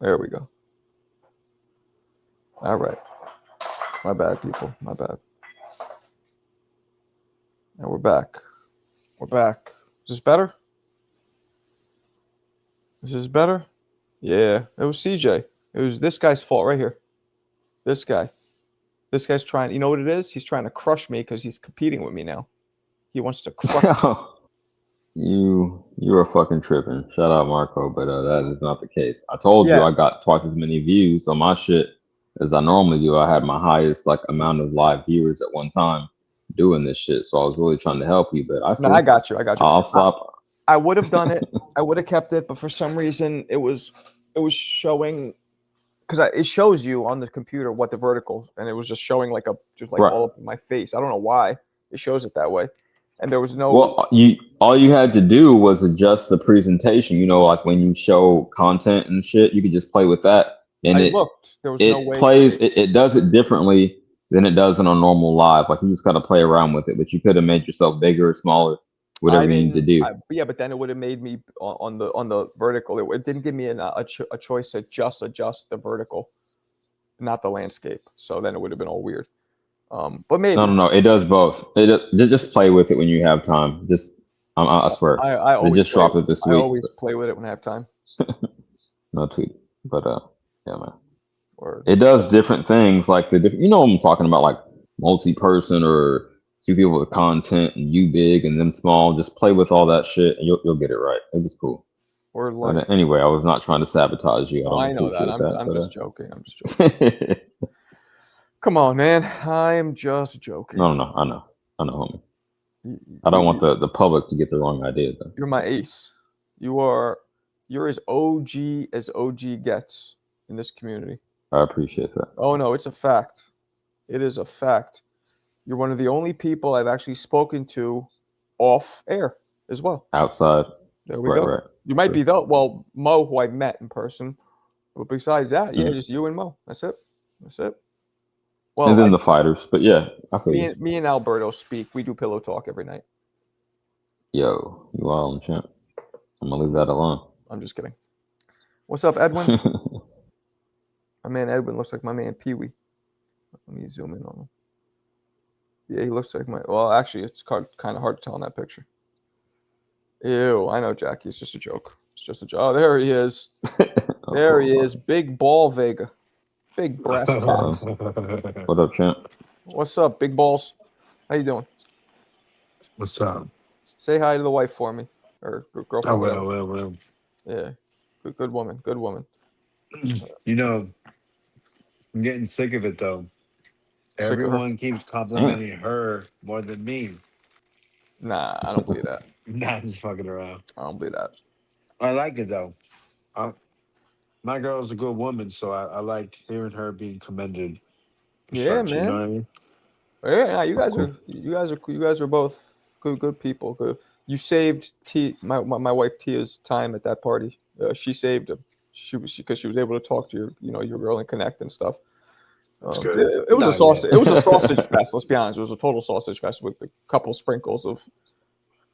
There we go. All right. My bad, people. My bad. And we're back. We're back. Is this better? Is this better? Yeah. It was CJ. It was this guy's fault right here. This guy. This guy's trying. You know what it is? He's trying to crush me because he's competing with me now. He wants to crush me. You are fucking tripping. Shout out Marco, but that is not the case. I told you Yeah. I got twice as many views on my shit as I normally do. I had my highest like amount of live viewers at one time doing this shit, so I was really trying to help you. But I No, I see. got you. I got you. I'll stop. I would have done it. I would have kept it, but for some reason it was showing because it shows you on the computer what the vertical, and it was just showing like just like Right. all up in my face. I don't know why it shows it that way, and there was no. Well, you all you had to do was adjust the presentation. You know, like when you show content and shit, you could just play with that, and I it looked. There was no it way for plays me. it does it differently than it does in a normal live. Like you just gotta play around with it, but you could have made yourself bigger or smaller, I whatever you need to didn't. do. Yeah, but then it would have made me on the vertical. It didn't give me a choice to just adjust the vertical, not the landscape. So then it would have been all weird. But No, no, maybe no. It does both. Just play with it when you have time. I swear, I they always just play. dropped it this I week. always play with it when I have time. No tweet, but yeah, man. Or It does different things, like the different. You know what I'm talking about, like multi-person or two people with content and you big and them small. Just play with all that shit, and you'll get it right. It was cool. or But life. anyway, I was not trying to sabatage you. I Oh, don't I know that. appreciate that, I'm but just joking. I'm just joking. Come on, man. I am just joking. no, no, no. I know, homie. You, I don't want you, the public to get the wrong idea, though. you're my ace. You are. You're as OG as OG gets in this community. I appreciate that. Oh no, it's a fact. It is a fact. You're one of the only people I've actually spoken to off air as well. Outside, There we right, go. right. You might True. be well, Mo, who I've met in person. But besides that, yeah, Mhm. just you and Mo. That's it. That's it. And Well, then the fighters, but yeah, I feel you. me and Alberto speak. We do pillow talk every night. Yo, you all champ. I'm gonna leave that alone. I'm just kidding. What's up, Edwin? My man Edwin looks like my man Pee Wee. Let me zoom in on him. Yeah, he looks like my. Well, actually, it's kind of hard to tell in that picture. Ew, I know, Jackie. It's just a joke. It's just a joke. Oh, there he is. There he is. Big ball Vega. Big brass tacks. What up, champ? What's up, big balls? How you doing? What's up? Say hi to the wife for me, or I girlfriend, will, whatever. will. Yeah, good woman. Good woman. You know, I'm getting sick of it though. Sick of her? Everyone keeps Damn. complimenting her more than me. Nah, I don't believe that. Not just fucking around. I don't believe that. I like it though. I, my girl's a good woman, so I like hearing her being commended for Yeah, such. You know man. what I mean? Yeah, nah, That's cool. you guys are both good people. Good. You saved my wife Tia's time at that party. She saved him. Because she was able to talk to your girl and connect and stuff. It's good. It was a No, yeah. sausage. It was a sausage fest. Let's be honest. It was a total sausage fest with a couple sprinkles of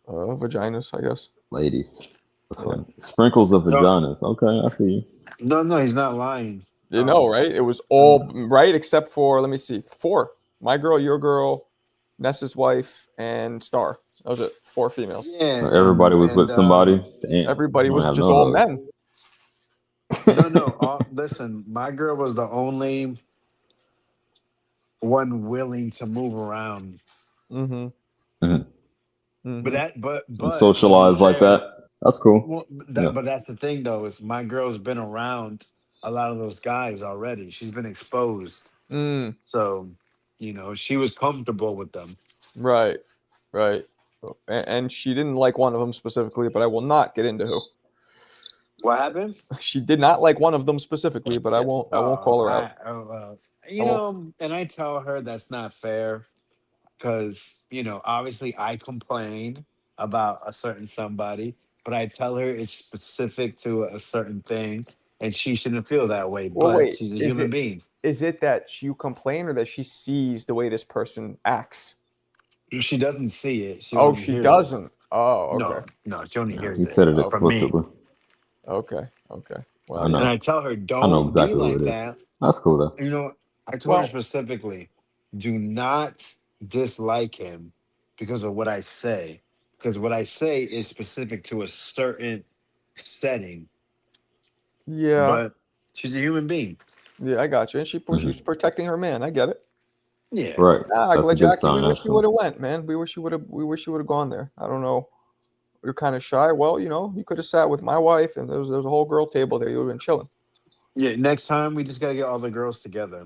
vaginas, I guess. Ladies. That's Yeah. funny. Sprinkles of No, vaginas. Okay, I see you. no, he's not lying. You know, right? It was all right except for, let me see, four. My girl, your girl, Nessa's wife, and Star. That was it. Four females. Yeah, Everybody was with somebody. Damn. Everybody I don't was have just no all of men. no. Listen, my girl was the only one willing to move around. Mm-hmm. Mhm. But Mm-hmm. And but to be socialize like fair, that. That's cool. well, Yeah. but that's the thing though is my girl's been around a lot of those guys already. She's been exposed, Mm, so she was comfortable with them. right. Right. And she didn't like one of them specifically, but I will not get into who. What happened? She did not like one of them specifically, but I won't Oh, call her out. I won't. and I tell her that's not fair because obviously I complain about a certain somebody, but I tell her it's specific to a certain thing, and she shouldn't feel that way. Well, But wait. she's a human being. Is it that you complain or that she sees the way this person acts? She doesn't see it; she Oh, only she hears it. doesn't. Oh, No, okay. no, she only Yeah. hears He it said it from me. explicitly. Okay. Okay. Well, I know. And I tell her, I know don't be exactly who like it is. that. That's cool though. You know, I told her Well, specifically, do not dislike him because of what I say. Because what I say is specific to a certain setting, yeah, but she's a human being. yeah, I got you. And she's protecting her man. I get it. Yeah. Right. Nah, That's a good Jackie, we sign, wish you actually. would have went, man. We wish you would have gone there. I don't know. You're kind of shy. Well, you could have sat with my wife, and there was a whole girl table there. You would have been chilling. Yeah. Next time we just gotta get all the girls together.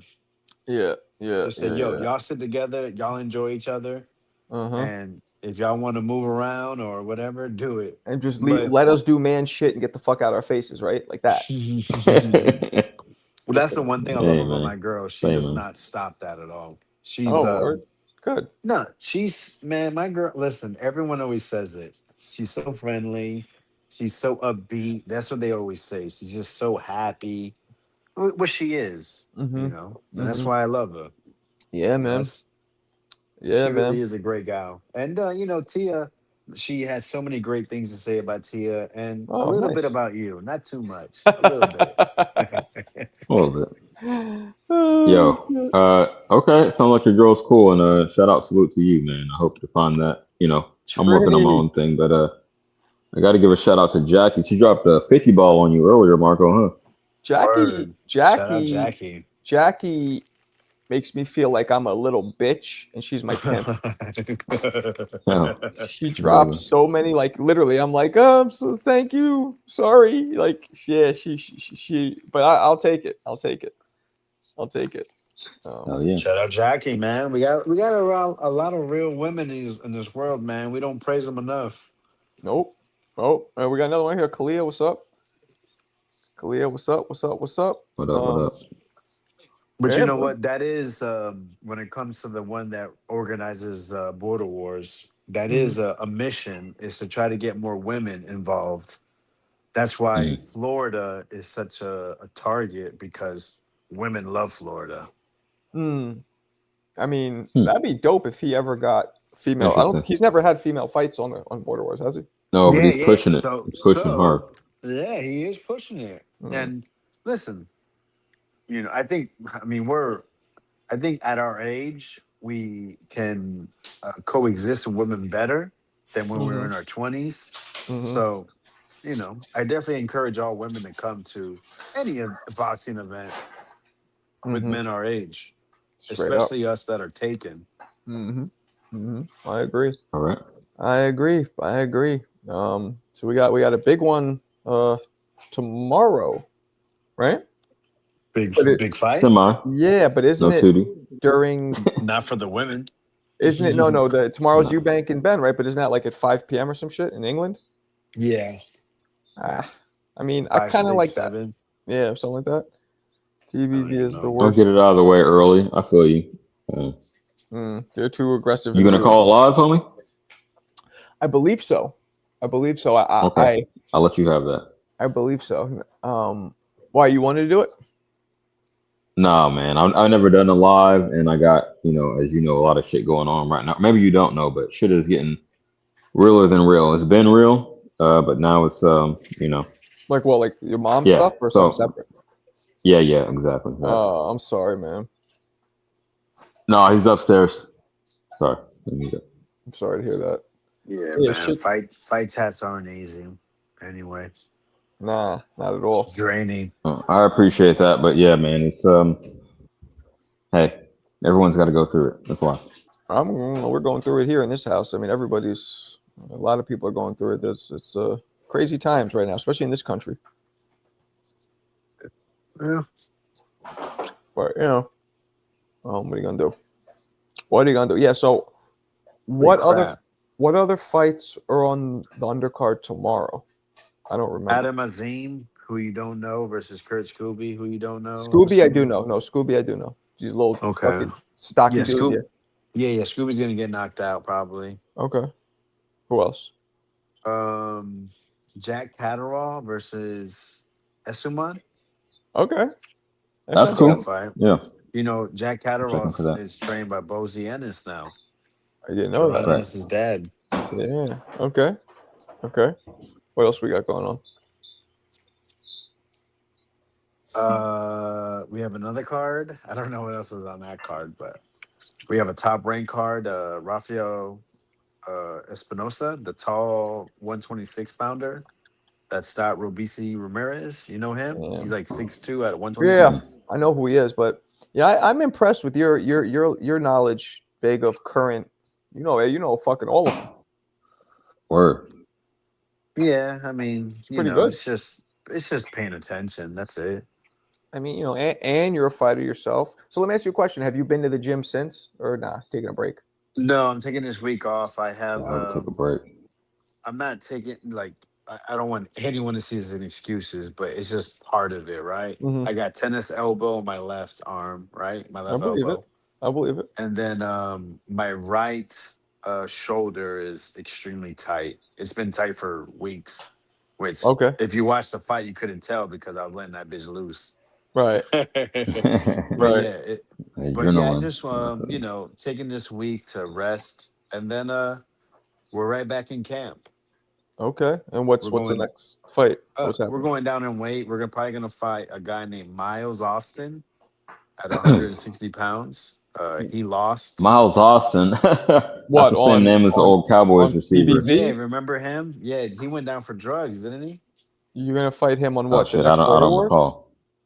Yeah, yeah, Just say, yeah, yo, yeah. y'all sit together, y'all enjoy each other. Uh-huh. And if y'all want to move around or whatever, do it. And just But let us do man shit and get the fuck out of our faces, right? Like that. Just that's the kidding. one thing I love Hey, about man. my girl. She Same, does man. not stop that at all. Oh, She's word. Good. no, she's man, my girl. Listen, everyone always says it. She's so friendly. She's so upbeat. That's what they always say. She's just so happy. What she is, Mm-hmm. and that's Mm-hmm. why I love her. Yeah, You know, man. that's Yeah, she man. really is a great gal. And Tia, she has so many great things to say about Tia, and a Oh, little bit nice. about you. Not too much, a little bit. A little bit. Oh, Yo. shit. Okay. Sounds like your girl's cool, and shout out, salute to you, man. I hope to find that. I'm working on my Trinity. own thing, but I got to give a shout out to Jackie. She dropped a 50 ball on you earlier, Marco, huh? Jackie, Word. Shout out Jackie, Jackie. Jackie makes me feel like I'm a little bitch and she's my pimp. Yeah. She drops Brother. so many, like literally. I'm like, oh, so thank you, sorry. Like, yeah, but I'll take it. I'll take it. I'll take it. Hell yeah. Shout out Jackie, man. We got a lot of real women in this world, man. We don't praise them enough. Nope. Oh, we got another one here. Kalia, what's up? Kalia, what's up? What's up? What's up? What up? What up? But you Yeah, know man. what? That is when it comes to the one that organizes border wars. That Mhm. is a mission is to try to get more women involved. That's why Mm. Florida is such a target because women love Florida. Hmm. I mean, Hmm. that'd be dope if he ever got female. I don't. Interesting. He's never had female fights on Border Wars, has he? No, but Yeah, he's yeah. pushing it. So He's pushing hard. so yeah, he is pushing it. Mm. And listen, I think at our age we can coexist with women better than when we were Mhm. in our 20s. Mhm. So, I definitely encourage all women to come to any boxing event with Mhm. men our age, Straight up. especially us that are taken. Mhm. Mhm. I agree. All right. I agree. I agree. So we got a big one tomorrow, right? Big But big fight, Semi. yeah, but isn't No it Tootie. during? not for the women. Isn't it? No. The tomorrow's No. Eubank and Ben, right? But isn't that like at 5 p.m. or some shit in England? Yeah, Ah, I mean, I five, kind of six, like that. 7. Yeah, something like that. I don't TVV even is the know. I'll get worst. it out of the way early. I feel you. They're too aggressive You in the gonna call it live, homie? I believe so. I believe so. Okay. I'll let you have that. I believe so. Why you wanted to do it? Nah, man. I've never done a live, and I got, as you know, a lot of shit going on right now. Maybe you don't know, but shit is getting realer than real. It's been real, but now it's Like what? Like your mom yeah. stuff or something So separate? yeah, exactly. Oh, I'm sorry, man. No, he's upstairs. Sorry. Let me go. I'm sorry to hear that. Yeah, Yeah, man. shit. Fight chats aren't easy. Anyway, Nah, not at it's all. draining. I appreciate that, but yeah, man, it's hey, everyone's got to go through it. That's why. We're going through it here in this house. I mean, a lot of people are going through it. It's crazy times right now, especially in this country. Yeah. But what are you gonna do? What are you gonna do? Yeah. So, Holy what other crap. what other fights are on the undercard tomorrow? I don't remember. Adam Azim, who you don't know, versus Kurt Scooby, who you don't know. I'm Scooby, I do assuming. know. No, Scooby, I do know. He's a little Okay. fucking stocky Yeah, dude. Yeah. Yeah, Scooby's gonna get knocked out probably. Okay. Who else? Um, Jack Catterall versus Esuman. Okay. That's That's a cool. good fight. Yeah, Jack I'm Catterall checking for that. is trained by Bozy Ennis now. I didn't know Joel that. Right. Ennis' dad. Yeah. Okay. Okay. What else we got going on? We have another card. I don't know what else is on that card, but we have a top rank card. Rafael Espinosa, the tall 126 pounder. That stopped Robisi Ramirez. You know him? Yeah. He's like 6'2" at Yeah, 126. I know who he is, but yeah, I'm impressed with your knowledge, Vega, of current. You know, fucking all of them. Word. Yeah, I mean, It's pretty good. it's just paying attention. That's it. I mean, you know, and you're a fighter yourself. So let me ask you a question: have you been to the gym since, or nah, taking a break? No, I'm taking this week off. I Yeah, have I would take a break. I'm not taking like I don't want anyone to see this as an excuses, but it's just part of it, right? Mhm. I got tennis elbow on my left arm, right? My I left believe it. elbow. I believe it. And then my right shoulder is extremely tight. It's been tight for weeks. Which Okay. if you watch the fight, you couldn't tell because I was letting that bitch loose. Right. But Right. yeah, but yeah, I Adrenaline. just taking this week to rest, and then we're right back in camp. Okay. And what's We're the going next fight? What's we're happening? going down in weight. We're probably gonna fight a guy named Miles Austin at 160 pounds. He lost. Miles Austin. That's What the same name as the old Cowboys on receiver. TBV? Yeah, remember him? Yeah, he went down for drugs, didn't he? You're gonna fight him on Oh what? The shit, I next don't Border Wars? recall.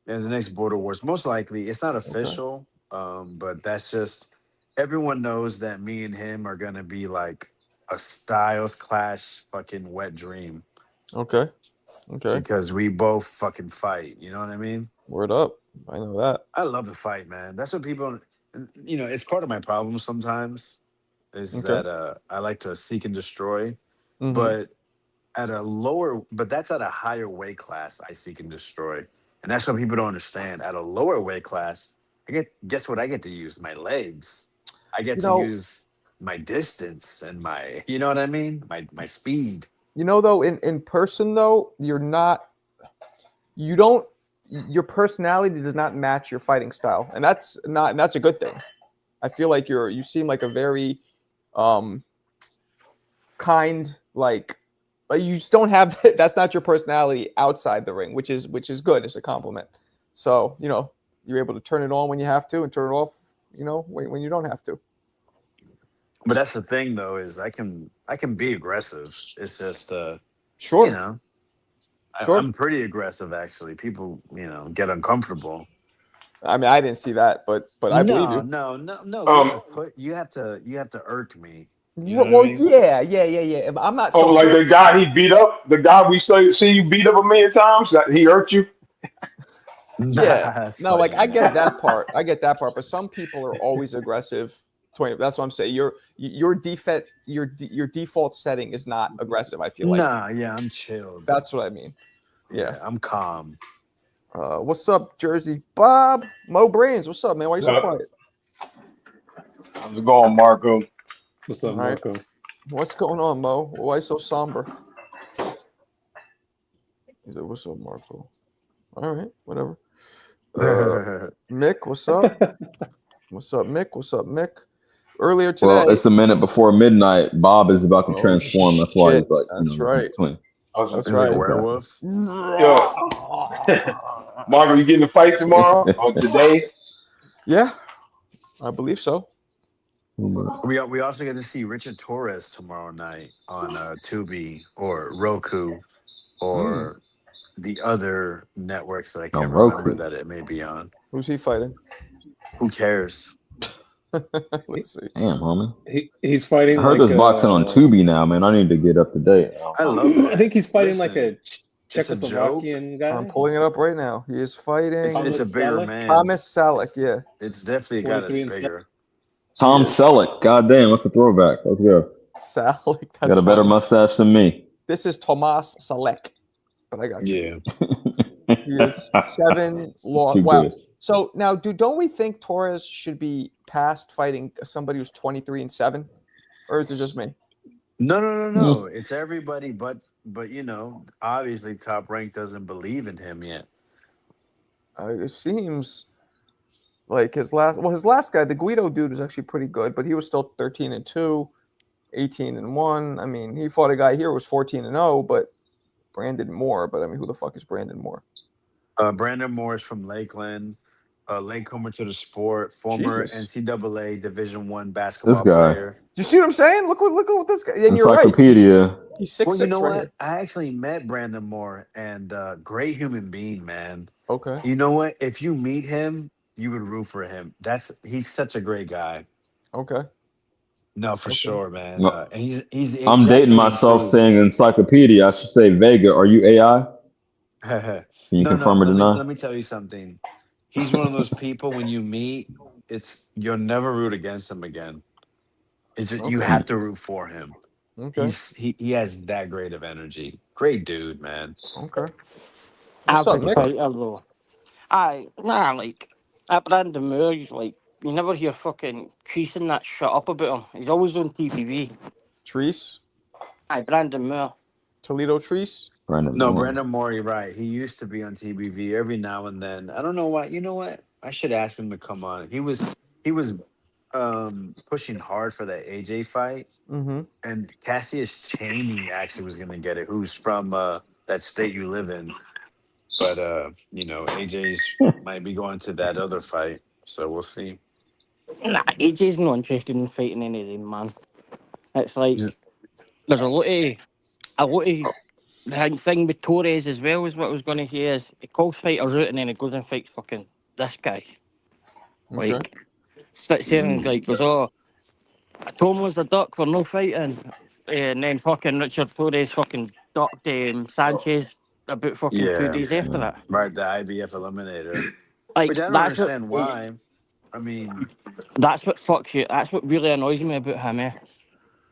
Yeah, the next Border Wars. Most likely, it's not official, but that's just everyone knows that me and him are gonna be like a Styles Clash fucking wet dream Okay. Okay. because we both fucking fight. You know what I mean? Word up. I know that. I love to fight, man. That's what people, it's part of my problem sometimes is Okay. that I like to seek and destroy, Mhm. but but that's at a higher weight class I seek and destroy. And that's what people don't understand. At a lower weight class, guess what I get to use? My legs. I get You to know, use my distance and you know what I mean? My speed. though, in person though, you don't your personality does not match your fighting style. And that's a good thing. I feel like you seem like a very kind, like you just don't have that's not your personality outside the ring, which is good. It's a compliment. So, you're able to turn it on when you have to and turn it off, when you don't have to. But that's the thing though, is I can be aggressive. It's just Sure. you know, Sure. I'm pretty aggressive actually. People, get uncomfortable. I mean, I didn't see that, but I believe you. No. You have to irk me. You know what I Well, mean? yeah. I'm not Oh, so like sure. the guy he beat up, the guy we see you beat up a million times, that he hurt you. Yeah. Nah, No, like I funny, get man. that part. But some people are always aggressive. That's what I'm saying. Your default setting is not aggressive, I feel like. Nah, yeah, I'm chilled. That's what I mean. Yeah, I'm calm. What's up, Jersey Bob? Mo Brains, what's up, man? Why you so Uh, quiet? How's it going, Marco? What's up, All right. Marco? What's going on, Mo? Why you so somber? He said, "What's up, Marco?" All right, whatever. Mick, what's up? What's up, Mick? What's up, Mick? Earlier today. Well, it's a minute before midnight. Bob is about to Oh, transform. That's why he's like, That's right. twin. That's Is right. he a werewolf? Yo, Marco, you getting a fight tomorrow or today? Yeah, I believe so. We also get to see Richard Torres tomorrow night on Tubi or Roku or the other networks that I can't remember Roku. that it may be on. Who's he fighting? Who cares? Let's see. Damn, homie. He's fighting. I heard like there's boxing on Tubi now, man. I need to get up to date. I love that. I think he's fighting like Listen, a it's a joke. Czechoslovakian guy. I'm pulling it up right now. He is fighting It's a Thomas bigger Selleck? man. Thomas Selleck. Yeah. It's definitely a guy that's 23 and bigger. Tom Yes. Selleck. God damn, that's a throwback. Let's go. Selleck. That's Got a better funny. mustache than me. This is Tomas Selleck. But I got you. Yeah. He is 7 loss. Too Wow. good. So now, don't we think Torres should be past fighting somebody who's 23-7, or is it just me? No. It's everybody, but obviously Top Rank doesn't believe in him yet. It seems like his last guy, the Guido dude, was actually pretty good, but he was still 13-2, 18-1. I mean, he fought a guy here who was 14-0, but Brandon Moore. But I mean, who the fuck is Brandon Moore? Brandon Morris from Lakeland, latecomer to the sport, former Jesus. NCAA Division I This basketball guy, player. You see what I'm saying? Look what this guy. And you're right. encyclopedia. He's 6'6" Well, you know right what? here. I actually met Brandon Moore, and great human being, man. Okay. You know what? If you meet him, you would root for him. He's such a great guy. Okay. No, for Okay. sure, man. No, And he's I'm dating actually myself improved. saying encyclopedia. I should say Vega. Are you AI? Can you No, confirm or let deny? me tell you something. He's one of those people when you meet, you'll never root against him again. It's just, you Okay. have to root for him. Okay. He has that great of energy. Great dude, man. Okay. What's up, Average Nick? fighter though. Like that Brandon Moore, he's like you never hear fucking creasing that shit up about him. He's always on TVV. Treese? Aye, Brandon Moore. Toledo Treese? Brandon No, Moore. Brandon Moore, you're right. He used to be on TBV every now and then. I don't know why. You know what? I should ask him to come on. He was pushing hard for that AJ fight, Mm-hmm. and Cassius Chaney actually was gonna get it, who's from that state you live in. But AJ's might be going to that other fight. So we'll see. Nah, AJ's not interested in fighting any of them, man. It's like He's- there's a lot of the thing with Torres as well is what I was going to say is he calls fighters out and then he goes and fights fucking this guy. Okay. Like sits there and like goes, oh, Tom was a duck for no fighting, and then fucking Richard Torres fucking ducked Sanchez about fucking 2 Yeah. days after that. Right, the IBF eliminator. Like Which I don't that's understand what why. I mean, that's what fucks you. That's what really annoys me about him.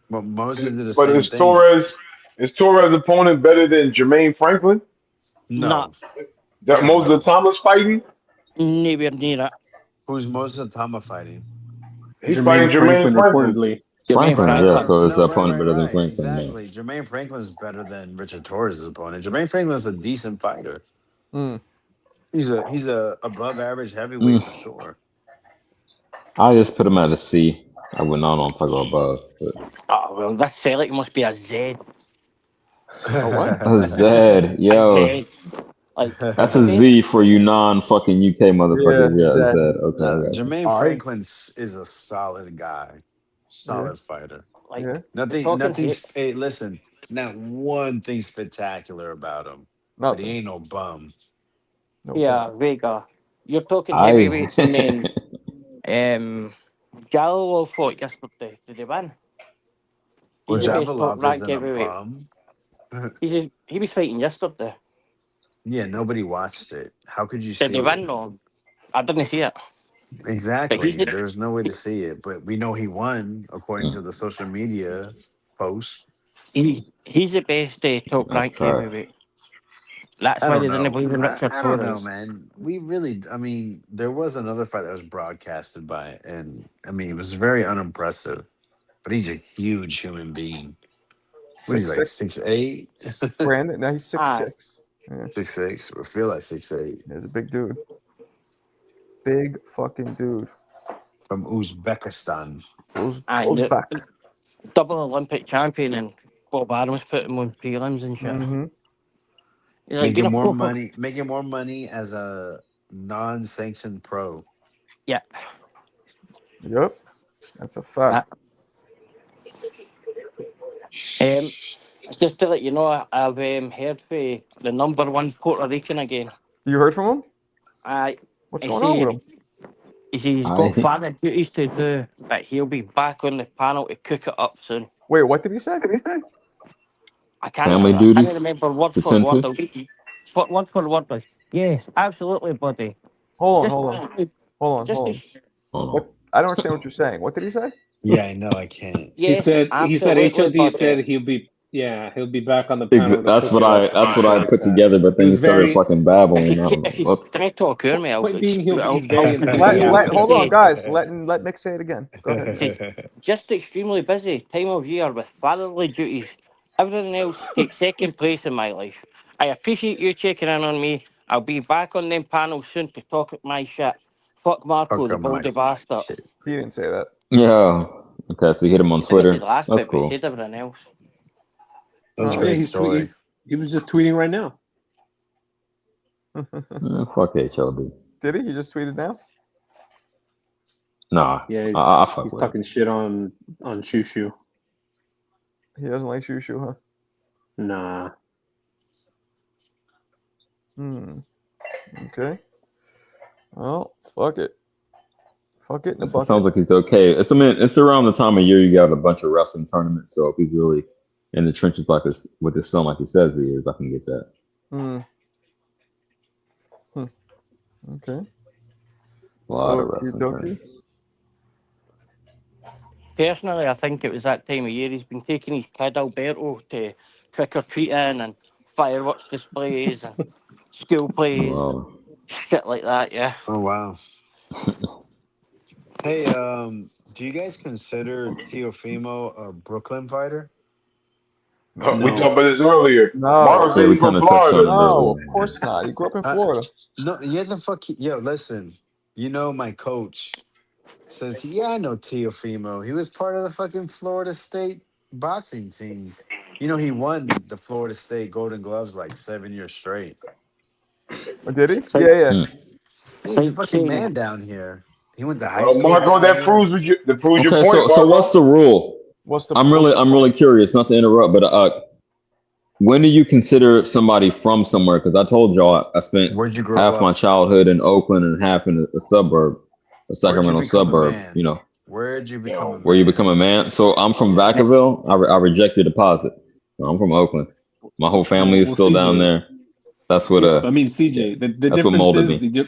well, Moses did the But same thing. Is Torres' opponent better than Jermaine Franklin? Nah, No. That Hell Moses no. Thomas fighting? nowhere near it. Who's Moses Tama fighting? He's fighting Jermaine Franklin. reportedly. Jermaine Franklin, yeah. Franklin. So his No, opponent better than Franklin. Exactly. Jermaine Franklin's better than Richard Torres' opponent. Jermaine Franklin's a decent fighter. Mm. He's a above average heavyweight Mm. for sure. I just put him at a C. I would not want to talk about above. But Oh well, this Celtic must be a Z. A what? a Z, yo. A Z. Like That's a Z for you non-fucking UK motherfuckers. Yeah, Yeah, Z. Z. Okay, Nah, I got you. Jermaine All right. Franklin is a solid guy. Solid fighter. like Yeah. talking Nothing. hits. Hey, listen, not one thing spectacular about him. But he Nothing. ain't no bum. No Yeah, Vega. You're talking I heavyweights and then Jallo fought yesterday. Did he win? Well, He's the best top Javelov rank isn't a heavyweight. bum. He was fighting yesterday. Yeah, nobody watched it. How could you Did see he it? win? No, I didn't see it. Exactly. the- There's no way to see it, but we know he won according to the social media posts. He's the best top rank That's right. heavyweight. That's I why don't they know. didn't believe in Richard I don't know, Torres. man. I mean, there was another fight that was broadcasted by it, and I mean, it was very unimpressive. But he's a huge human being. What is he, like 6'8"? Brandon, now he's 6'6". Yeah, 6'6". I feel like 6'8". he's a big dude. Big fucking dude. From Uzbekistan. Aye, Goes the- back. Double Olympic champion and Bob Adams put him on prelims and shit. Mm-hmm. He's like, Making more "Go for-" money. Making more money as a non-sanctioned pro. Yeah. Yep. That's a fact. Just to let you know, I've heard for the number one Puerto Rican again. You heard from him? I What's I going on see- with him? He's Aye. got father duties to do, but he'll be back on the panel to cook it up soon. Wait, what did he say? I can't, Family I duties can't remember word to for tend word. to? Word for word. But yes, absolutely, buddy. Hold on, Just- hold on, hold on, just hold on. to- Hold on. What? I don't understand what you're saying. What did he say? Yeah, I know. I can't. Yes, He said absolutely, HLD buddy. said he'll be back on the panel. to That's cook what it I up. that's what I Like put that. together, but then He he was started very- fucking babbling. I was If like, you what? try to occur me, Point being, he's very I'll- Let, enthusiastic. hold on, Yeah. guys. Let Mick say it again. Go ahead. Just extremely busy time of year with fatherly duties. Everything else takes second place in my life. I appreciate you checking in on me. I'll be back on them panels soon to talk my shit. Fuck Marco, the baldy bastard. Shit. He didn't say that. Yeah. Okay, so you hit him on He Twitter. said the last That's bit, but he cool. said everything else. That was a Oh, great Yeah, story. he was just tweeting right now. Fuck HLD. Did he? He just tweeted now. Nah, Yeah, I fuck he's with talking shit on Shushu. He doesn't like Shushu, huh? Nah. Okay. Well, fuck it. Fuck it in the It bucket. sounds like he's okay. It's around the time of year you got a bunch of wrestling tournaments. So if he's really in the trenches like this with his son, like he says he is, I can get that. Okay. A lot of Okie wrestling dokie. tournaments. Personally, I think it was that time of year he's been taking his kid Alberto to trick or treating and fireworks displays and school plays and Wow. shit like that. Yeah. Oh wow. Hey, do you guys consider Teofimo a Brooklyn fighter? We No. talked about this earlier. Marvel No. said Yeah, we he's from kind of touched on Florida. it No, earlier. of course not. He grew up in I- Florida. No, yeah, the fuck. Yo, listen. You know, my coach says, yeah, I know Teofimo. He was part of the fucking Florida State boxing team. You know, he won the Florida State Golden Gloves like 7 years straight. Oh, did he? So- Yeah. I He's a think fucking man down here. He went to high Well, school Marco, down that here. proves your Okay, point, so what's the rule? What's the? I'm really curious. Not to interrupt, but when do you consider somebody from somewhere? Because I told y'all I spent Where'd you grow half my up? childhood in Oakland and half in a suburb, a Where'd you Sacramento become a suburb. man? You know, Where'd you become a where you man? become a man. So I'm from Yeah. Vacaville. I reject your deposit. I'm from Oakland. My whole family is Well, still down CJ. there. That's what I mean, CJ, the that's what difference molded is me.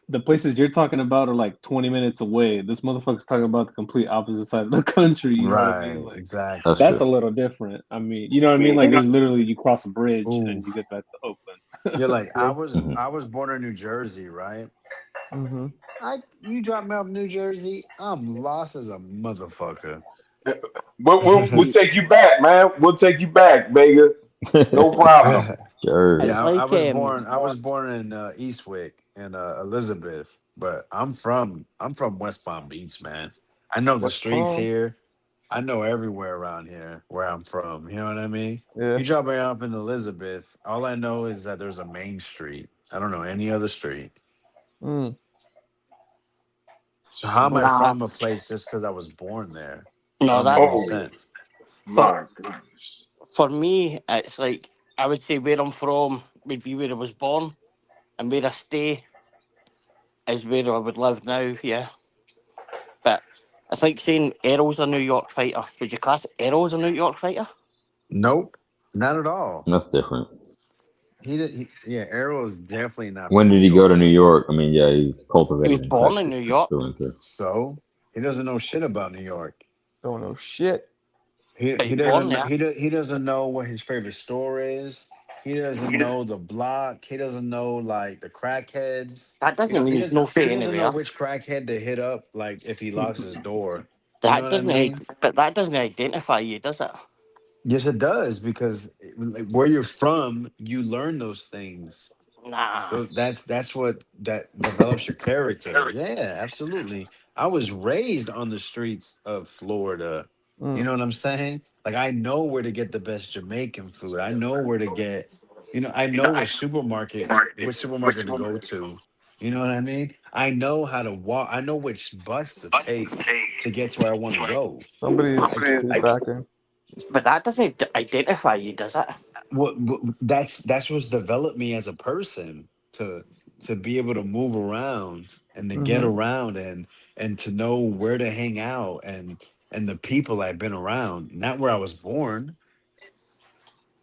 the places you're talking about are like 20 minutes away. This motherfucker's talking about the complete opposite side of the country. You know what I mean? Right, Like, exactly. That's that's a true. little different. I mean, you know what I mean? Like, there's literally you cross a bridge Ooh. and you get back to Oakland. Yeah, like I Yeah. was Mhm. I was born in New Jersey, right? Mm-hmm. You drop me off New Jersey, I'm lost as a motherfucker. We'll take you back, man. We'll take you back, Vega. No problem. Sure. it's Yeah, I like was born in Eastwick and Elizabeth, but I'm from West Palm Beach, man. I know the West streets Palm. here. I know everywhere around here where I'm from. You know what I mean? Yeah. You drop me off in Elizabeth, all I know is that there's a main street. I don't know any other street. Mm. So how am I nah, from a place just because I was born there? no, Don't make any Oh sense. my goodness. for me, it's like I would say where I'm from would be where I was born, and where I stay is where I would live now. Yeah, but it's like saying Errol's a New York fighter. Would you class Errol as a New York fighter? Nope, not at all. That's different. Yeah, Arrow is definitely not When from did New he go to York. New York? I mean, yeah, he's He cultivated was in born in Texas. New York. Through and through. So he doesn't know shit about New York. Don't know shit. He But he he's born doesn't there. he doesn't know what his favorite store is. He doesn't know the block. He doesn't know like the crackheads. That doesn't mean he's no He fit doesn't know anywhere. which crackhead to hit up like if he locks his door. You know That what I doesn't. mean? But that doesn't identify you, does it? Yes, it does because like, where you're from, you learn those things. Nah. That's what that develops your character. Yeah, absolutely. I was raised on the streets of Florida. You know what I'm saying? Like I know where to get the best Jamaican food. I know where to get, I know which supermarket to go to. You know what I mean? I know how to walk. I know which bus to take to get to where I want to go. Somebody's feedbacking. But that doesn't identify you, does it? That's what's developed me as a person to be able to move around and to get around and to know where to hang out and the people I've been around, not where I was born.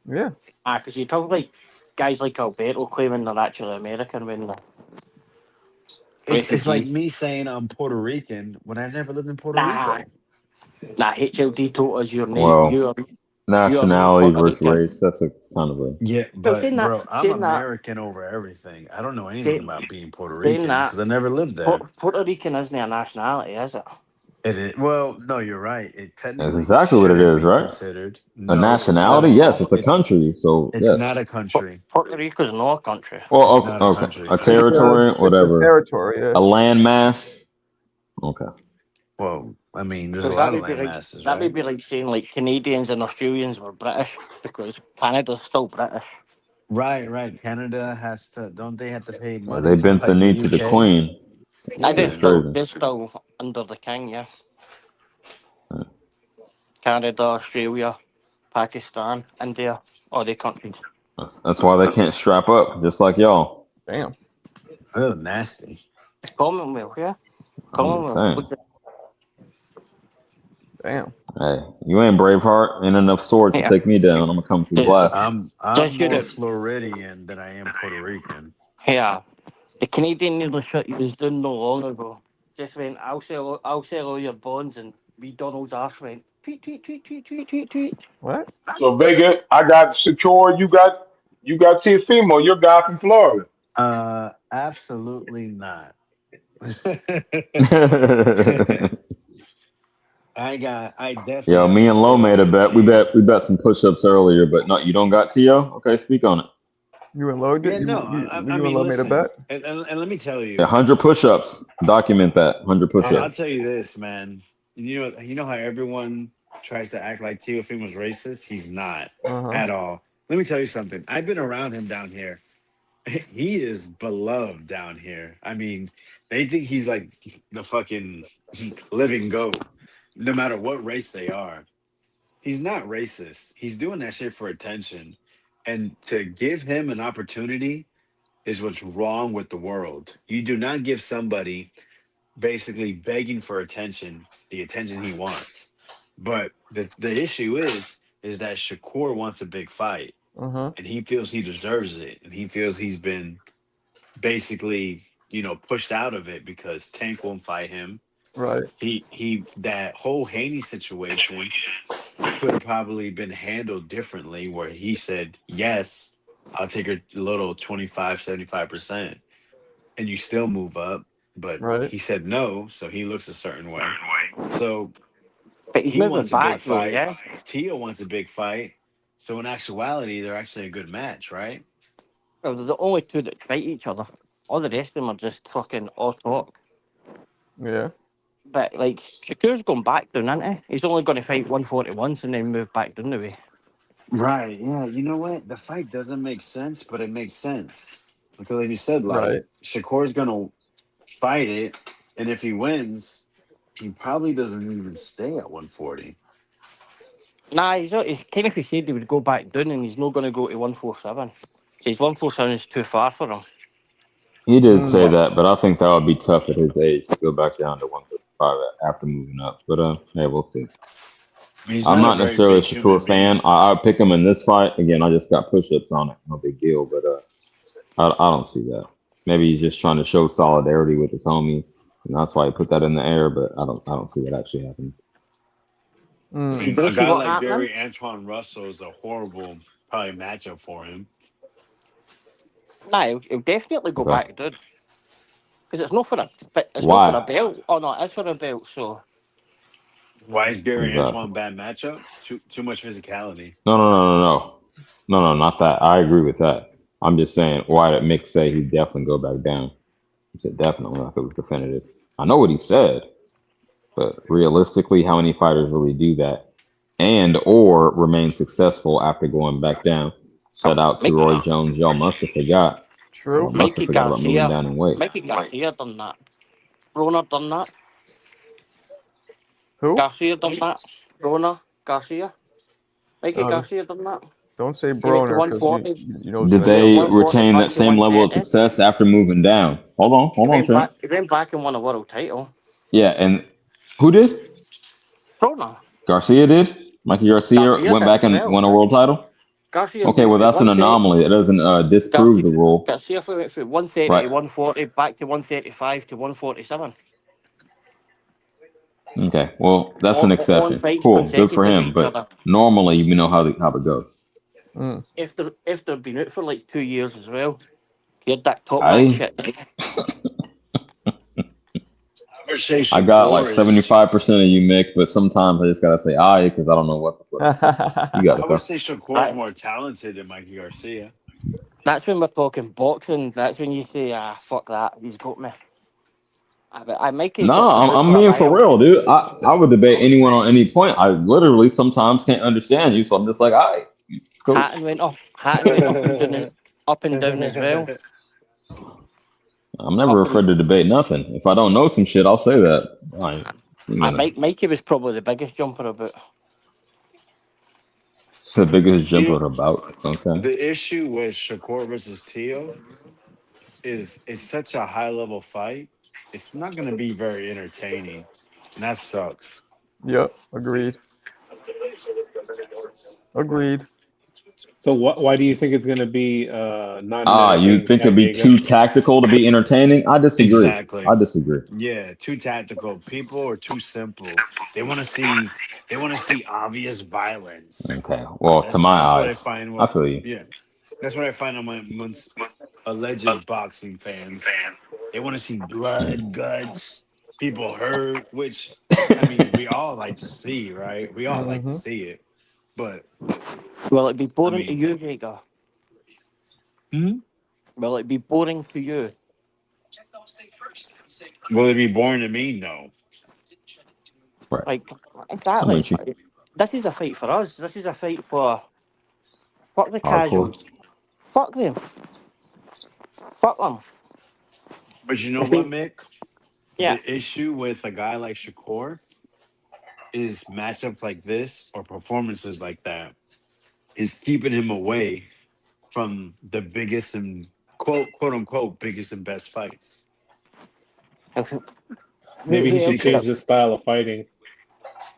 Yeah. Because you talk like guys like Alberto claiming they're actually American when they're It's like refugees. me saying I'm Puerto Rican when I never lived in Puerto Nah, Rico. HLD told us you're Well, not nationality Puerto versus Rican. race. That's a kind of a. Yeah, So but bro, I'm saying that, American over everything. I don't know anything saying, about being Puerto saying Rican that, because I never lived there. Puerto Rican isn't a nationality, is it? It is. Well, no, you're right. It That's technically exactly what it shouldn't is, be right? considered. A No, it's nationality? not. Yes, it's a country. So It's yes. not a country. Puerto Rico's not a country. Well, It's okay, not a okay. country. A territory, It's a whatever. territory. A Yeah. landmass. Okay. Well, I mean, there's a Because lot of land masses, that would right? be like saying like Canadians and Australians were British because Canada's still British. Right. Canada has to. Don't they have to pay money They to bent the like knee the to the UK? queen. I Yeah. It's crazy. they're still under the king, yeah. Canada, Australia, Pakistan, India, all the countries. That's why they can't strap up, just like y'all. Damn. Oh, nasty. It's Commonwealth, yeah. I'm just saying. Commonwealth. Damn. Hey, you ain't Braveheart. Ain't enough sword to Yeah. take me down. I'm gonna come through Just, glass. I'm just more Europe. Floridian than I am Puerto Rican. Yeah. The Canadian nearly shut you was doing no long ago. Just went, I'll sell all your bonds, and McDonald's arse went tweet, tweet, tweet, tweet, tweet, tweet, tweet. What? So Vega, I got Shakur. You got Tiafimo, your guy from Florida. Absolutely not. I definitely Yo, have me and Lo made a Floridian bet. Tio. We bet some push-ups earlier, but no, you don't got Tio. Okay, speak on it. You and Lo Yeah, did? no, I You and mean, Lo made a listen, bet? and let me tell you, 100 push-ups. Document that. 100 I'll push-ups. tell you this, man. You know how everyone tries to act like Teofimo was racist? He's not Uh-huh. at all. Let me tell you something. I've been around him down here. He is beloved down here. I mean, they think he's like the fucking living goat, no matter what race they are. He's not racist. He's doing that shit for attention. And to give him an opportunity is what's wrong with the world. You do not give somebody basically begging for attention the attention he wants. But the issue is that Shakur wants a big fight Uh-huh. and he feels he deserves it. And he feels he's been basically, pushed out of it because Tank won't fight him. Right. He that whole Haney situation could have probably been handled differently where he said, yes, I'll take a little 25, 75%, and you still move up. But Right. he said no, so he looks a certain way. So But he's he moving wants a big back though, fight. yeah. Tio wants a big fight. So in actuality, they're actually a good match, right? Well, they're the only two that fight each other. All the rest of them are just fucking all talk. Yeah. But like Shakur's going back down, isn't he? He's only going to fight 141 and then move back down the way. Right. Yeah. You know what? The fight doesn't make sense, but it makes sense. Because like you said, like Right. Shakur's gonna fight it, and if he wins, he probably doesn't even stay at 140. Nah, he's not. He kind of said he would go back down, and he's not going to go to 147. His 147 is too far for him. He did say Mm. that, but I think that would be tough at his age to go back down to 135 after moving up. But hey, we'll see. He's I'm not a very necessarily a big human Shakur fan. being. I pick him in this fight. Again, I just got push-ups on it. No big deal. But I don't see that. Maybe he's just trying to show solidarity with his homie, and that's why he put that in the air. But I don't see that actually happening. I Mm. mean, Did a you see guy what like happened? Gary Antoine Russell is a horrible probably matchup for him. Nah, he'll definitely go Okay. back down because it's not for a. But it's Why? not for a belt. Oh no, it's for a belt. So Why is Gary Exactly. Antoine bad matchup? Too much physicality. No, not that. I agree with that. I'm just saying, why did Mick say he'd definitely go back down? He said definitely, like it was definitive. I know what he said, but realistically, how many fighters really do that and or remain successful after going back down? Shout out to Roy Jones. Y'all must have forgot. True. Y'all must have Mikey forgot about moving Garcia, down in weight. Mikey Garcia done that. Rona done that. Who? Garcia done that. Rona Garcia. Mikey Oh, Garcia done that. don't say He went to Broner because 140. you know it's Did gonna He get went they him. 140 retain back that to same level of 130. success after moving down? Hold on, Trent. He went back and won a world title. Yeah, and who did? Rona. Garcia did. Mikey Garcia Garcia went did back as and well. won a world title. Garcia Okay, went well from that's an 130. anomaly. It doesn't disprove the rule, Garcia went from 130 right? to 140 back to 135 to 147. Okay, well that's an On exception. fights Cool, good for consecutive with him. each But other. normally, you know how it goes. Mm. If they've been out for like 2 years as well, he had that top rank I shit. I would say I got like Shakur is. 75% of you, Mick, but sometimes I just gotta say I because I don't know what the fuck. You got I it would though. say Shakur is more talented than Mikey Garcia. That's when we're talking boxing. That's when you say, fuck that, he's got me. I Mikey's No, been out I'm for a being for while. real, dude. I would debate anyone on any point. I literally sometimes can't understand you, so I'm just like, all right, it's cool. Hatton went up and down up and down as well. I'm never Up afraid and to debate nothing. If I don't know some shit, I'll say that. Mikey was probably the biggest jumper about. It's the biggest You know, jumper about. Okay. the issue with Shakur versus Tio is it's such a high level fight. It's not going to be very entertaining, and that sucks. Yep. Agreed. Agreed. So why do you think it's gonna be not an You entertaining think it'd fight, be Vega? too tactical to be entertaining? I disagree. Exactly. I disagree. Yeah, too tactical. People are too simple. They want to see obvious violence. Okay. Well, to my That's what I eyes, find I with feel you. yeah. That's what I find on my amongst alleged boxing fans. They want to see blood, guts, people hurt, which I mean we all like to see, right? We all like to Mm-hmm. see it. But Will it be I boring to mean, you, Vega? hmm? Will it be boring to you? Will it be boring to me? No. Right. Like, I'm exactly. with you. This is a fight for us. This is a fight for fuck the Hardcore. casuals. Fuck them. Fuck them. But you know If what, they, Mick? yeah. The issue with a guy like Shakur is matchups like this or performances like that is keeping him away from the biggest and quote unquote biggest and best fights. Who, Maybe who he should else would change have? his style of fighting.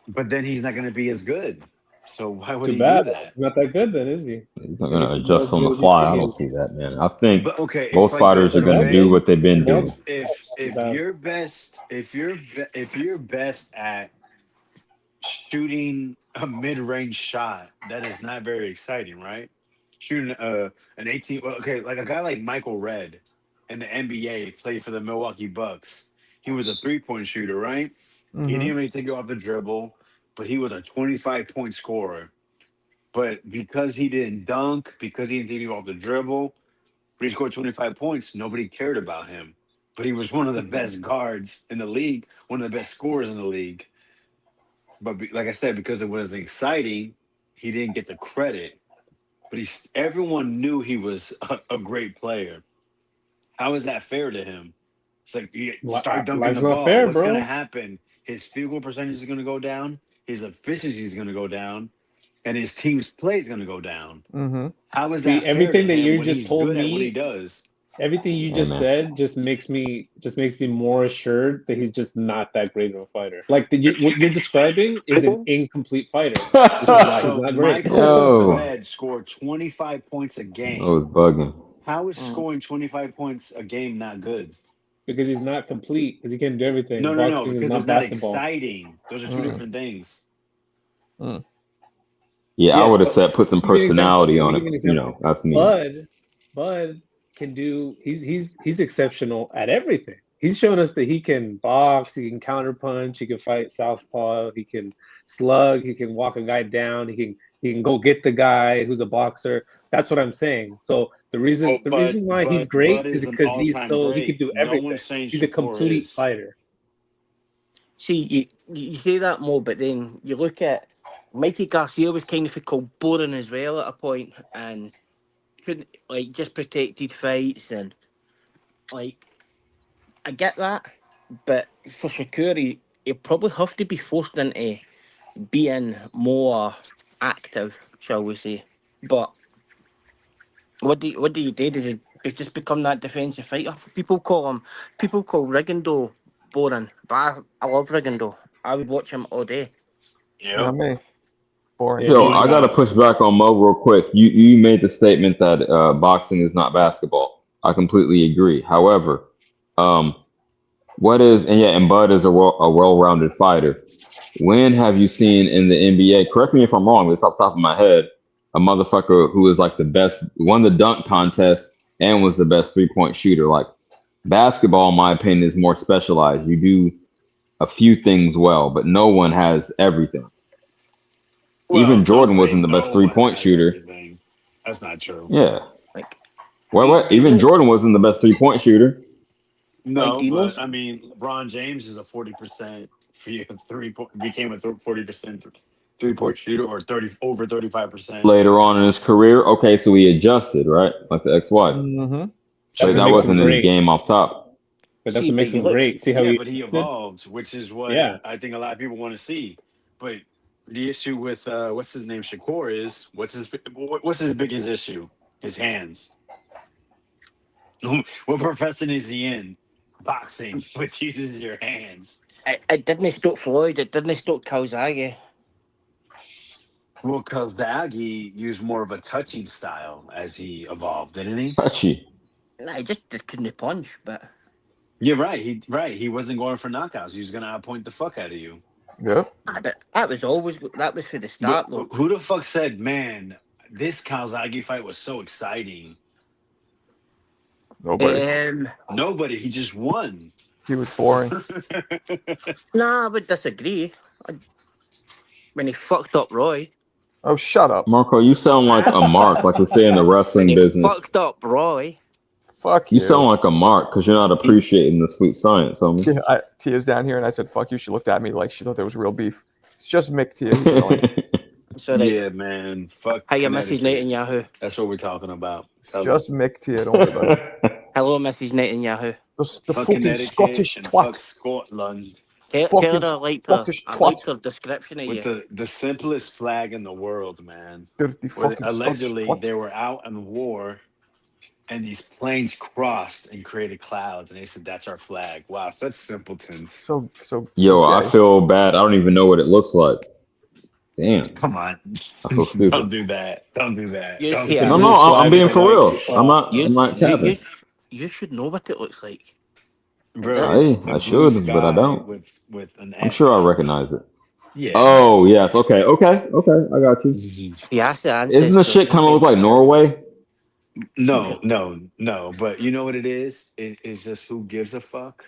But then he's not going to be as good. So why would Too he do bad. that? He's not that good then, is he? He's not I gonna guess he's not adjust as on good the as he's fly. I saying. don't see that, man. I think But okay, it's both like fighters are this, gonna do okay? what they've been doing. Well, If bad. you're best at shooting a mid-range shot, that is not very exciting, right? Shooting an 18 well, okay, like a guy like Michael Redd in the NBA played for the Milwaukee Bucks. He was a three-point shooter, right? He Mm-hmm. didn't really take it off the dribble, but he was a 25-point scorer. But because he didn't dunk, because he didn't take it off the dribble, but he scored 25 points, nobody cared about him. But he was one of the best guards in the league, one of the best scorers in the league. But like I said, because it was exciting, he didn't get the credit. But everyone knew he was a great player. How is that fair to him? It's like you start dunking the Life's not ball. fair, What's going to bro. happen? His field goal percentage is going to go down. His efficiency is going to go down, and his team's play is going to go down. Mm-hmm. How is See, that fair to everything that him you when just he's told good at what he me, does? everything you Hey, just man. said just makes me more assured that he's just not that great of a fighter. Like what you're describing is an incomplete fighter, which is why he's So not great. Michael Yo, Red scored 25 points a I was game. bugging. How is Mm. scoring 25 points a game not good? Because he's not complete. Because he can't do everything. No, Boxing is because not it's not basketball. exciting. Those are two Mm. different things. Mm. Yeah, I Yes, would have but said put some give you an example. personality Let on me it. give you an example. That's me. Bud can do. He's exceptional at everything. He's shown us that he can box. He can counterpunch. He can fight southpaw. He can slug. He can walk a guy down. He can go get the guy who's a boxer. That's what I'm saying. So the Oh, reason why he's great Bud is is an because all-time he can great. do No everything. one's saying He's a Shakur complete is. fighter. See, you say that more, but then you look at Mikey Garcia was kind of called boring as well at a point, and couldn't like just protected fights and like I get that, but for Shakur, he probably have to be forced into being more active, shall we say? But what do you do? Does he just become that defensive fighter? People call Rigondeaux boring, but I love Rigondeaux. I would watch him all day. Not Yep. me. Boring. Yeah, Yo, he I gotta push back on Mo real quick. You made the statement that boxing is not basketball. I completely agree. However, um, and Bud is a well-rounded fighter. When have you seen in the NBA? Correct me if I'm wrong, but it's off the top of my head. A motherfucker who is like the best, won the dunk contest and was the best three-point shooter. Like basketball, in my opinion, is more specialized. You do a few things well, but no one has everything. Well, Even don't Jordan say wasn't the best no one three-point has shooter. everything. That's not true. Yeah. Like, What? do you Even know? Jordan wasn't the best three-point shooter. Like, No, do you know? but LeBron James is a 40% for you. Became a 40% 3-point shooter or over 35%. Later on in his career, okay, so he adjusted, right? Like the ex-wife. Mm-hmm. So That's what that makes him wasn't his great. game off top. But that's See, what makes but you him look- great. See how Yeah, he but he adjusted? evolved, which is what Yeah. I think a lot of people want to see. But the issue with what's his name, Shakur, is what's his biggest issue? His hands. What profession is he in? Boxing, which uses your hands. It didn't stop Floyd. It didn't stop Calzaghe. Well, Kalzagi used more of a touching style as he evolved, didn't he? Touchy. Nah, he just couldn't punch. But You're right. He wasn't going for knockouts. He was gonna outpoint the fuck out of you. Yep. that was always that was for the start though. Who the fuck said, man, this Kalzagi fight was so exciting? Nobody. Nobody. He just won. He was boring. Nah, I would disagree. When he fucked up Roy. Oh, shut up. Marco, you sound like a mark, like we say in the When wrestling he business. fucked up Roy. Fuck You you. sound like a mark because you're not appreciating the sweet science, homie. Tia's down here, and I said, fuck you. She looked at me like she thought there was real beef. It's just Mick Tia. He's annoying. So that Yeah, man. Fuck. Hi, Mrs. Connecticut. Netanyahu. That's what we're talking about. It's just Mick Tia. Don't worry about it. Hello, Mrs. Netanyahu. The Fuck fucking Connecticut Scottish and fuck twat. Scotland. Tell Fucking her I liked her. Scottish I liked twat. her description of With you. the simplest flag in the world, man. Dirty Where fucking allegedly Scottish twat. they were out on war and these planes crossed and created clouds and they said that's our flag. Wow, such simpletons. So Yo, gay. I feel bad. I don't even know what it looks like. Damn. Come on. feel stupid. Don't do that. Don't do that. You- Don't yeah. say No, the no, I'm flag being in for the real. night. I'm not capping. You should know what it looks like. Bro, I it's the should, blue but I sky don't. with an I'm X. sure I recognize it. Yeah. Oh, yes. Okay. I got you. Yeah, the Isn't the shit kind of look like Norway? No. But you know what it is? It's just who gives a fuck.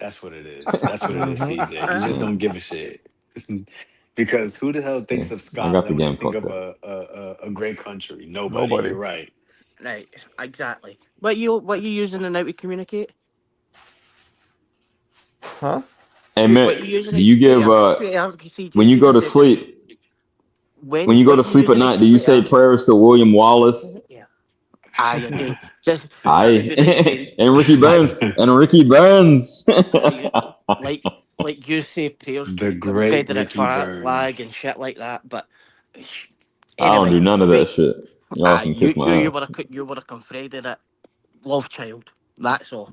That's what it is. That's what it is, CJ. You just don't give a shit. Because who the hell thinks Yeah, of I got Scotland the when they game think fucked of a great country? Nobody. Nobody. You're right. Right, exactly. What you using now to communicate? Huh? Hey, What you Mick, using do you give when you go to sleep? When you go to sleep at night, do you say prayers to William Wallace? Yeah. Aye, you do. Just Aye, and Ricky Burns, like you say prayers The to the great Confederate Ricky flag Burns. and shit like that. But I don't do none of that shit. Y'all can you kiss my ass. were a Confederate love child. That's all.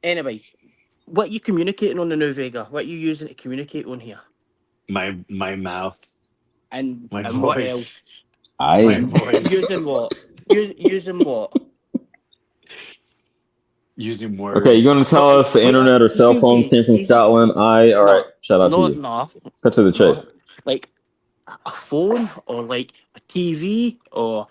Anyway, what you communicating on the New Vega? What you using to communicate on here? My mouth. And My and what voice. else? My Aye. voice. Using what? Using what? Using words. Okay, you gonna tell us the internet or cell phones came from Scotland? All right. Shout out to you. No. Cut to the chase. Like a phone or like a TV or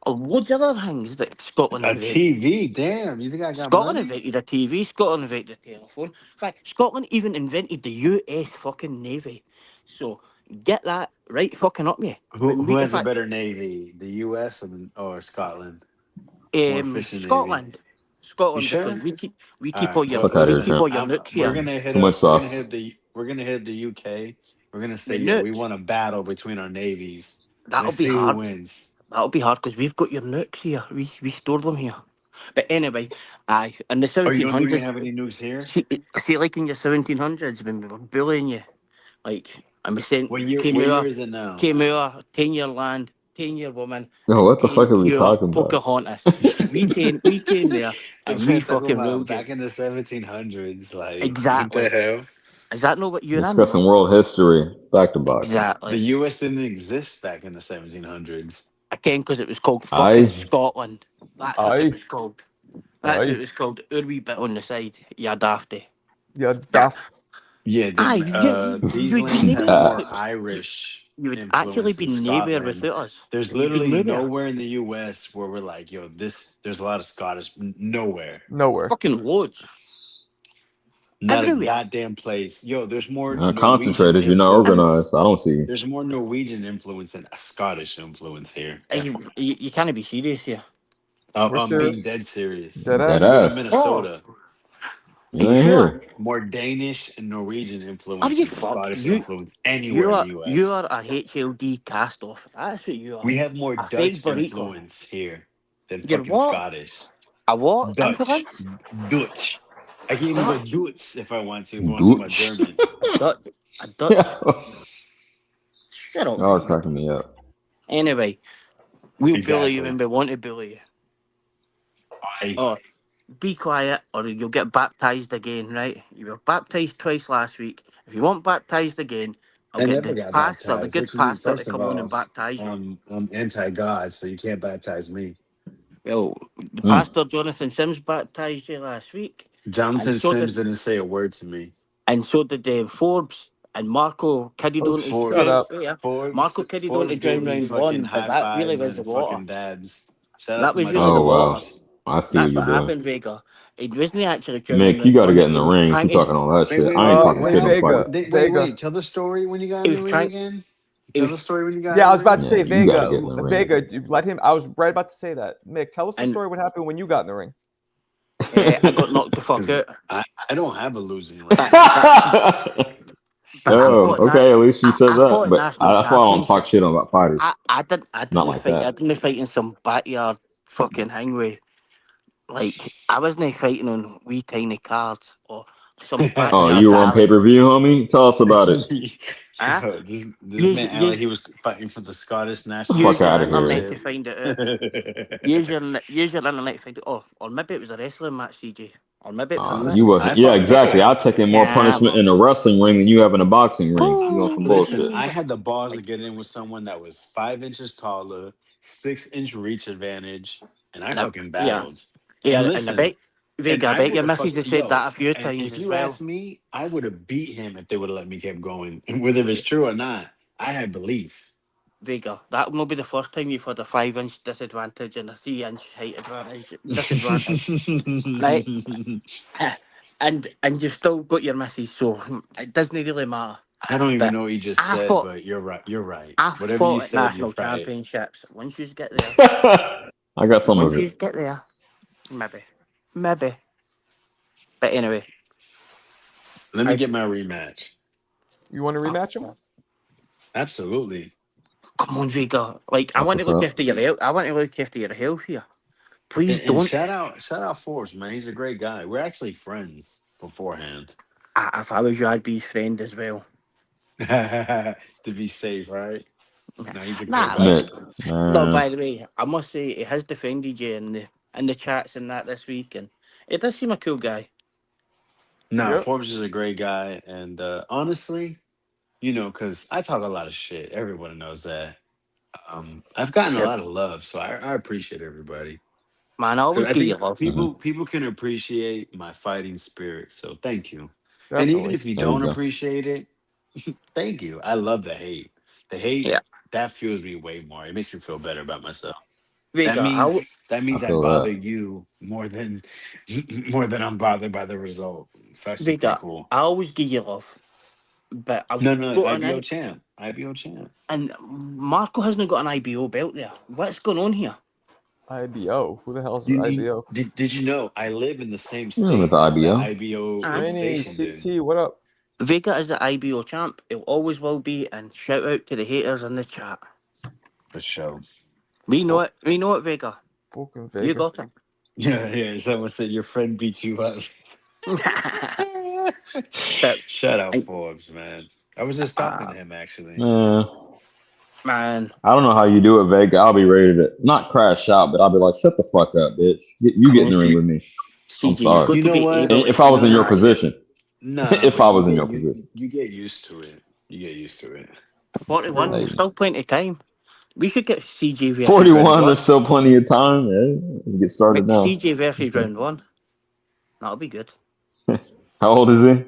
loads of other things that Scotland A invented. TV. Damn. You think I got Scotland money? invented a TV. Scotland invented a telephone. In fact, Scotland even invented the US fucking Navy. So get that right fucking up me. Who has a better navy, the U.S. or Scotland? More efficient Scotland. navy. Scotland, You sure? because we keep Alright, all your Fuck outta here, we keep all your I'm- nukes We're here. gonna hit Too much up. sauce. We're gonna hit the UK. We're gonna say, The yo, we nukes. want a battle between our navies. That'll Let's be see hard. who wins. That'll be hard because we've got your nukes here. We store them here. But anyway, aye, in the Oh, you don't think we 1700s, have any nukes here? see, like in your 1700s, when we were bullying you, like, and we sent What year? came What out, year is it now? 10-year land, 10-year woman. Yo, what the and fuck are we 10-year talking about? Pocahontas. we came there and we fucking ruled you. back in the 1700s. Like Exactly. What the hell? Is that not what you're in? Discussing world history, back to back. The Exactly. U.S. didn't exist back in the 1700s. Again, because it was called Aye. fucking Scotland. That's what Aye. it was called. That's what Aye. it was called. Our wee bit on the side. Yeah, dafty. Yeah, daft. Yeah, Aye, these you'd lands be have nowhere more with- Irish. You would influence actually be than nowhere Scotland. without us. There's You'd be literally nowhere. nowhere in the U.S. where we're like, yo, there's a lot of Scottish. Nowhere. Nowhere. Fucking loads. Not Everywhere. a goddamn place. Yo, there's more. Not Norwegian concentrated. You're not influence- organized. I don't see. There's more Norwegian influence than Scottish influence here. You can't be serious here. We're I'm being serious. dead serious. Dead Dead ass. Go to ass. Minnesota. You Are you ain't sure? here. More Danish and Norwegian Are influence you than fuck? Scottish influence anywhere You in are the you US. are a HLD cast off. That's what you are. We have more A fake Dutch burrito. influence here than You're fucking what? Scottish. A what Dutch. influence? Dutch. I can even go Dutch. Dutch if I want to, if I want to talk about Dutch. German. Dutch. A Dutch. Shut up, Y'all are Vega. cracking me up. Anyway, we'll bully you Exactly. when we want to bully you. I Or be quiet, or you'll get baptized again, right? You were baptized twice last week. If you want baptized again, I'll get never the got pastor, the baptized. good What you mean? pastor, to First of come on all, and baptize you. I'm anti-God, so you can't baptize me. Well, the Mm. pastor Jonathan Sims baptized you last week, and Jonathan so did Sims didn't say a word to me. Forbes and Marco carried Oh, on to shut Forbes, up. Marco carried on to Forbes gave drown me round fucking one, but high that really fives was the and water. fucking dabs. Shout out That to was my really dog the Oh wow. water. Forbes. I see what That's you're what doing. happened, Vega. It wasn't actually drowning Mick, you round gotta one. get in the He was ring if trying you to. talking all that Wait, shit. wait, I ain't wait, talking what shit, no happened? fight. Vega. Wait, Vega. Tell the story when you got He in was the ring trying. again. He Tell was, the story when you got Yeah, in I the was about ring. to say Yeah, you gotta Vega. get in the ring. Vega, you let him. I was right about to say that. Mick, tell us the and story. What happened when you got in the ring? I got knocked the fuck 'Cause out. I don't have a losing But record. but but I Oh, fought that. okay. At least you said I that. fought at But national that's why I don't talk championship. shit about fighters. I Not didn't like fight. I that. didn't fight in some backyard fucking hangway. Like I wasn't fighting on wee tiny cards or some Oh, backyard you were on pay alley. per view, homie. Tell us about it. Huh? Yo, this Use man acted like use he was fighting for the Scottish national use Fuck your out of internet here. to championship. find it out. Use your internet to find it. Or maybe it was a wrestling match, CJ. Or maybe it was a You Listen, fitness. I wasn't. Yeah, fought. exactly. I taking more Yeah, punishment well. in a wrestling ring than you have in a boxing ring. You on some Listen, bullshit. I Ooh. had the balls to Like get in with someone that was 5 inches taller, 6 inch reach advantage, and I no, fucking yeah. battled. And Yeah, and listen, and Vega, I I bet would your have missus fucked has said yo. that a few And times if as you ask well. me, I would have beat him if they would have let me keep going. And whether it's true or not, I had belief. Vega, that will be the first time you've had a 5 inch disadvantage and a 3 inch height disadvantage. Right? And you've still got your missus, so it doesn't really matter. I don't even But know what you just I said, fought but you're right. You're right. I Whatever you fought at said, you're national right. championships. Once you get there. I got some Once of it. you get there, maybe. Maybe. But anyway, Let me I get my rematch. You want to rematch him? Absolutely. come on, Vega. Like I That's want to what's look up. after your health. I want to look after your health here. Please And don't. shout out Forbes, man. He's a great guy. We're actually friends beforehand. If I was you, I'd be his friend as well. To be safe, right? No, he's a great Nah, guy. like Mick, no. man. By the way, I must say he has defended you in the chats and that this week, and it does seem a cool guy. No, Yep. Forbes is a great guy, and honestly, because I talk a lot of shit. Everyone knows that. I've gotten a Yep. lot of love, so I appreciate everybody. Man, I Because always I give you think love. Mhm. people can appreciate my fighting spirit. So thank you. And even Definitely. if you There you don't go. appreciate it, thank you. I love the hate. The hate Yeah, that fuels me way more. It makes me feel better about myself. That Vega. means that I means I feel bother that. you more than more than I'm bothered by the result. It's actually pretty Vega, cool. I always give you love, but I've No, got IBO champ. IBO champ. and Marco hasn't got an IBO belt there. What's going on here? IBO. Who the hell is You IBO? did you know I live in the same You remember state the as the IBO? IBO Uh-huh. is Rainy stationed in? CT. What up? Vega is the IBO champ. It always will be. And shout out to the haters in the chat. For sure. We know Fuck, it. We know it, Vega. fucking You Vega. got him. Yeah. Someone said your friend beat you up. But Shout out I, Forbes, man. I was just talking to him actually. Man, man, I don't know how you do it, Vega. I'll be ready to not crash out, but I'll be like, shut the fuck up, bitch. You get in come the on, ring with me. I'm CJ. You've sorry. got You to know be what? able to If I was in your internalize it. position. Nah, If but I was in your position. you get used to it. You get used to it. 41. True. There's Hey, still plenty of time. We should get CJ versus round 41, one. there's still plenty of time. Yeah, get started Like now. CJ versus Okay. round one. That'll be good. How old is he?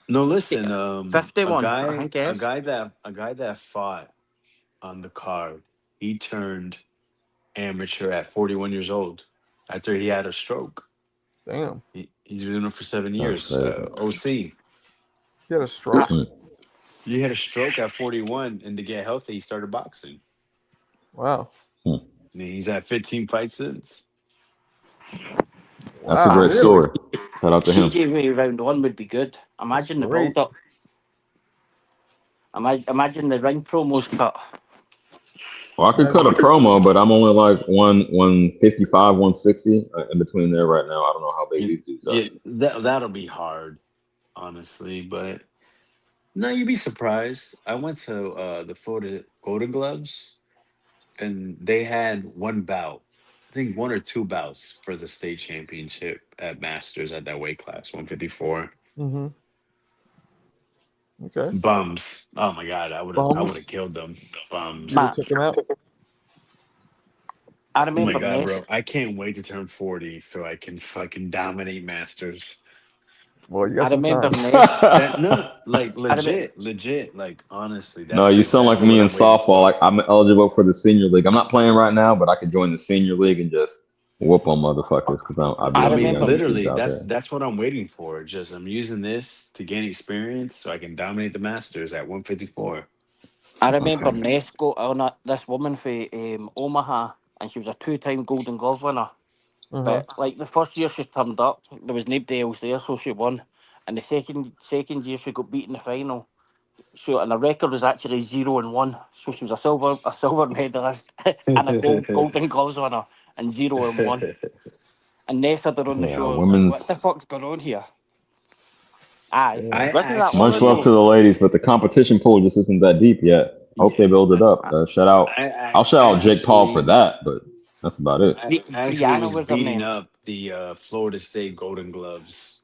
No, listen. Yeah. 51, I A think it is. guy that fought on the card. He turned amateur at 41 years old after he had a stroke. Damn. He's been doing it for 7 years. That's OC. He had a stroke. He had a stroke at 41, and to get healthy, he started boxing. Wow. And he's had 15 fights since. That's a Wow. great Really? story. Shout out to him. CJ round one would be good. Imagine the Great. build up. Imagine the ring promos cut. Well, I could cut a promo, but I'm only like 155, 160 in between there right now. I don't know how big these dudes are. Yeah, that'll be hard, honestly. But no, you'd be surprised. I went to the Florida Golden Gloves, and they had one bout. I think one or two bouts for the state championship at Masters at that weight class, 154. Mm-hmm. Okay. Bums. Oh my god, I would have Bums? killed them. Bums. Ma- Check him out. I Oh my remember god, Ness. bro. I can't wait to turn 40 so I can fucking dominate Masters. Well, you I got some remember time. Ness. That no, like I remember, legit, like honestly. That's No, you sound like exactly me what in I'm waiting softball. for. Like I'm eligible for the senior league. I'm not playing right now, but I could join the senior league and just whoop on motherfuckers because I'll be I I on the mean, remember, young dudes literally, out there. that's what I'm waiting for. Just I'm using this to gain experience so I can dominate the Masters at 154. I remember Okay. Ness got on this woman for Omaha, and she was a 2-time Golden Glove winner. Uh-huh. But like the first year she turned up, there was nobody else there, so she won. And the second year she got beat in the final. So and the record was actually 0-1. So she was a silver medalist and a Golden Gloves winner and 0-1. And Ness had her on the Yeah, show. I was like, what the women's. fuck's going on here? Aye, Yeah. I wasn't that actually, Much love to the ladies, but the competition pool just isn't that deep yet. Hope they yeah, build it up. Shout out. I'll shout I out Jake Paul for actually, that, but that's about it. I actually Brianna was was her beating name. up the Florida State Golden Gloves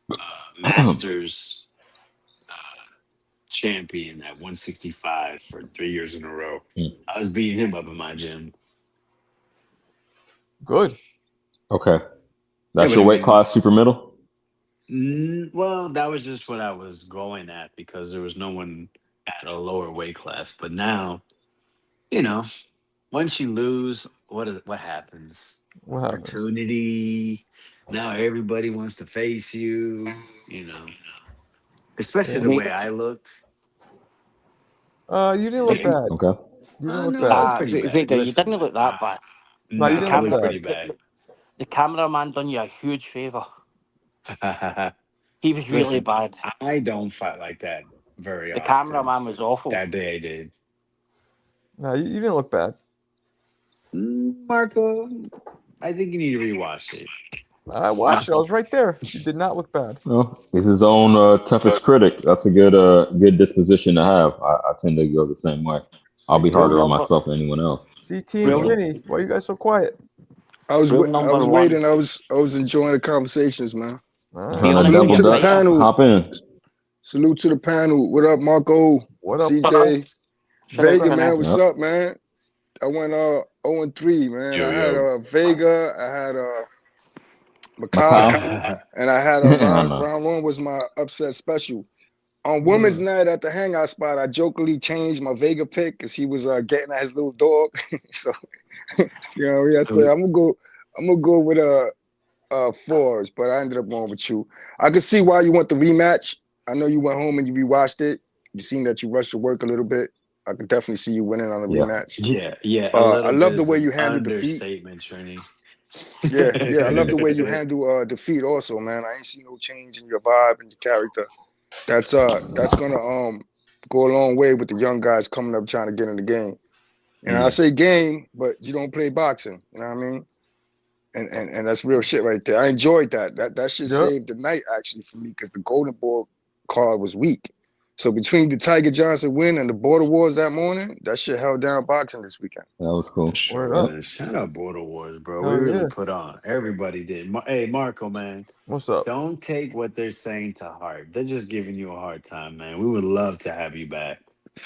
Masters champion at 165 for 3 years in a row. I was beating him up in my gym. Good. Okay. Yeah, That's but your I weight mean, class, super middle? well, that was just what I was going at because there was no one at a lower weight class. But now, you know, once you lose, what happens? What happened? Opportunity. Now everybody wants to face you, you know. Especially Yeah. the way I looked. You didn't look Like, bad. Okay. You didn't look no, I bad. looked pretty bad. Vega, you Listen, didn't look that bad. No, you nah, didn't I look looked bad. pretty bad. The cameraman done you a huge favour. He was really Listen, bad. I don't fight like that very The often. cameraman was awful. That day I did. No, you didn't look bad. Marco, I think you need to rewatch it. I watched it. I was right there. You did not look bad. Well, he's his own toughest critic. That's a good disposition to have. I tend to go the same way. I'll be CT, harder on number- myself than anyone else. CT and Really? Trini, why you guys so quiet? I was Rule I number was one. waiting. I was enjoying the conversations, man. Ah, Feel On a like double you're to the dutch, fighter. panel. hop in. Salute to the panel. What up, Marco? what up? CJ, Shout out Vega, to man. Ness. What's Yep. up, man? I went 0-3, man. Yo, I had yo. Vega, I had Macau, Macau. and I had I know. round one was my upset special. On women's night at the hangout spot, I jokingly changed my Vega pick because he was getting at his little dog. So you know, I said I'm gonna go with fours, but I ended up going with you. I could see why you want the rematch. I know you went home and you rewatched it. You seen that you rushed your work a little bit. I could definitely see you winning on the Yeah. rematch. Yeah. I love the way you handle defeat. Understatement, Trini. Yeah, I love the way you handle defeat also, man. I ain't seen no change in your vibe and your character. That's gonna go a long way with the young guys coming up trying to get in the game. And I say game, but you don't play boxing, you know what I mean? And that's real shit right there. I enjoyed that. That shit Yep. saved the night actually for me because the Golden Boy card was weak. So between the Tiger Johnson win and the Border Wars that morning, that shit held down boxing this weekend. That was cool. Sure, Word up. man. Shout out Border Wars, bro. Hell We really yeah. put on. Everybody did. Hey, Marco, man. What's up? Don't take what they're saying to heart. They're just giving you a hard time, man. We would love to have you back.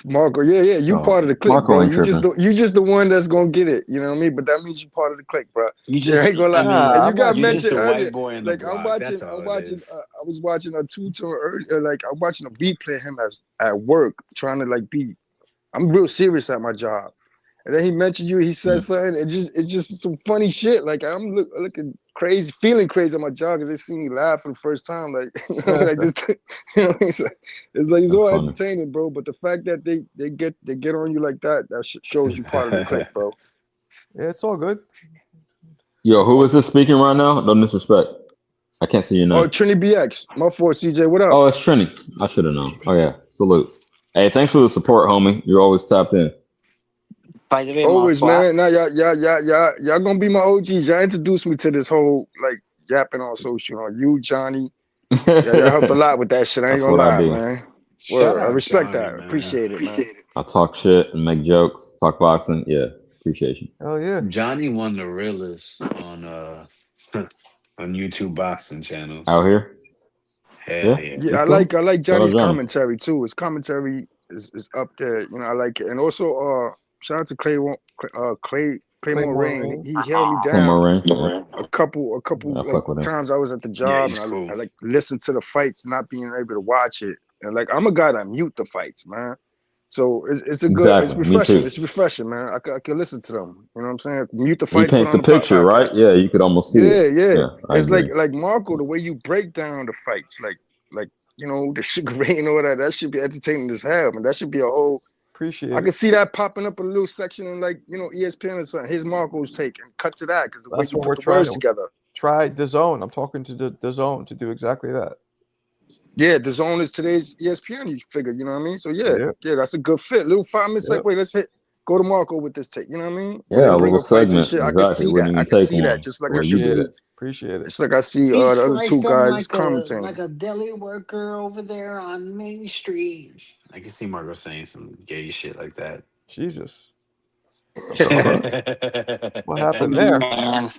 Marco, yeah, you Oh, part of the clique, Marco bro. ain't You just tripping. you just the one that's gonna get it. You know what I mean? But that means you part of the clique, bro. You Yeah, I just, ain't gonna lie. I mean, Nah, And you I'm got not you're just mentioned a earlier. white boy in the Like block. That's all I'm it watching. is. I was watching a two-tour earlier. Like I'm watching a replay of him as at work, trying to like be. I'm real serious at my job, and then he mentioned you. He said something. It's just some funny shit. Like I'm looking crazy, feeling crazy at my job because they see me laugh for the first time. Like like this. You know, it's like it's all That's funny. entertaining, bro. But the fact that they get on you like that, shows you part of the clique, bro. Yeah, it's all good. Yo, who is this speaking right now? No disrespect. I can't see your Oh, name. Trini BX. My fault, CJ. What up? Oh, it's Trini. I should have known. Oh yeah, salutes. Hey, thanks for the support, homie. You're always tapped in. By the way, Always, Mark, man. Now y'all gonna be my OGs. Y'all introduced me to this whole like yapping on social. You, Johnny. Y'all helped a lot with that shit. I ain't That's gonna what I lie, do. man. Shout Word. I out respect Johnny, that. man. Appreciate it, man. I talk shit and make jokes, talk boxing. Yeah, appreciate you. Hell yeah. Johnny won the realest on on YouTube boxing Out channels. here. Hell Yeah. yeah. Yeah, I Cool. like Shout out Johnny's Johnny. commentary too. His commentary is up there. You know, I like it. And also shout out to Claymore Rain. He held me Claymore down Rain. a couple I like fuck with him. times I was at the Yeah, job he's and cool. I like listened to the fights, not being able to watch it. And like I'm a guy that mute the fights, man. So it's a good, it's Exactly. Me refreshing. too. It's refreshing, man. I can listen to them. You know what I'm saying? Mute the He fight, put paints on the the picture, right? podcast. Yeah, you could almost see it. Yeah. Yeah, I It's agree. like Marco, the way you break down the fights, like you know, the Sugar Ray and all that. That should be entertaining as hell, man. That should be a whole. Appreciate I it. can see that popping up a little section in like ESPN or something. Here's Marco's take and cut to that because the way That's you what we're put the words trying to together. try. DAZN. I'm talking to the DAZN to do exactly that. Yeah, the zone is today's ESPN. You figure, you know what I mean? So yeah, Yep. that's a good fit. Little 5 minutes. Yep. Like, wait, let's go to Marco with this take. You know what I mean? When Yeah, they a bring little up fights and segment. shit, I can Exactly. see Wouldn't that. I even can take see that. one. Just like Well, I you can did see. it. Appreciate it. It's like I see He the other two sliced them guys like commentating. a deli worker over there on Main Street. I can see Marco saying some gay shit like that. Jesus. What What happened there? man.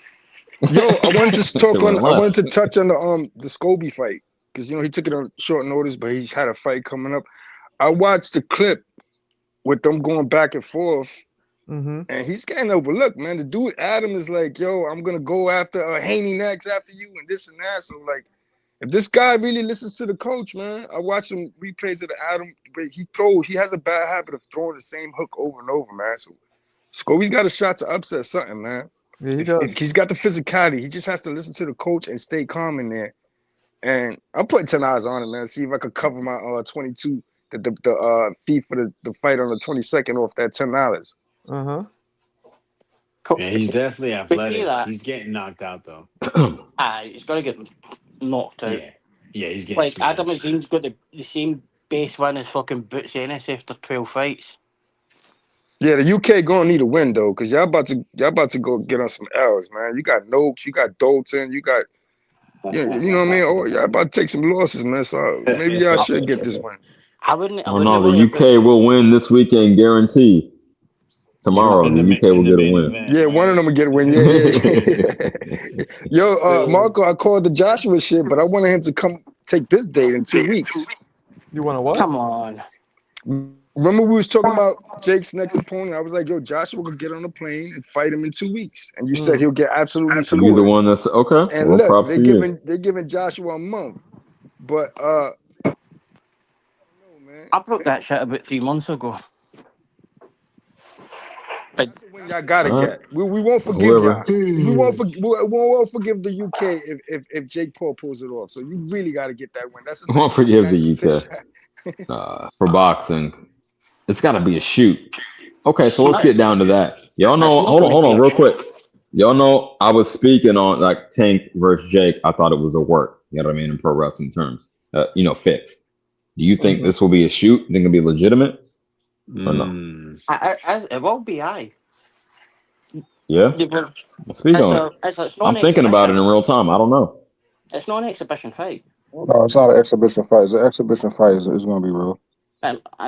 Yo, I wanted to talk It went on. I wanted left. to touch on the Scobie fight because he took it on short notice, but he's had a fight coming up. I watched the clip with them going back and forth, Mm-hmm. and he's getting overlooked, man. The dude Adam is like, "Yo, I'm gonna go after Haney next after you, and this and that." So like, if this guy really listens to the coach, man, I watch him replays of the Adam, but he has a bad habit of throwing the same hook over and over, man. So Scobie's got a shot to upset something, man. Yeah, he If does. he's got the physicality, he just has to listen to the coach and stay calm in there. And I'm putting $10 on it, man. See if I could cover my 22 the fee for the fight on the 22nd off that $10. Uh-huh. Yeah, he's definitely see athletic. that? He's getting knocked out though. He's got to get knocked out. Yeah, he's getting Like Adam smashed. Azine's got the same base win as fucking Boots Ennis after 12 fights. Yeah, the UK gonna need a win though, because y'all about to go get on some L's, man. You got Noakes, you got Dalton, you got you know what I mean? Oh, y'all about to take some losses, man. So maybe y'all should get this win. I wouldn't. Oh no, worry the if UK will win this weekend, guaranteed. Tomorrow, In the the UK will get a main win. event, Yeah, one of right? them will get a win. Yeah. Yo, Marco, I called the Joshua shit, but I wanted him to come take this date in 2 weeks. You want to what? Come on. Remember we was talking about Jake's next opponent? I was like, yo, Joshua could get on a plane and fight him in 2 weeks. And you said he'll get absolutely So you the schooled. one that's okay. And Well, look, props to you. they're giving Joshua a month. But no, man. I broke that shit about 3 months ago. But That's the win y'all gotta All right. get. We won't forgive Whoever. y'all. We won't forgive the UK if Jake Paul pulls it off. So you really gotta get that win. That's a Won't forgive the 90% UK. shot. For boxing, it's got to be a shoot. Okay, so let's get down to that. Y'all know. That's not Hold gonna on, be real a quick. Y'all know I was speaking on like Tank versus Jake. I thought it was a work. You know what I mean in pro wrestling terms. Fixed. Do you think this will be a shoot? You think it'll be legitimate? Or no? it will be, aye. Yeah. Speak on it. It's I'm thinking about it in real time. I don't know. It's not an exhibition fight. No, it's not an exhibition fight. It's an exhibition fight. It's going to be real.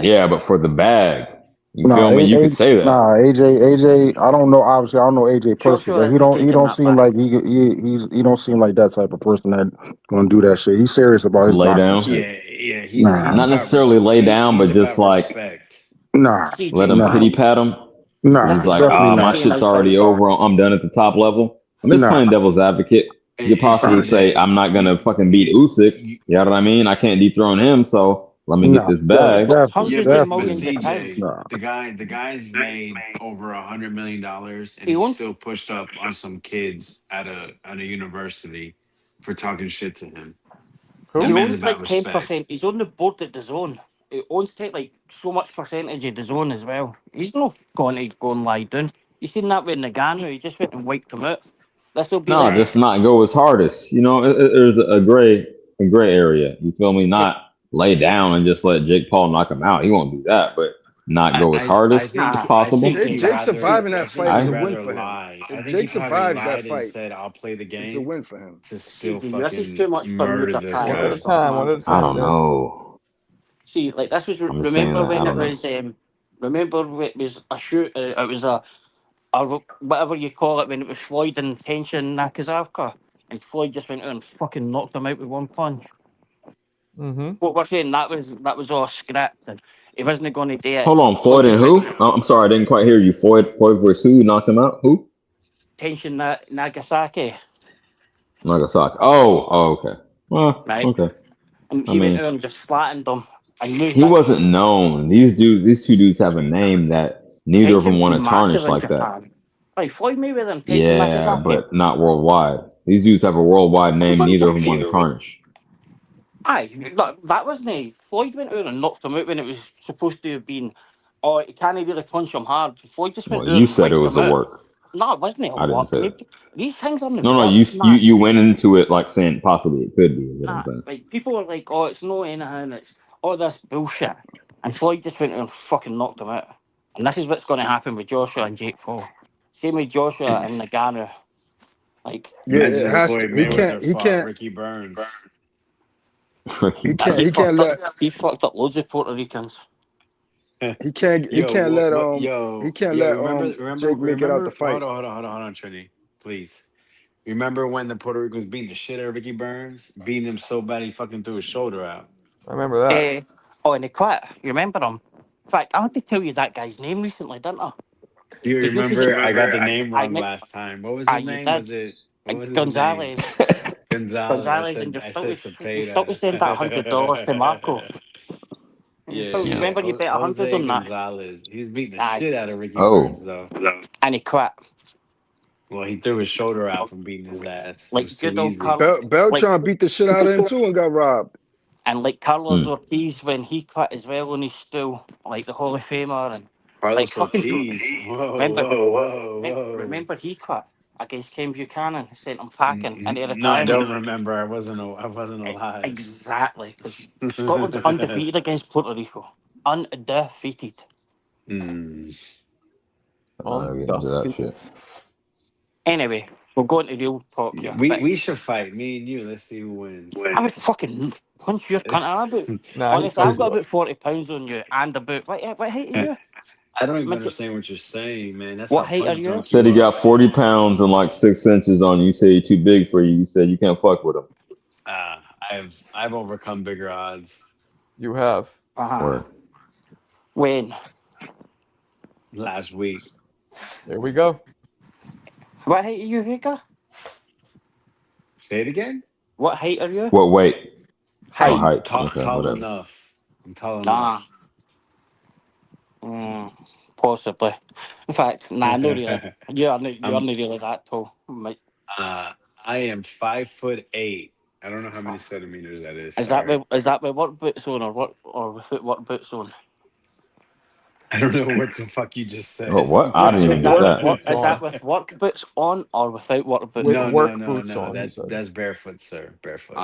Yeah, but for the bag, you Nah, feel me? You could say that. Nah, AJ. I don't know. Obviously, I don't know AJ personally, but he don't seem like he don't seem like that type of person that gonna do that shit. He's serious about his Lay boxing down. shit. Yeah. He's Nah. Not about necessarily lay down, he's but just about like respect. Nah, let him pity pat him. nah. He's like, definitely my not. shit's already over. I'm done at the top level. I'm just playing devil's advocate. You could possibly say I'm not gonna fucking beat Usyk. You know what I mean? I can't dethrone him, so let me get this bag. Hundreds of millions of pounds. CJ, the guy's made over $100 million, and he's still pushed up on some kids at a university for talking shit to him. That He man's owns about like respect. 10%. He's on the board at the zone. He owns like so much percentage of the zone as well. He's not going to go and lie down. You seen that with Nagano? He just went and wiped him out. This will be No, like just not go his hardest. You know, there's a gray area. You feel me? Not lay down and just let Jake Paul knock him out. He won't do that, but not go as hardest Nah. as possible. Jake surviving that fight is a win rather for him. lie. I If think Jake he probably survives that lied and fight, said, "I'll play the it's a game," win for him. to still See, this is fucking too much murder Bermuda this Triangle One at a guy. stuff, time. One man. at a time. I don't Des. know. See, like this was. I'm just saying Remember that. when I it don't know. was? Remember it was a shoot. It was a whatever you call it when it was Floyd and Tenshin Nakazavka, and Floyd just went out and fucking knocked him out with one punch. Mm-hmm. What we're saying that was all scripted. He wasn't going to do it. Hold on, Floyd and who? Oh, I'm sorry, I didn't quite hear you. Floyd versus who? Knocked him out? Who? Tenshin Nagasaki, Nagasaki. Oh, okay. Well, right? okay. And I he went mean, out and just flattened him. I knew he that wasn't known. These two dudes have a name that neither of them Tenshin's want to tarnish massive in like that. Japan. Like Floyd Mayweather and Tenshin Yeah, Nagasaki. but not worldwide. These dudes have a worldwide name. Neither of them want to tarnish. Aye, that wasn't. Floyd went out and knocked him out when it was supposed to have been. Oh, he can't really punch him hard. Floyd just went Well, out you and said it wiped was him a out. work. No, it wasn't a I didn't work. say that. These things are No, work. you went into it like saying possibly it could be. Is what I'm saying. Like people were like, "Oh, it's no anything. It's all this bullshit." And Floyd just went out and fucking knocked him out. And this is what's going to happen with Joshua and Jake Paul. Same with Joshua and Nagano. Like Yeah, it Imagine if has to. Floyd Mayweather fought Ricky Burns. He can't let he fucked up loads of Puerto Ricans. he can't let Jake make it out the fight. Hold on, Trini, please. Remember when the Puerto Rican was beating the shit out of Ricky Burns, beating him so bad he fucking threw his shoulder out. I remember that. And he quit. You remember him? In fact, I had to tell you that guy's name recently, didn't I? You remember? I got the name wrong last time. What was his you name? did. What was his Gonzalez. name? Gonzalez. And I you're said still send that $100 to Marco. Yeah. Remember you bet 100 on that. Gonzalez. He was beating the shit out of Ricky Oh. Burns, though. And he quit. Well, he threw his shoulder out from beating his ass. Like good old Beltran beat the shit out of him too and got robbed. And like Carlos Ortiz, when he quit as well, and he's still like the Hall of Famer. And Carlos like Ortiz. Remember he quit against Ken Buchanan, sent him packing into retirement. No, I don't remember. I wasn't alive. Exactly. Scotland's undefeated against Puerto Rico. Undefeated. Undefeated. Anyway, we'll go into real talk here. We should fight, me and you. Let's see who wins. I would fucking punch your cunt out of it. Nah, Honestly, I've got about 40 pounds on you and about what height are you? I don't even understand what you're saying, man. That's what height are you? Said he got 40 pounds and like 6 inches on you. You say he's too big for you. You said you can't fuck with him. I've overcome bigger odds. You have. When? Last week. There we go. What height are you, Vika? Say it again. What height are you? What weight? Height. Tall enough. I'm tall enough. Possibly. In fact, nah, no really. You're not really that tall. I am 5'8". I don't know how many centimeters that is. Is that with work boots on or without work boots on? I don't know what the fuck you just said. Oh, what? I didn't even get that. Is that with work boots on or without work boots with on? work boots on. That's barefoot, sir. Barefoot.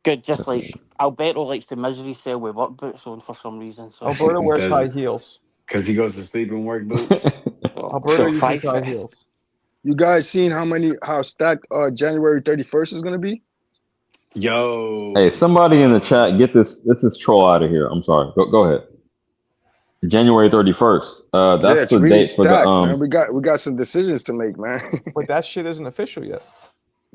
Good. Just like Alberto likes the misery cell with work boots on for some reason. So Alberto wears high heels. Because he goes to sleep in work boots. Alberto uses high heels. You guys seen how stacked January 31st is gonna be? Yo. Hey, somebody in the chat, get this troll out of here. I'm sorry. Go ahead. January 31st. That's the really date for stacked, the man. We got some decisions to make, man. But that shit isn't official yet.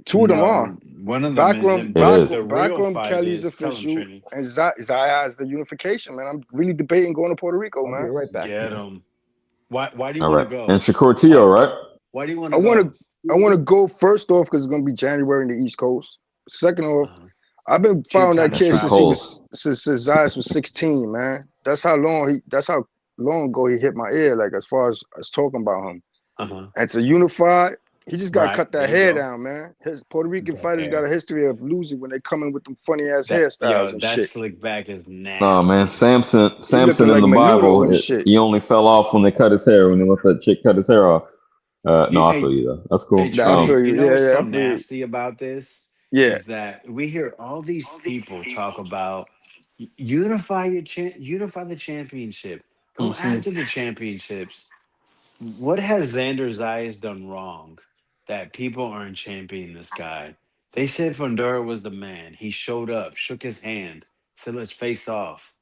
Two of them are. One of them Backroom Kelly's official, and Zaya is the unification, man. I'm really debating going to Puerto Rico, man. I'll be right back. Get him. Why do you want to go? And Shakur Tio, right? Why do you want to go? I want to go first off because it's gonna be January in the East Coast. Second off, I've been following that kid since Zayas was 16, man. That's how long ago he hit my ear, like as far as talking about him. And to unify, he just gotta cut that hair down, man. His Puerto Rican fighters got a history of losing when they come in with them funny ass hairstyles and that shit. Slick back is nasty. Oh man, Samson like in the Menudo Bible, and shit. he only fell off when they cut his hair, when they let that chick cut his hair off. No, I feel Hey, you though. That's hey, cool. Nah, I Trey, feel you you. know Yeah, what's yeah, so I feel you. nasty about this Yeah. is that we hear all these people talk about unify the championship, go Mm-hmm. after the championships. What has Xander Zayas done wrong that people aren't championing this guy? They said Fundora was the man. He showed up, shook his hand, said, "Let's face off,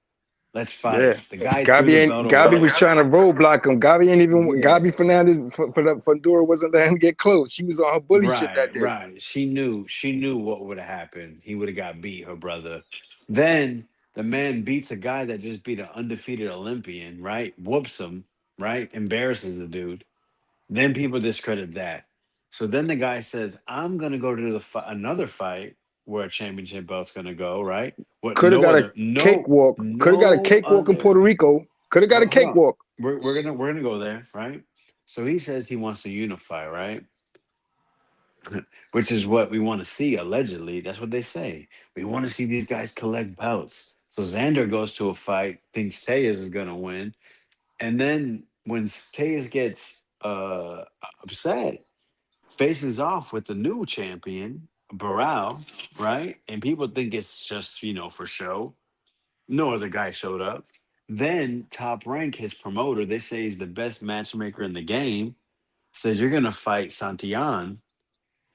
let's Yeah. fight." The guy threw the belt Gabi was away. trying to roadblock him. Gabi ain't even Yeah. Gabi Fernandez for the Fundora wasn't letting him get close. She was on her bully shit Right, that day. right. She knew what would have happened. He would have got beat, her brother. Then the man beats a guy that just beat an undefeated Olympian, right? Whoops him, right? Embarrasses the dude. Then people discredit that. So then the guy says, "I'm gonna go to another fight where a championship belt's gonna go, right? What Could have no got a other, no, cakewalk. Could have got a no cakewalk in Puerto other." Rico. Could have got a Hold on, cakewalk. we're gonna go there, right? So he says he wants to unify, right? Which is what we want to see, allegedly. That's what they say. We want to see these guys collect belts. So Xander goes to a fight, thinks Tejas is going to win. And then when Tejas gets upset, faces off with the new champion, Barral, right? And people think it's just, for show. No other guy showed up. Then Top Rank, his promoter, they say he's the best matchmaker in the game, says, "You're going to fight Santillan."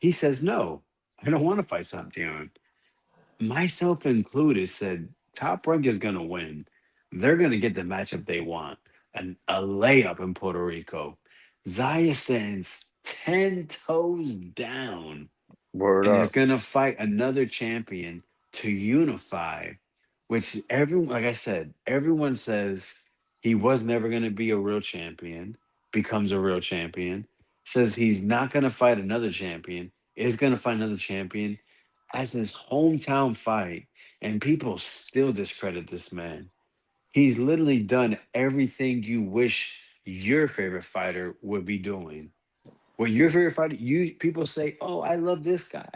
He says, "No, I don't want to fight Santillan." Myself included said, Top Rank is going to win. They're going to get the matchup they want. And a layup in Puerto Rico. Zaya stands 10 toes down Word and up. is going to fight another champion to unify, which everyone, like I said, everyone says he was never going to be a real champion, becomes a real champion, says he's not going to fight another champion, is going to fight another champion as his hometown fight, and people still discredit this man. He's literally done everything you wish your favorite fighter would be doing. What your favorite fighter, you people say, "Oh, I love this guy.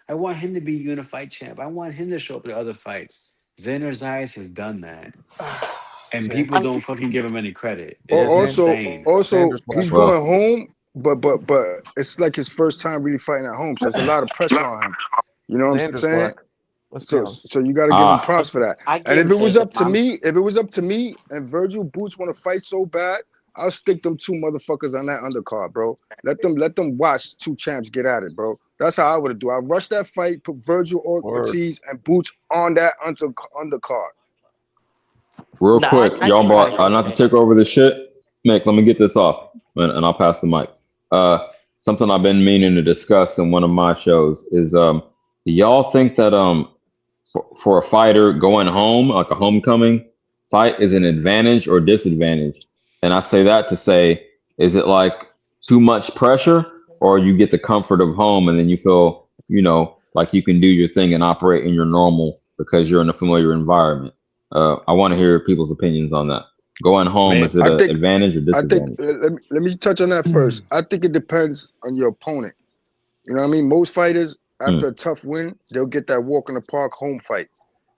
I want him to be unified champ. I want him to show up to other fights." Xander Zayas has done that, and Xan- people don't fucking give him any credit. yeah, It's Also, insane. also Xander's he's whack. going Well, home, but it's like his first time really fighting at home, so there's a lot of pressure on him. You know what I'm Xander's saying? whack. Let's be honest. So you got to give him ah, props for that. I And give him credit, man. if it was up to me, and Virgil Boots want to fight so bad, I'll stick them two motherfuckers on that undercard, bro. Let them watch two champs get at it, bro. That's how I would do. I rush that fight, put Virgil Word. Ortiz and Boots on that undercard. real Nah, quick, I y'all give bought him not to credit. take over the shit. Mick, let me get this off, and I'll pass the mic. Something I've been meaning to discuss in one of my shows is do y'all think that for a fighter going home, like a homecoming fight, is an advantage or disadvantage? And I say that to say, is it like too much pressure, or you get the comfort of home and then you feel, like you can do your thing and operate in your normal because you're in a familiar environment? I want to hear people's opinions on that. Going home, Man, is it I an think advantage or disadvantage? let me touch on that first. I think it depends on your opponent. You know what I mean? Most fighters, Hmm, after a tough win, they'll get that walk in the park home fight.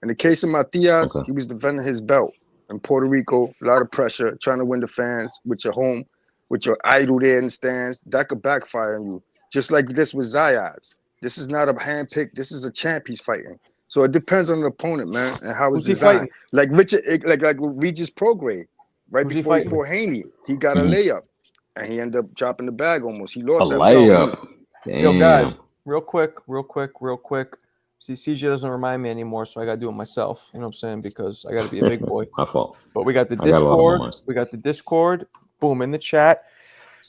In the case of Matias, okay. he was defending his belt in Puerto Rico, a lot of pressure, trying to win the fans with your home, with your idol there in the stands. That could backfire on you. Just like this with Zayas. This is not a handpick. This is a champ he's fighting. So it depends on the opponent, man, and how it's Who's he designed. fighting? Like Richard, like with Regis Prograde, right Who's he before he fighting? fought Haney, he got a Mhm. layup, and he ended up dropping the bag almost. He A lost that fight to him. layup. Yo, guys, Damn. real quick. See, CJ doesn't remind me anymore, so I gotta do it myself. You know what I'm saying? Because I gotta be a big boy. My fault. But we got the I got a lot on my Discord. mind. We got the Discord. Boom, in the chat.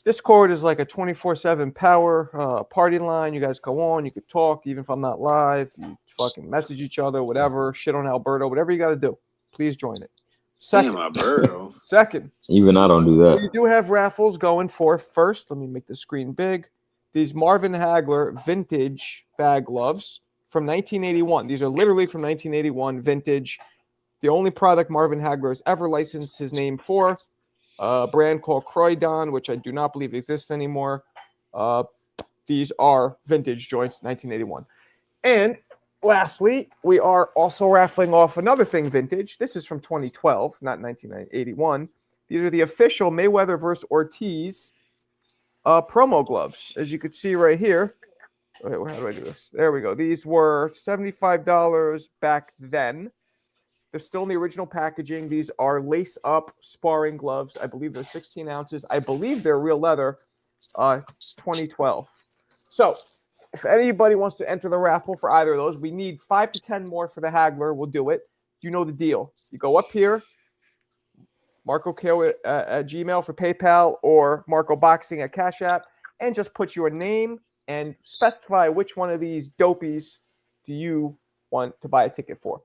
Discord is like a 24/7 power party line. You guys go on. You could talk, even if I'm not live. You fucking message each other, whatever. Shit on Alberto, whatever you got to do. Please join it. damn, Second, Alberto. Even I don't do we that. do have raffles going for first. Let me make the screen big. These Marvin Hagler vintage bag gloves from 1981. These are literally from 1981, vintage. The only product Marvin Hagler has ever licensed his name for. A brand called Croydon, which I do not believe exists anymore. These are vintage joints, 1981. And lastly, we are also raffling off another thing vintage. This is from 2012, not 1981. These are the official Mayweather vs. Ortiz promo gloves, as you can see right here. Wait, how do I do this? There we go. These were $75 back then. They're still in the original packaging. These are lace-up sparring gloves. I believe they're 16 ounces. I believe they're real leather. 2012. So, if anybody wants to enter the raffle for either of those, we need 5 to 10 more for the Hagler. We'll do it. You know the deal. You go up here, Marco Keo at Gmail for PayPal, or Marco Boxing at Cash App, and just put your name and specify which one of these dopies do you want to buy a ticket for.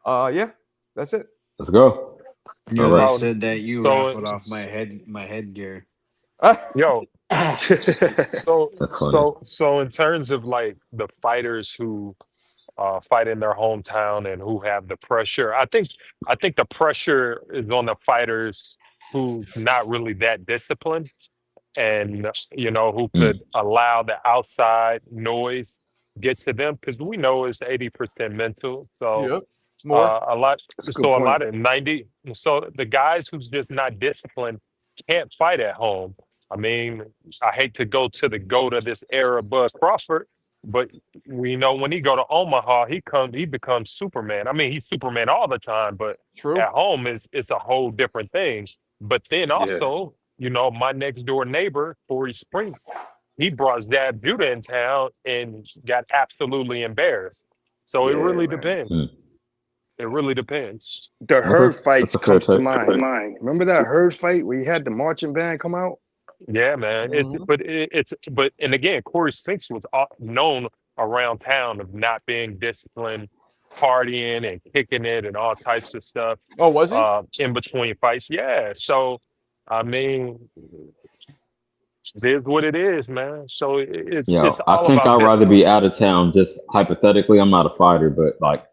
Yeah, that's it. Let's go. You All know, right. they said that you So, raffled off my headgear. yo, so That's funny. so in terms of like the fighters who fight in their hometown and who have the pressure, I think the pressure is on the fighters who's not really that disciplined, and who could allow the outside noise get to them, because we know it's 80% mental. So Yep. More. a lot That's a good so a point. lot of 90 so the guys who's just not disciplined can't fight at home. I mean, I hate to go to the GOAT of this era, Bud Crawford, but we know when he go to Omaha, he becomes Superman. I mean, he's Superman all the time, but True. at home it's a whole different thing. But then also, my next door neighbor, Corey Sprinks, he brought Zab Judah in town and got absolutely embarrassed. So it Yeah, really man. depends. It really depends. The Herd That's fights a fair comes to take. mind. Remember that Herd fight where he had the marching band come out? Yeah, man. And again, Corey Spinks was known around town of not being disciplined, partying and kicking it and all types of stuff. Oh, was he? In between fights. Yeah. So, I mean, it is what it is, man. So it's I all think about I'd rather discipline. be out of town. Just hypothetically, I'm not a fighter, but like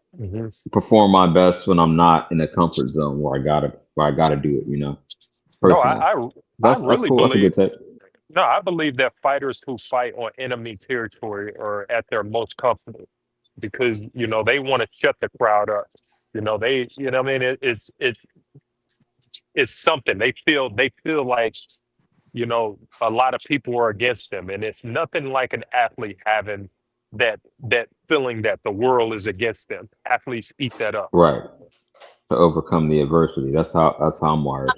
perform my best when I'm not in a comfort zone where I gotta do it. No, Personally, I that's really cool. That's a believe. good take. No, I believe that fighters who fight on enemy territory are at their most comfortable, because they want to shut the crowd up. They what I mean, it's something they feel like a lot of people are against them, and it's nothing like an athlete having that feeling that the world is against them. Athletes eat that up. Right. To overcome the adversity. That's how I'm wired.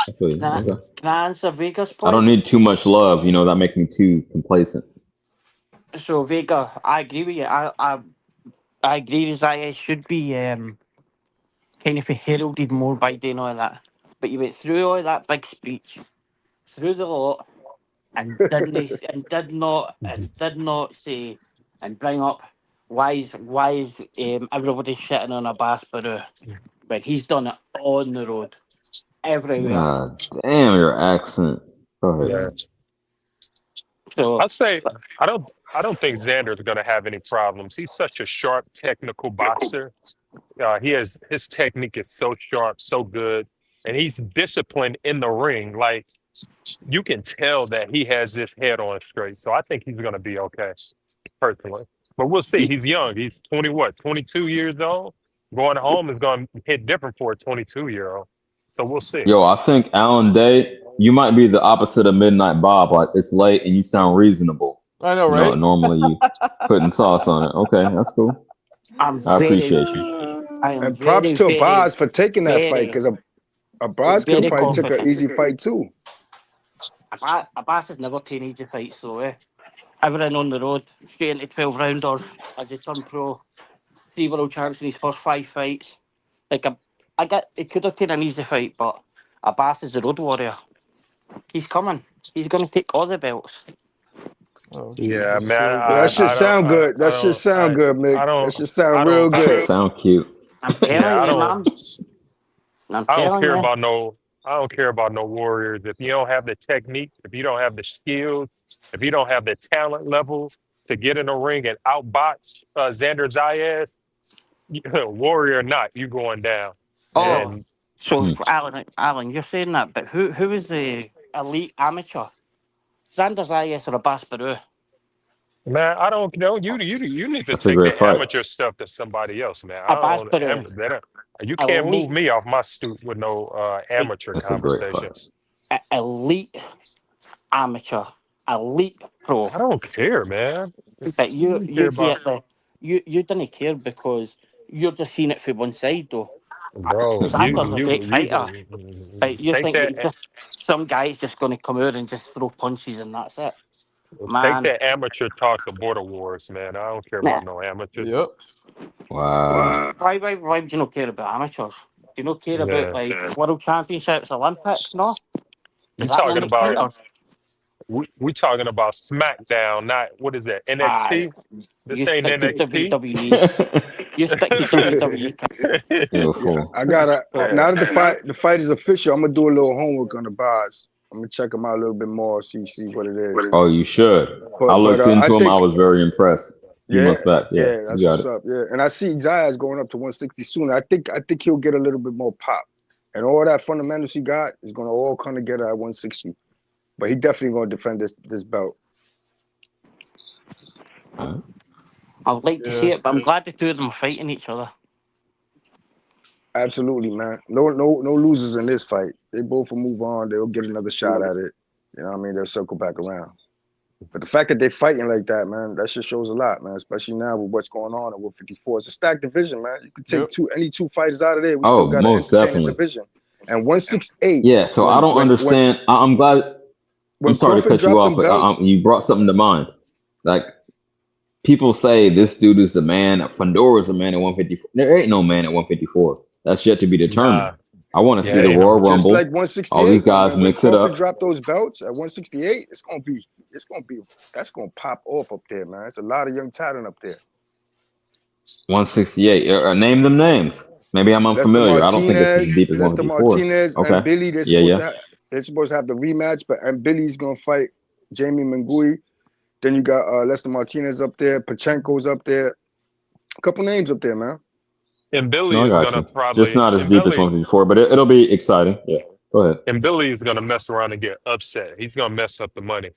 I feel you. Can I, Okay. can I answer Vega's I don't point? need too much love. That makes me too complacent. So Vega, I agree with you. I agree with that. It should be kind of heralded more by doing all that. But you went through all that big speech, through the lot, and did not say and bring up why is everybody shitting on a Bass Baru when he's done it on the road everywhere. God damn your accent. Go ahead. Yeah. So I'd say I don't think Xander's gonna have any problems. He's such a sharp technical boxer. His technique is so sharp, so good, and he's disciplined in the ring. Like, you can tell that he has his head on straight. So I think he's gonna be okay, personally. But we'll see. He's young. He's 22 years old. Going home is gonna hit different for a 22-year-old. So we'll see. Yo, I think Alan Day, you might be the opposite of Midnight Bob. Like, it's late and you sound reasonable. I know, right? Normally you putting sauce on it. Okay, that's cool. I appreciate you. And props to Boz for taking that fight, because Boz could have probably took an easy fight too. Abbas has never taken easy fights, though. Everything on the road, straight into 12 rounders. As a turned pro, 3 world champs in his first 5 fights. Like, it could have taken an easy fight, but Abbas is the road warrior. He's coming. He's going to take all the belts. Oh, Yeah, Jesus. man. That should sound good. That should sound good, Mick. That should sound real good. Sound cute. I'm telling you, man. I don't care about no warriors. If you don't have the technique, if you don't have the skills, if you don't have the talent level to get in the ring and outbox Xander Zayas, warrior or not, you going down. So Alan, you're saying that, but who is the elite amateur? Xander Zayas or Abbas Baru? Man, I don't know. You need to That's a take great the fight. amateur stuff to somebody else, man. You can't Elite. move me off my stoop with no amateur That's a great fight. conversations. Elite amateur, elite, pro. I don't care, man. But I you don't care you about, get the you didn't care because you're just seeing it from one side though. bro. Xander's a great fighter, but you Take think that. that just some guy's just going to come out and just throw punches and that's it, Take man. that amateur talk to Border Wars, man. I don't care Nah. about no amateurs. Yep. Wow. Why do you not care about amateurs? Do you not care about Yeah. like world championships, Olympics? No, You is that talking limit about fighters? we talking about SmackDown, not what is that? Aye, NXT? This you ain't stick to NXT. WWE. You stick to WWE. You're a Yeah, fool. I gotta. Yeah. Now that the fight is official, I'm gonna do a little homework on the bars. I'm gonna check them out a little bit more, see what it is. Oh, you should. I But looked I into him. I think was very impressed. A few yeah, months back. Yeah, yeah, you that's got what's it. up. Yeah, and I see Zayas going up to 160 soon. I think he'll get a little bit more pop, and all that fundamentals he got is gonna all come together at 160. But he definitely gonna defend this belt. All right. I'd like to see it, but I'm glad the two of them are fighting each other. Absolutely, man. No losers in this fight. They both will move on. They'll get another shot at it. You know what I mean? They'll circle back around. But the fact that they're fighting like that, man, that just shows a lot, man. Especially now with what's going on at 154. It's a stacked division, man. You could take any two fighters out of there. We still Oh, got an most entertaining definitely. division. And 168. Yeah. So I don't understand. I'm glad. I'm When sorry to Crawford cut you dropped off, them but belts, you brought something to mind. Like people say, this dude is the man. Fandora is the man at 154. There ain't no man at 154. That's yet to be determined. Nah. I want to Yeah, see the ain't no- Royal just Rumble. like All 168, these guys when mix it Crawford up. dropped those belts at 168, that's gonna pop off up there, man. It's a lot of young talent up there. 168. Name them names. Maybe I'm Lester unfamiliar. I don't think it's as Martinez, deep as Lester 154. Martinez, Okay. and Billy. They're supposed to have the rematch, and Billy's gonna fight Jamie Mangui. Then you got Lester Martinez up there, Pachenko's up there. A couple names up there, man. And Billy No, I is got gonna you. probably Just not as and deep as Billy 154, but it'll be exciting. Yeah. Go ahead. and Billy is gonna mess around and get upset. He's gonna mess up the money.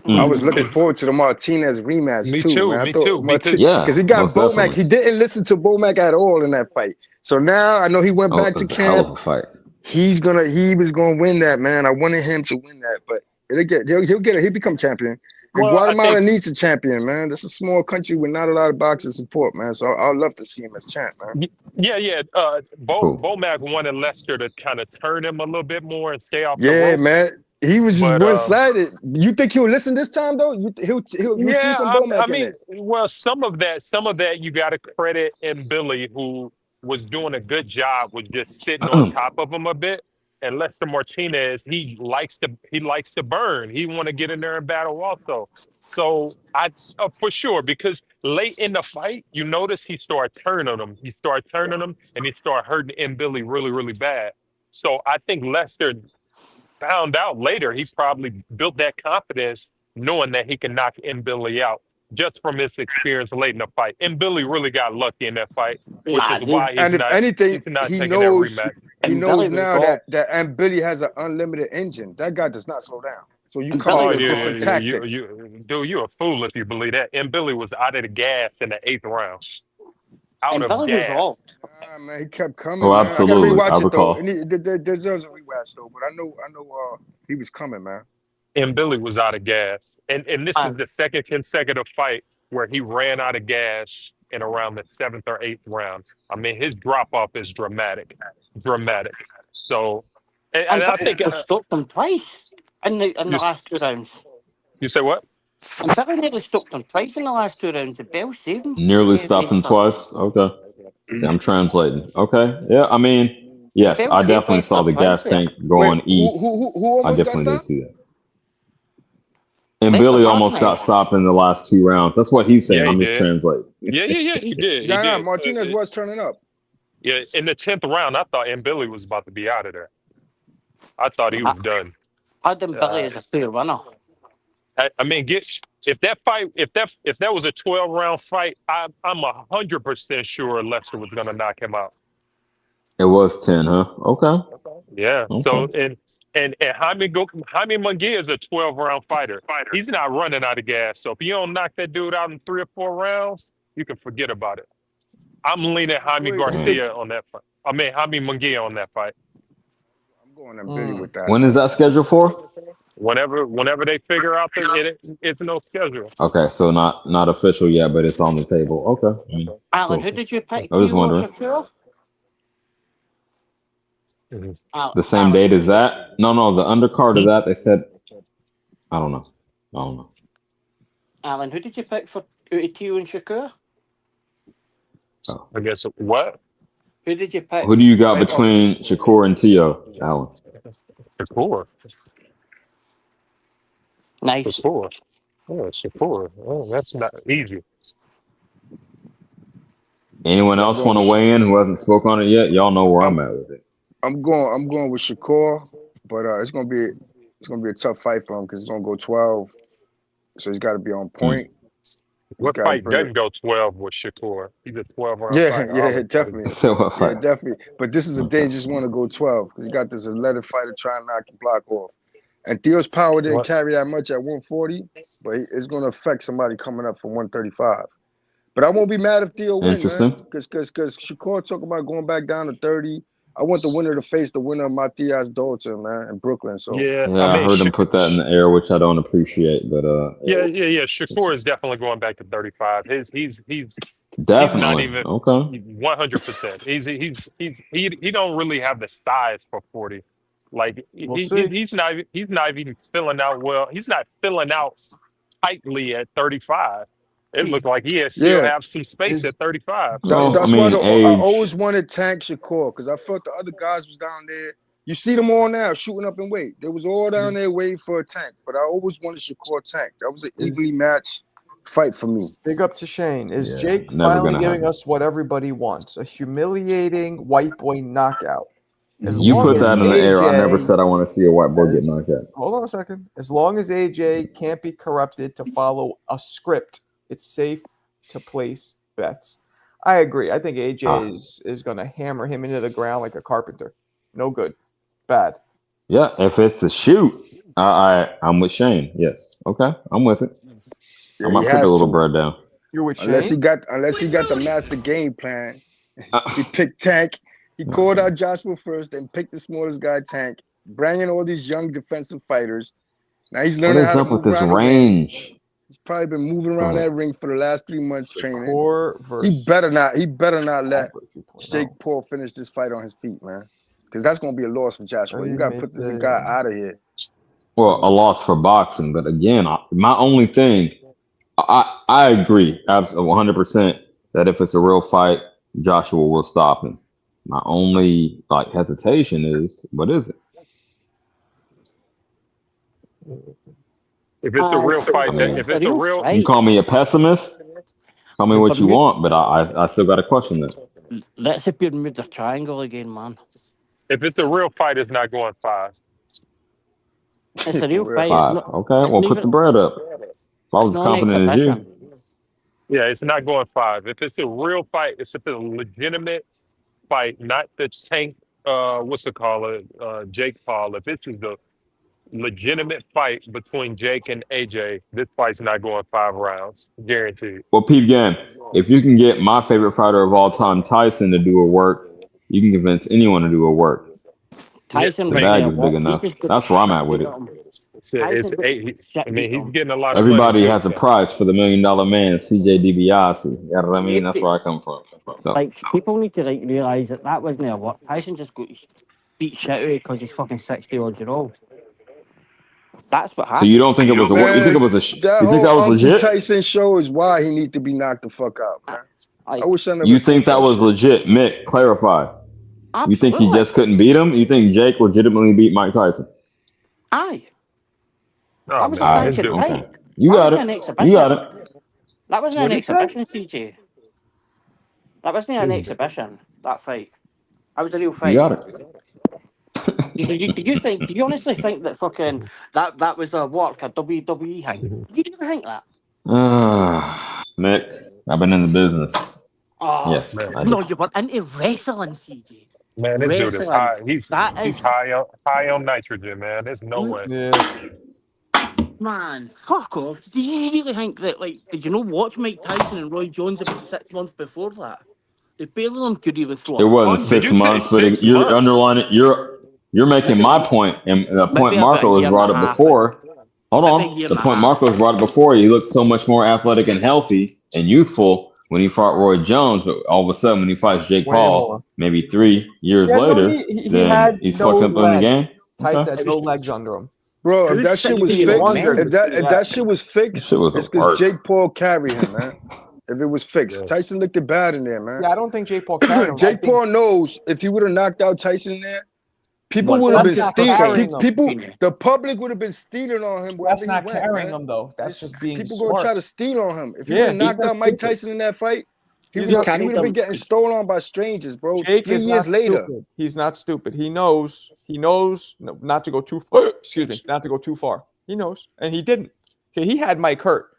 I was looking Because- forward to the Martinez rematch Me too, too, man. I me thought too, because- Yeah, because he got most Bomac. definitely. He didn't listen to Bomac at all in that fight. So now I know he went Oh, back it to was a hell camp. of a fight. He was gonna win that, man. I wanted him to win that, but he'll become champion. And Well, I Guatemala think- needs a champion, man. This is a small country with not a lot of boxing support, man. So I'd love to see him as champ, man. Yeah. Cool. Bomac wanted Lester to kind of turn him a little bit more and stay off the Yeah, ropes. man. He was just But, one-sided. You think he'll listen this time though? You'll see some Bomac in there. Well, some of that you got to credit in Billy, who was doing a good job with just sitting on top of him a bit. And Lester Martinez, he likes to burn. He want to get in there and battle also. So for sure, because late in the fight, you notice he started turning him. He started turning him, and he started hurting in Billy really, really bad. So I think Lester found out later he probably built that confidence knowing that he can knock M. Billy out just from his experience late in the fight. And Billy really got lucky in that fight, which Yeah, is why And if anything, he's not he taking knows that rematch. he And knows Billy was now robbed. that and Billy has an unlimited engine. That guy does not slow down. So you And come Billy in was with a robbed. different tactic. You're a fool if you believe that. And Billy was out of the gas in the 8th round. Out And of Billy was gas. robbed. Man, he kept coming. Oh, man. absolutely. I gotta I rewatch it though. recall. And he deserves a rewatch though. But I know he was coming, man. And Billy was out of gas. And this is Um, the second consecutive fight where he ran out of gas in around the 7th or 8th round. I mean, his drop off is dramatic. So, and and I Billy think stopped him twice in the you, last 2 rounds. you say what? And Billy nearly stopped him twice in the last 2 rounds. The bell saved him. Nearly stopped him twice. Okay. See, I'm translating. Okay. Yeah. I mean, yes, Bell I saved definitely Lester saw the twice gas there. tank going east. Who I almost got definitely did stopped? see that. And Lester Billy almost got Martinez. stopped in the last 2 rounds. That's what he's saying. Yeah, he I'm just did. translating. Yeah, he did. He Yeah, did. Martinez was turning up. Yeah, in the 10th round, I thought M. Billy was about to be out of there. I thought he was done. I had them Billy as a clear winner. I mean, if that was a 12-round fight, I'm 100% sure Lester was gonna knock him out. It was 10, huh? Okay. Yeah. Okay. So and Jaime Munguia is a 12-round fighter. He's not running out of gas. So if you don't knock that dude out in 3 or 4 rounds, you can forget about it. I'm leaning Jaime Wait, Garcia on that fight. I mean Jaime Munguia on that fight. going to Billy with that. When is that scheduled for? Whenever they figure out that it's no schedule. Okay, so not official yet, but it's on the table. Okay. I mean, Alan, cool. who did you pick? I was Tio or wondering. Shakur? Mhm. The same Alan, date as that? No, the undercard of that, they said, I don't know. Alan, who did you pick for out of Tio and Shakur? Oh. I guess what? Who did you pick? Who do you got out of between Shakur and Tio, Alan? Shakur. Nice. Shakur. Oh, Shakur. Oh, that's not easy. Anyone Yeah, I'm else going want to with weigh in who hasn't spoke on it yet? Y'all know where I'm I'm at with it. I'm going with Shakur, but it's gonna be a tough fight for him because it's gonna go 12, so he's got to be on point. He's What got to fight bring it. doesn't go 12 with Shakur? He's a 12-round Yeah, fight. yeah, Always definitely. So what Yeah, fight? definitely. But this is a Okay. dangerous one to go 12 because you got this athletic fighter trying to knock your block off. And Theo's power didn't What? carry that much at 140, but it's going to affect somebody coming up from 135. But I won't be mad if Theo win, man, Interesting. because Shakur talking about going back down to 30. I want the winner to face the winner of Matias Dalton, man, in Brooklyn. So Yeah, Yeah, I heard him put that in the air, which I don't appreciate, but yeah. we'll see. Shakur is definitely going back to 35. He's not Definitely. even Okay. 100%. He don't really have the size for 40. Like We'll see. he's not even filling out well. He's not filling out tightly at 35. It looked like he still yeah, have some space at 35. Well, I that's why mean, I age. always wanted Tank Shakur because I felt the other guys was down there. You see them all now shooting up in weight. They was all down there waiting for a Tank, but I always wanted Shakur Tank. That was an evenly matched fight for me. Big up to Shane. Is Yeah, Jake never finally gonna giving happen. us what everybody wants? A humiliating white boy knockout. As You long put as that in the air. I never AJ said I want to see a white boy get as knocked out. hold on a second. As long as AJ can't be corrupted to follow a script, it's safe to place bets. I agree. I think AJ is going to hammer him into the ground like a carpenter. No good. Bad. Yeah, if it's a shoot, I'm with Shane. Yes. Okay, I'm with it. Yeah, I he might put the has little to. bread down. You're with Unless he Shane? got the master game plan. He picked Tank. He called out Joshua first, then picked the smallest guy, Tank, bringing all these young defensive fighters. Now he's What learning is how to up with move this around the ring. range? He's probably been moving Go around ahead. that ring for the last 3 months training. Shakur He versus better not let Albert 2.0. Jake Paul finish this fight on his feet, man. Because that's gonna be a loss for Joshua. You gotta put this guy out of here. Well, a loss for boxing, but again, my only thing, I agree, absolutely 100% that if it's a real fight, Joshua will stop him. My only hesitation is, what is it? If it's a real fight, I mean, if it's a real, you can call me a pessimist, call me what you want, but I still got to question that. Let's the Bermuda Triangle again, man. if it's a real fight, it's not going 5. It's a real fight. 5. Okay, well, put the bread up. If I was as confident as you. Yeah, it's not going 5. If it's a real fight, it's a legitimate fight, not the Tank. Jake Paul. If this is a legitimate fight between Jake and AJ, this fight's not going 5 rounds, guaranteed. Well, Pete Gann, if you can get my favorite fighter of all time, Tyson, to do a work, you can convince anyone to do a work. Tyson, the bag is big enough. That's where I'm at with it. He's getting a lot of Everybody money. has a price for the $1 Million Man, CJ DiBiase. You know what I mean? That's where I come from. So. Like, people need to realise that wasn't a work. Tyson just got beat shit out of because he's fucking 60-odd-year-old. That's what happened. So you don't think it was a work? You think it was a? You think that was legit? Tyson show is why he need to be knocked the fuck out, man. I wish I never. You think that was legit? Mick, clarify. Absolutely. You think he just couldn't beat him? You think Jake legitimately beat Mike Tyson? Aye. Oh, that was a sanctioned fight. Okay. You got it. You got it. That wasn't an exhibition, CJ. That wasn't an exhibition. That fight. That was a real fight. You got it. Do you honestly think that fucking that was a WWE thing? Do you think that? Mick, I've been in the business. Oh, yes. No, you were into wrestling, CJ. Man, this dude is high. He's high on nitrogen, man. There's no way. Yeah. Man, fuck off. Do you really think that, did you not watch Mike Tyson and Roy Jones about 6 months before that? They barely could even throw It wasn't 6 months, but you're underlining. You're You're making my point, and the point Maybe about a Marco has year and a brought up half. before. Hold Maybe a on. year The and a point half. Marco has brought up before. He looked so much more athletic and healthy and youthful when he fought Roy Jones, but all of a sudden when he fights Jake Wait, hold Paul, on. maybe 3 years He had no later, knee. He then had he's no fucked up in the legs. game. Tyson Okay. had no legs under him. Bro, if Who's that shit was 60 He fixed, wondered. if that shit was That fixed, shit was it's a because art. Jake Paul carried him, man. If it was fixed, Yeah. Tyson looked it bad in there, man. Yeah, I don't think Jake Paul carried him. I Jake think Paul knows if he would have knocked out Tyson in there, people Well, would have that's been not stealing. carrying him. People, the public would have been stealing on him wherever That's he not went, carrying man. him though. That's It's, just being people gonna try smart. to steal on him. If he Yeah, would have he's knocked not out Mike stupid. Tyson in that fight, he He's would not have carried been him. getting stolen on by strangers, bro. Jake 3 is years not later. stupid. He's not stupid. He knows not to go too far. Excuse me, not to go too far. He knows, and he didn't. Okay, he had Mike hurt.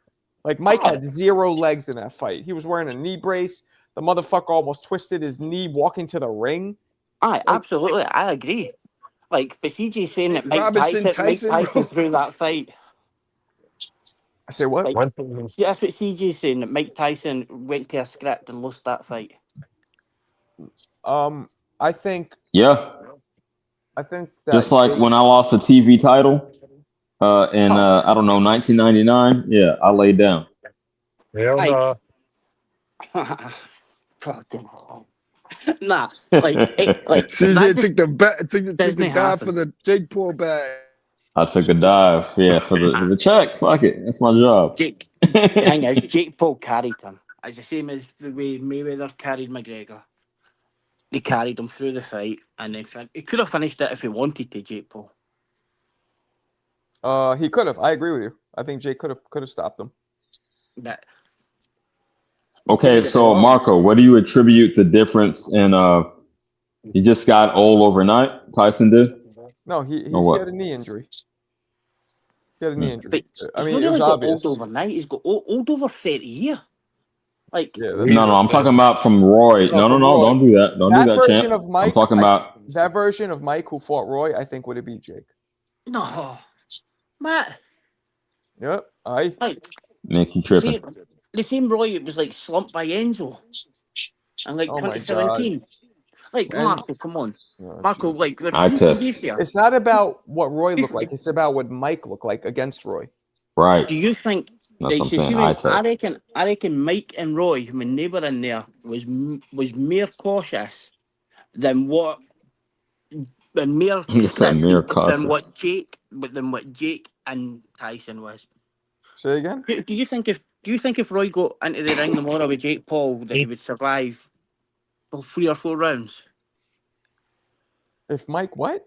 Like Mike had 0 legs in that fight. He was wearing a knee brace. The motherfucker almost twisted his knee walking to the ring. Aye, absolutely. I agree. Like, but CJ saying that Mike Robinson, Tyson bro. threw that fight. I say what? Like, One thing, yeah, that's what CJ's saying, that Mike Tyson went to a script and lost that fight. I think Yeah. that Just like Jake, when I lost a TV title in I don't know 1999. Yeah, I laid down. hell Like, no. fucking nah, like, like CJ that took the dive doesn't for happen. the Jake Paul bag. I took a dive. Yeah, for the check. Fuck it. That's my job. Jake, thing is, Jake Paul carried him. It's the same as the way Mayweather carried McGregor. They carried him through the fight, and then he could have finished it if he wanted to. Jake Paul. he could have. I agree with you. I think Jake could have stopped him. But Okay, so Marco, what do you attribute the difference in he just got old overnight, Tyson did? No, he what? had a knee injury. He had a knee injury. but I he's mean, not it was really got obvious. old overnight. He's got old over 30 years. Like, Yeah, No, I'm talking about from Roy. No, from Roy. don't do that. Don't That do that, version champ. of Mike, I'm talking about that version of Mike who fought Roy. I think would have beat Jake. no, Matt. Yep. Like, Nick, you tripping. the same Roy, it was like slumped by Enzo. And like Oh my 2017. Like, And- Marco, come on. Oh, Marco, geez. like, I who's test. the beef here? It's not about what Roy looked like. It's about what Mike looked like against Roy. Right. Do you think That's what I'm so saying. see, I I reckon Mike and Roy, when they were in there, was more cautious than what and more You said mere than cautious. what Jake and Tyson was. Say again? Do you think if Roy got into the ring tomorrow with Jake Paul that he would survive for 3 or 4 rounds? If Mike what?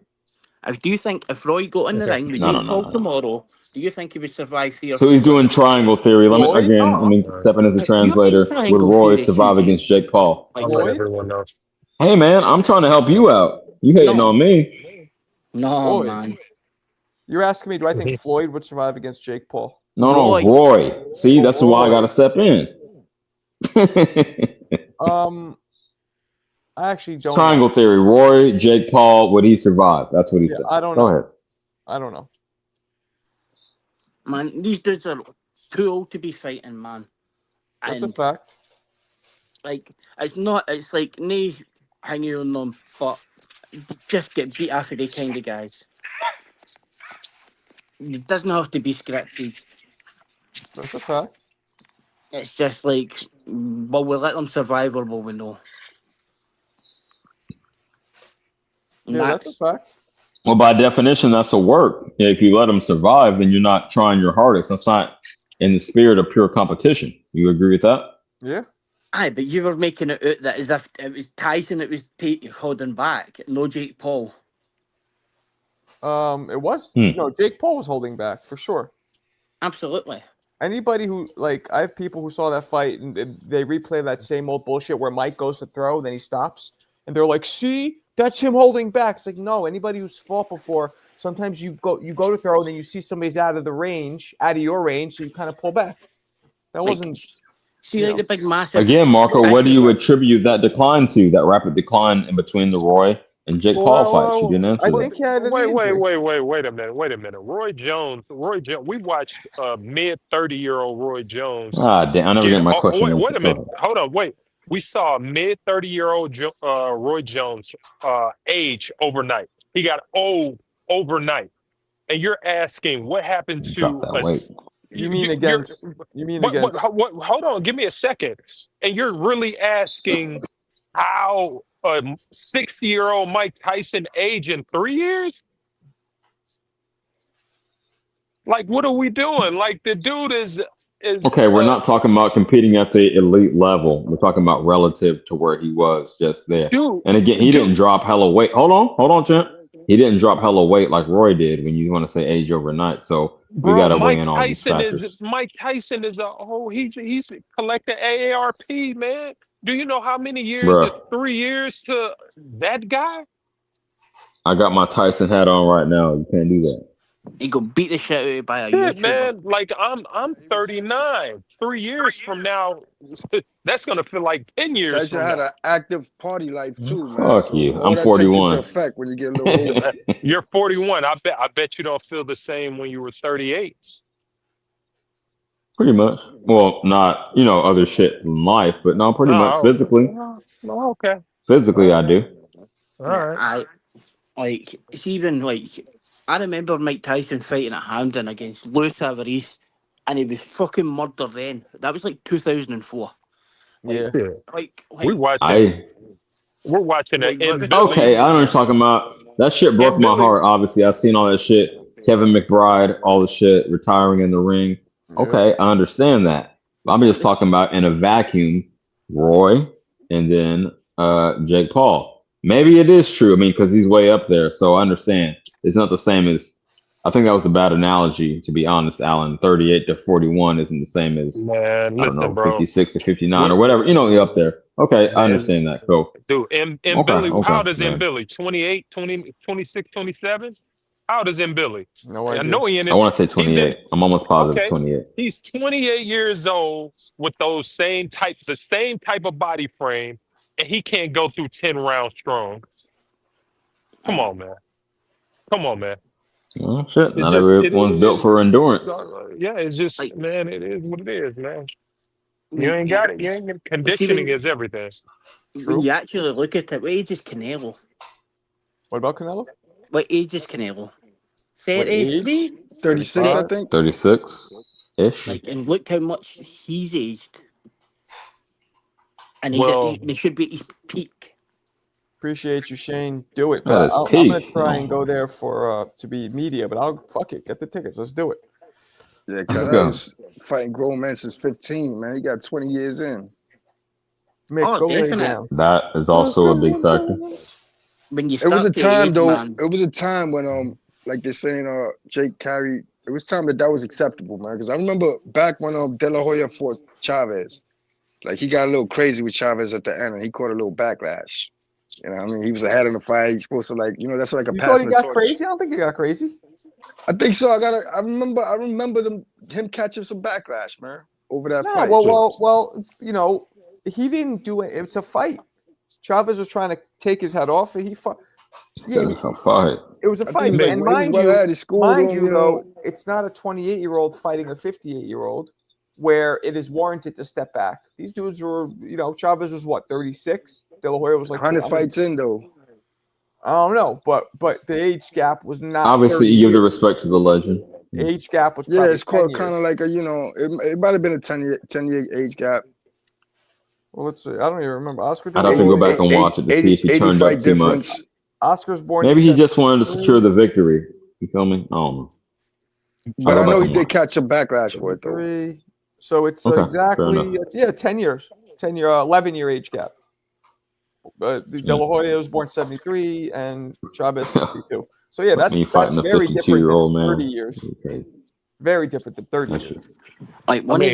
Do you think if Roy got in the ring with No, Jake no, Paul no. tomorrow, do you think he would survive 3 or So 4 he's doing rounds? triangle theory. Let Roy? me step in as a You translator. mean Would triangle Roy theory, survive CJ? against Jake Paul? I'll Like, let Roy? everyone know. Hey man, I'm trying to help you out. You hating No. on me? no, Floyd. man. You're asking me, do I think Floyd would survive against Jake Paul? No, Roy. Roy. See, that's why I Roy. gotta step in. I actually don't Triangle know. theory. Roy, Jake Paul, would he survive? That's what he Yeah, said. I don't Go know. ahead. I don't know. Man, these dudes are too old to be fighting, man. That's a And fact. like, it's like no hanging on them, but just get beat after they kind of guys. It doesn't have to be scripted. That's a fact. It's just like, well, we'll let them survive or will we know? And Yeah, that's a fact. Well, by definition, that's a work. If you let them survive, then you're not trying your hardest. That's not in the spirit of pure competition. You agree with that? Yeah. Aye, but you were making it out that as if it was Tyson that was holding back, no Jake Paul. It was no Jake Paul was holding back for sure. Absolutely. Anybody who I have people who saw that fight and they replay that same old bullshit where Mike goes to throw, then he stops, and they're like, "See, that's him holding back." It's like, no. Anybody who's fought before, sometimes you go to throw, and then you see somebody's out of your range, so you kind of pull back. That wasn't. See, like the big massive. Again, Marco, what do you attribute that decline to? That rapid decline in between the Roy and Jake Paul fights? You didn't answer I that. think he had a Wait knee a minute. Roy Jones. We watched mid 30-year-old Roy Jones. Ah, damn! I never get my question. Wait a answered. minute. Hold on. Wait. We saw mid 30-year-old Roy Jones age overnight. He got old overnight. And you're asking what happened Drop to that weight. us. You mean You're against? You mean against? hold on, give me a second. And you're really asking how a 60-year-old Mike Tyson aged in 3 years? Like, what are we doing? Like, the dude is Okay, we're not talking about competing at the elite level. We're talking about relative to where he was just there. dude, And again, he didn't dude, drop hella weight. Hold on, champ. He didn't drop hella weight like Roy did when you want to say age overnight. So we got bro. to weigh in all these Mike Tyson is he's collecting AARP, man. Do you know how many years is Bruh, 3 years to that guy? I got my Tyson hat on right now. You can't do that. He gonna beat the shit out of you by a Shit, YouTuber. man. Like I'm 39. 3 years from now, that's gonna feel like 10 years Tyson from had now. an active party life too, man. Fuck So you. all I'm that takes into 41. effect when you get a little older. You're 41. I bet you don't feel the same when you were 38. Pretty much. Well, not, other shit in life, but no, pretty much Oh, physically. okay. Physically, I do. All right. It's even like I remember Mike Tyson fighting at Hampden against Louis Alvarez, and he was fucking murdered then. That was like 2004. Yeah. Yeah. Like We're watching an Like, what- Billy. Okay, I know what you're talking about. That shit broke my Billy. heart, obviously. I've seen all that shit. Kevin McBride, all the shit, retiring in the ring. Okay, I understand that. But I'm just talking about in a vacuum, Roy and then Jake Paul. Maybe it is true. I mean, because he's way up there, so I understand. It's not the same as. I think that was a bad analogy, to be honest, Alan. 38 to 41 isn't the same as Man, I don't listen, know, bro. 56 to 59 or whatever. You're up there. Okay, I Man, understand that. So dude, M okay, Billy, how old is man. M Billy? 28, 20, 26, 27? How old is M Billy? No I idea. know he in I his want to say he's in 28. I'm almost positive okay. it's 28. He's 28 years old with the same type of body frame, and he can't go through 10 rounds strong. Come on, man. Come on, man. Oh shit! It's Not just everyone's built for endurance. yeah, it's just Like- man, it is what it is, man. You ain't got it. You ain't got conditioning is everything. when you actually look at it, what age is Canelo? What about Canelo? What age is Canelo? What age? 33? 36, I 35? think. 36 ish. Like, and look how much he's aged. And Well, they should be at his peak. Appreciate you, Shane. Do it. That But is I'm gonna peak. try and go there for to be media, but I'll fuck it. Get the tickets. Let's do it. Yeah, Let's go. Canelo's fighting grown men since 15, man. He got 20 years in. Mick, Oh, go lay definite. down. That is also a big factor. When you It was start a to time age, though. man, It was a time when like they're saying Jake carried. It was time that was acceptable, man. Because I remember back when De La Hoya fought Chavez, like he got a little crazy with Chavez at the end, and he caught a little backlash. You know, what I mean, he was ahead in the fight. He's supposed to that's like a You thought passing he the got torch. crazy? I don't think he got crazy. I think so. I remember him catching some backlash, man, over that No, fight. well, he didn't do it. It's a fight. Chavez was trying to take his head off, and he fought. Yeah, It's a fight. it was a I think fight. he was And he was mind well you, ahead. He schooled him, though, it's not a 28-year-old fighting a 58-year-old where it is warranted to step back. These dudes were, Chavez was what, 36? De La Hoya was like 100 fights in though. I don't know, but the age gap was not. Obviously, 30 you give the years. respect to the legend. Age gap was Yeah, probably it's 10 called years. kind of like it might have been a 10-year age gap. Well, let's see. I don't even remember. Oscar. I'd have to go back and watch it to see if he turned up too much. Oscar's born. Maybe he just wanted to secure the victory. You feel me? I don't know. But I I'll go know back he and did watch. catch a backlash for it though. 3. So it's Okay, fair exactly enough. 10 years. 11-year age gap. De La Hoya was born 73 and Chavez 62. So yeah, that's me fighting a very different 52-year-old than man. 30 years. Okay. Very different than 30 That years. shit. like one of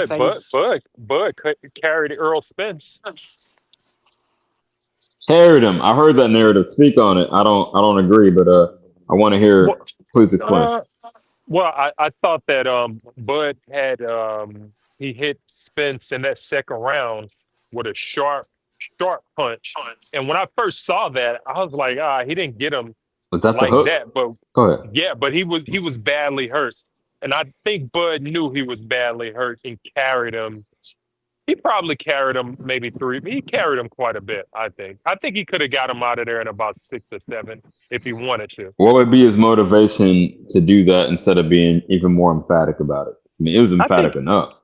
the Bud carried Earl Spence. Carried him. I heard that narrative. Speak on it. I don't agree, but I want to hear. Well, Please explain. I thought that Bud had he hit Spence in that second round with a sharp punch. And when I first saw that, I was like, he didn't get him Was that the like hook? that. But Go ahead. yeah, but he was badly hurt. And I think Bud knew he was badly hurt and carried him He probably carried him maybe 3. He carried him quite a bit, I think. I think he could have got him out of there in about 6 or 7 if he wanted to. What would be his motivation to do that instead of being even more emphatic about it? I mean, it was I emphatic think enough.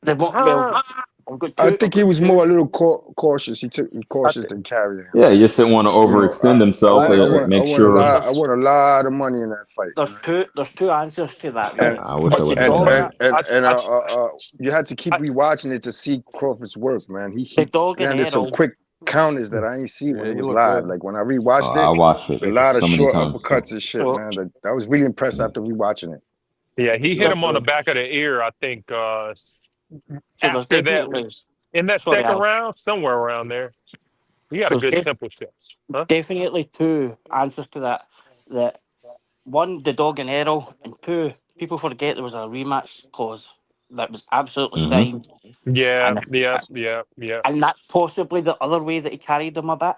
They won't uh, I've got I two. think he was more a little cautious. He cautious than carrying him. Yeah, he just didn't want to You know, overextend himself I I and agree. want, I make want a sure. lot. I want a lot of money in that fight, man. There's two answers to that. And I wish I would The have known dog, that. you had to keep I, rewatching it to see Crawford's work, man. the He dog and landed some Errol. quick counters that I ain't see when Yeah, it he was looked live. good. Like when I rewatched I it, watched it's it a lot of so many short times. uppercuts and shit, So, man. That was really impressed after rewatching it. yeah, he he hit looked him on the good. back of the ear, I think, So there's after that, definitely, in that sorry, second Al. round, somewhere around there. He got So a there's good tempo shot. Huh? definitely two answers to that. That one, the dog and Errol, and two, people forget there was a rematch clause that was absolutely Hmm signed, Yeah, and yeah. and that's possibly the other way that he carried them a bit.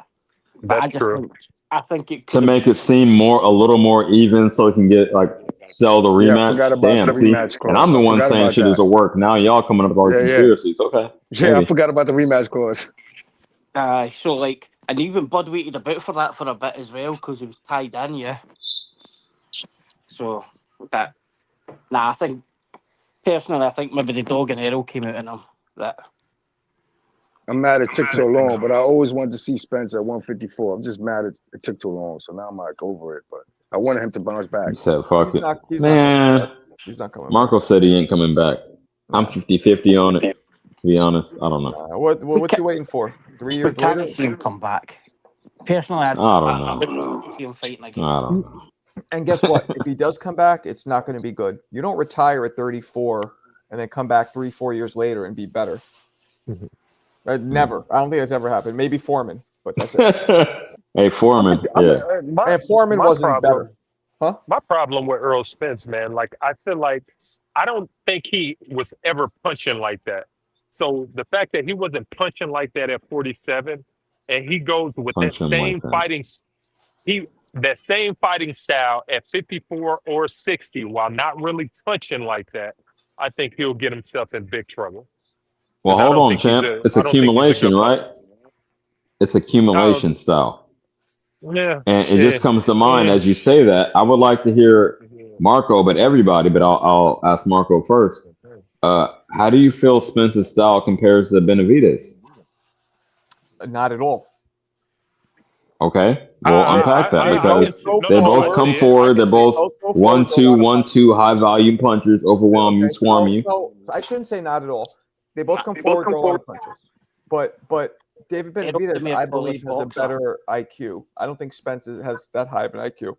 But That's true. I think it To could have make been. it seem a little more even, so he can get sell the Yeah, I forgot rematch. about the Damn, see, rematch and clause. I'm the I one forgot saying about shit is that. a work. Now y'all coming up with all Yeah, conspiracies. Okay, yeah. I maybe. forgot about the rematch clause. So like, and even Bud waited about for that for a bit as well because he was tied in. Yeah. So that. Nah, I think personally, I think maybe the dog and Errol came out in him. That. I'm mad it took so long, but I always wanted to see Spence at 154. I'm just mad it took too long, so now I'm like over it. But I wanted him to bounce back. He said, "Fuck it, He's not coming back. man." He's not coming back. Marco said he ain't coming back. I'm Nah. 50-50 on it. To be honest, I don't know. Nah. What you waiting for? 3 We years later? can't see him come back. Personally, I don't I know. wouldn't see him fighting I again. don't know. And guess what? If he does come back, it's not going to be good. You don't retire at 34 and then come back 3-4 years later and be better. Never. I don't think that's ever happened. Maybe Foreman, but that's it. Hey, Foreman. Yeah. And Foreman wasn't better. Huh? My problem with Earl Spence, man, like I feel like I don't think he was ever punching like that. So the fact that he wasn't punching like that at 47, and he goes with that Punch him like that. that same fighting style at 54 or 60, while not really punching like that, I think he'll get himself in big trouble. Well, 'Cause I hold don't on, think he's champ. a It's I don't think he's a accumulation, good right? puncher. It's accumulation style. Yeah, And it yeah, just comes to mind yeah. as you say that. I would like to hear Marco, but everybody, but I'll ask Marco first. How do you feel Spence's style compares to Benavidez? Not at all. Okay, well, unpack that I because can see, no, they no, both I come see it. forward. They're both Both go forward with a 1-2, lot of 1-2, high volume punchers, overwhelm you, Okay, swarm you. no, I shouldn't say not at all. They both come forward with a lot of punches. But David Errol Benavidez, Jimmy I Polish believe, has a boxer. better IQ. I don't think Spence has that high of an IQ.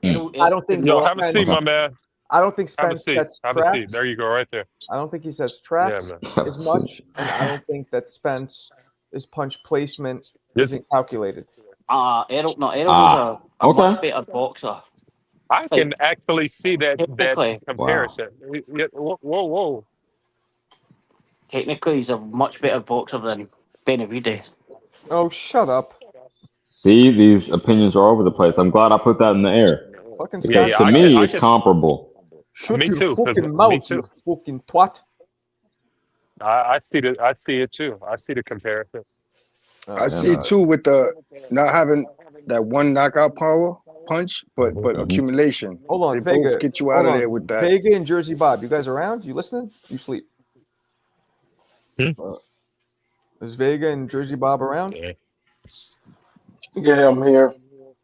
Errol, I don't think Yo, have a seat, Spence. my man. I don't think Have a Spence seat. gets Have a seat. trapped. There you go, right there. I don't think he says Yeah, traps man. as much, and I don't think that his punch placement This, isn't calculated. Errol was a much Okay. better boxer. I Like can actually see that technically, Wow. comparison. Whoa. he's a much better boxer than Benavidez. Oh, shut up. See, these opinions are all over the place. I'm glad I put that in the air Fucking because Yeah, Scott. to me, I it's can. comparable. Shut Me your too. 'Cause fucking me mouth, you too. fucking twat. I see it too. I see the comparison. I Oh, see God. too with the not having that one knockout power punch, but Mhm. accumulation. Hold on, They Vega. both get you out Hold of on. there with that. Vega and Jersey Bob, you guys around? You listening? You sleep. Is Vega and Jersey Bob around? Yeah. Yeah, I'm here.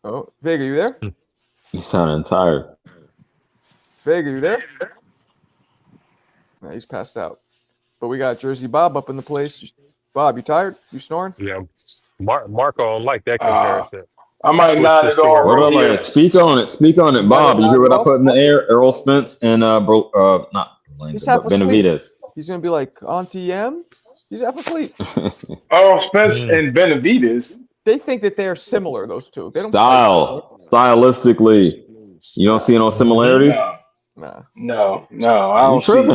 Oh, Vega, you there? You sounding tired. Vega, you there? No, he's passed out. But we got Jersey Bob up in the place. Bob, you tired? You snoring? Yeah. Marco don't like that Uh, comparison. I might Push nod the it story off What real up, right quick. man? here. Speak on it. Speak on it, You gotta Bob. You hear nod what it I put in the off? air? Errol Spence and not He's Berlanga, half but asleep. Benavidez. He's gonna be like Auntie M. He's half asleep. Earl Spence Mm. and Benavidez. They think that they're similar, those two. They don't fight. Stylistically, you don't see no similarities. No, I You don't see it. tripping?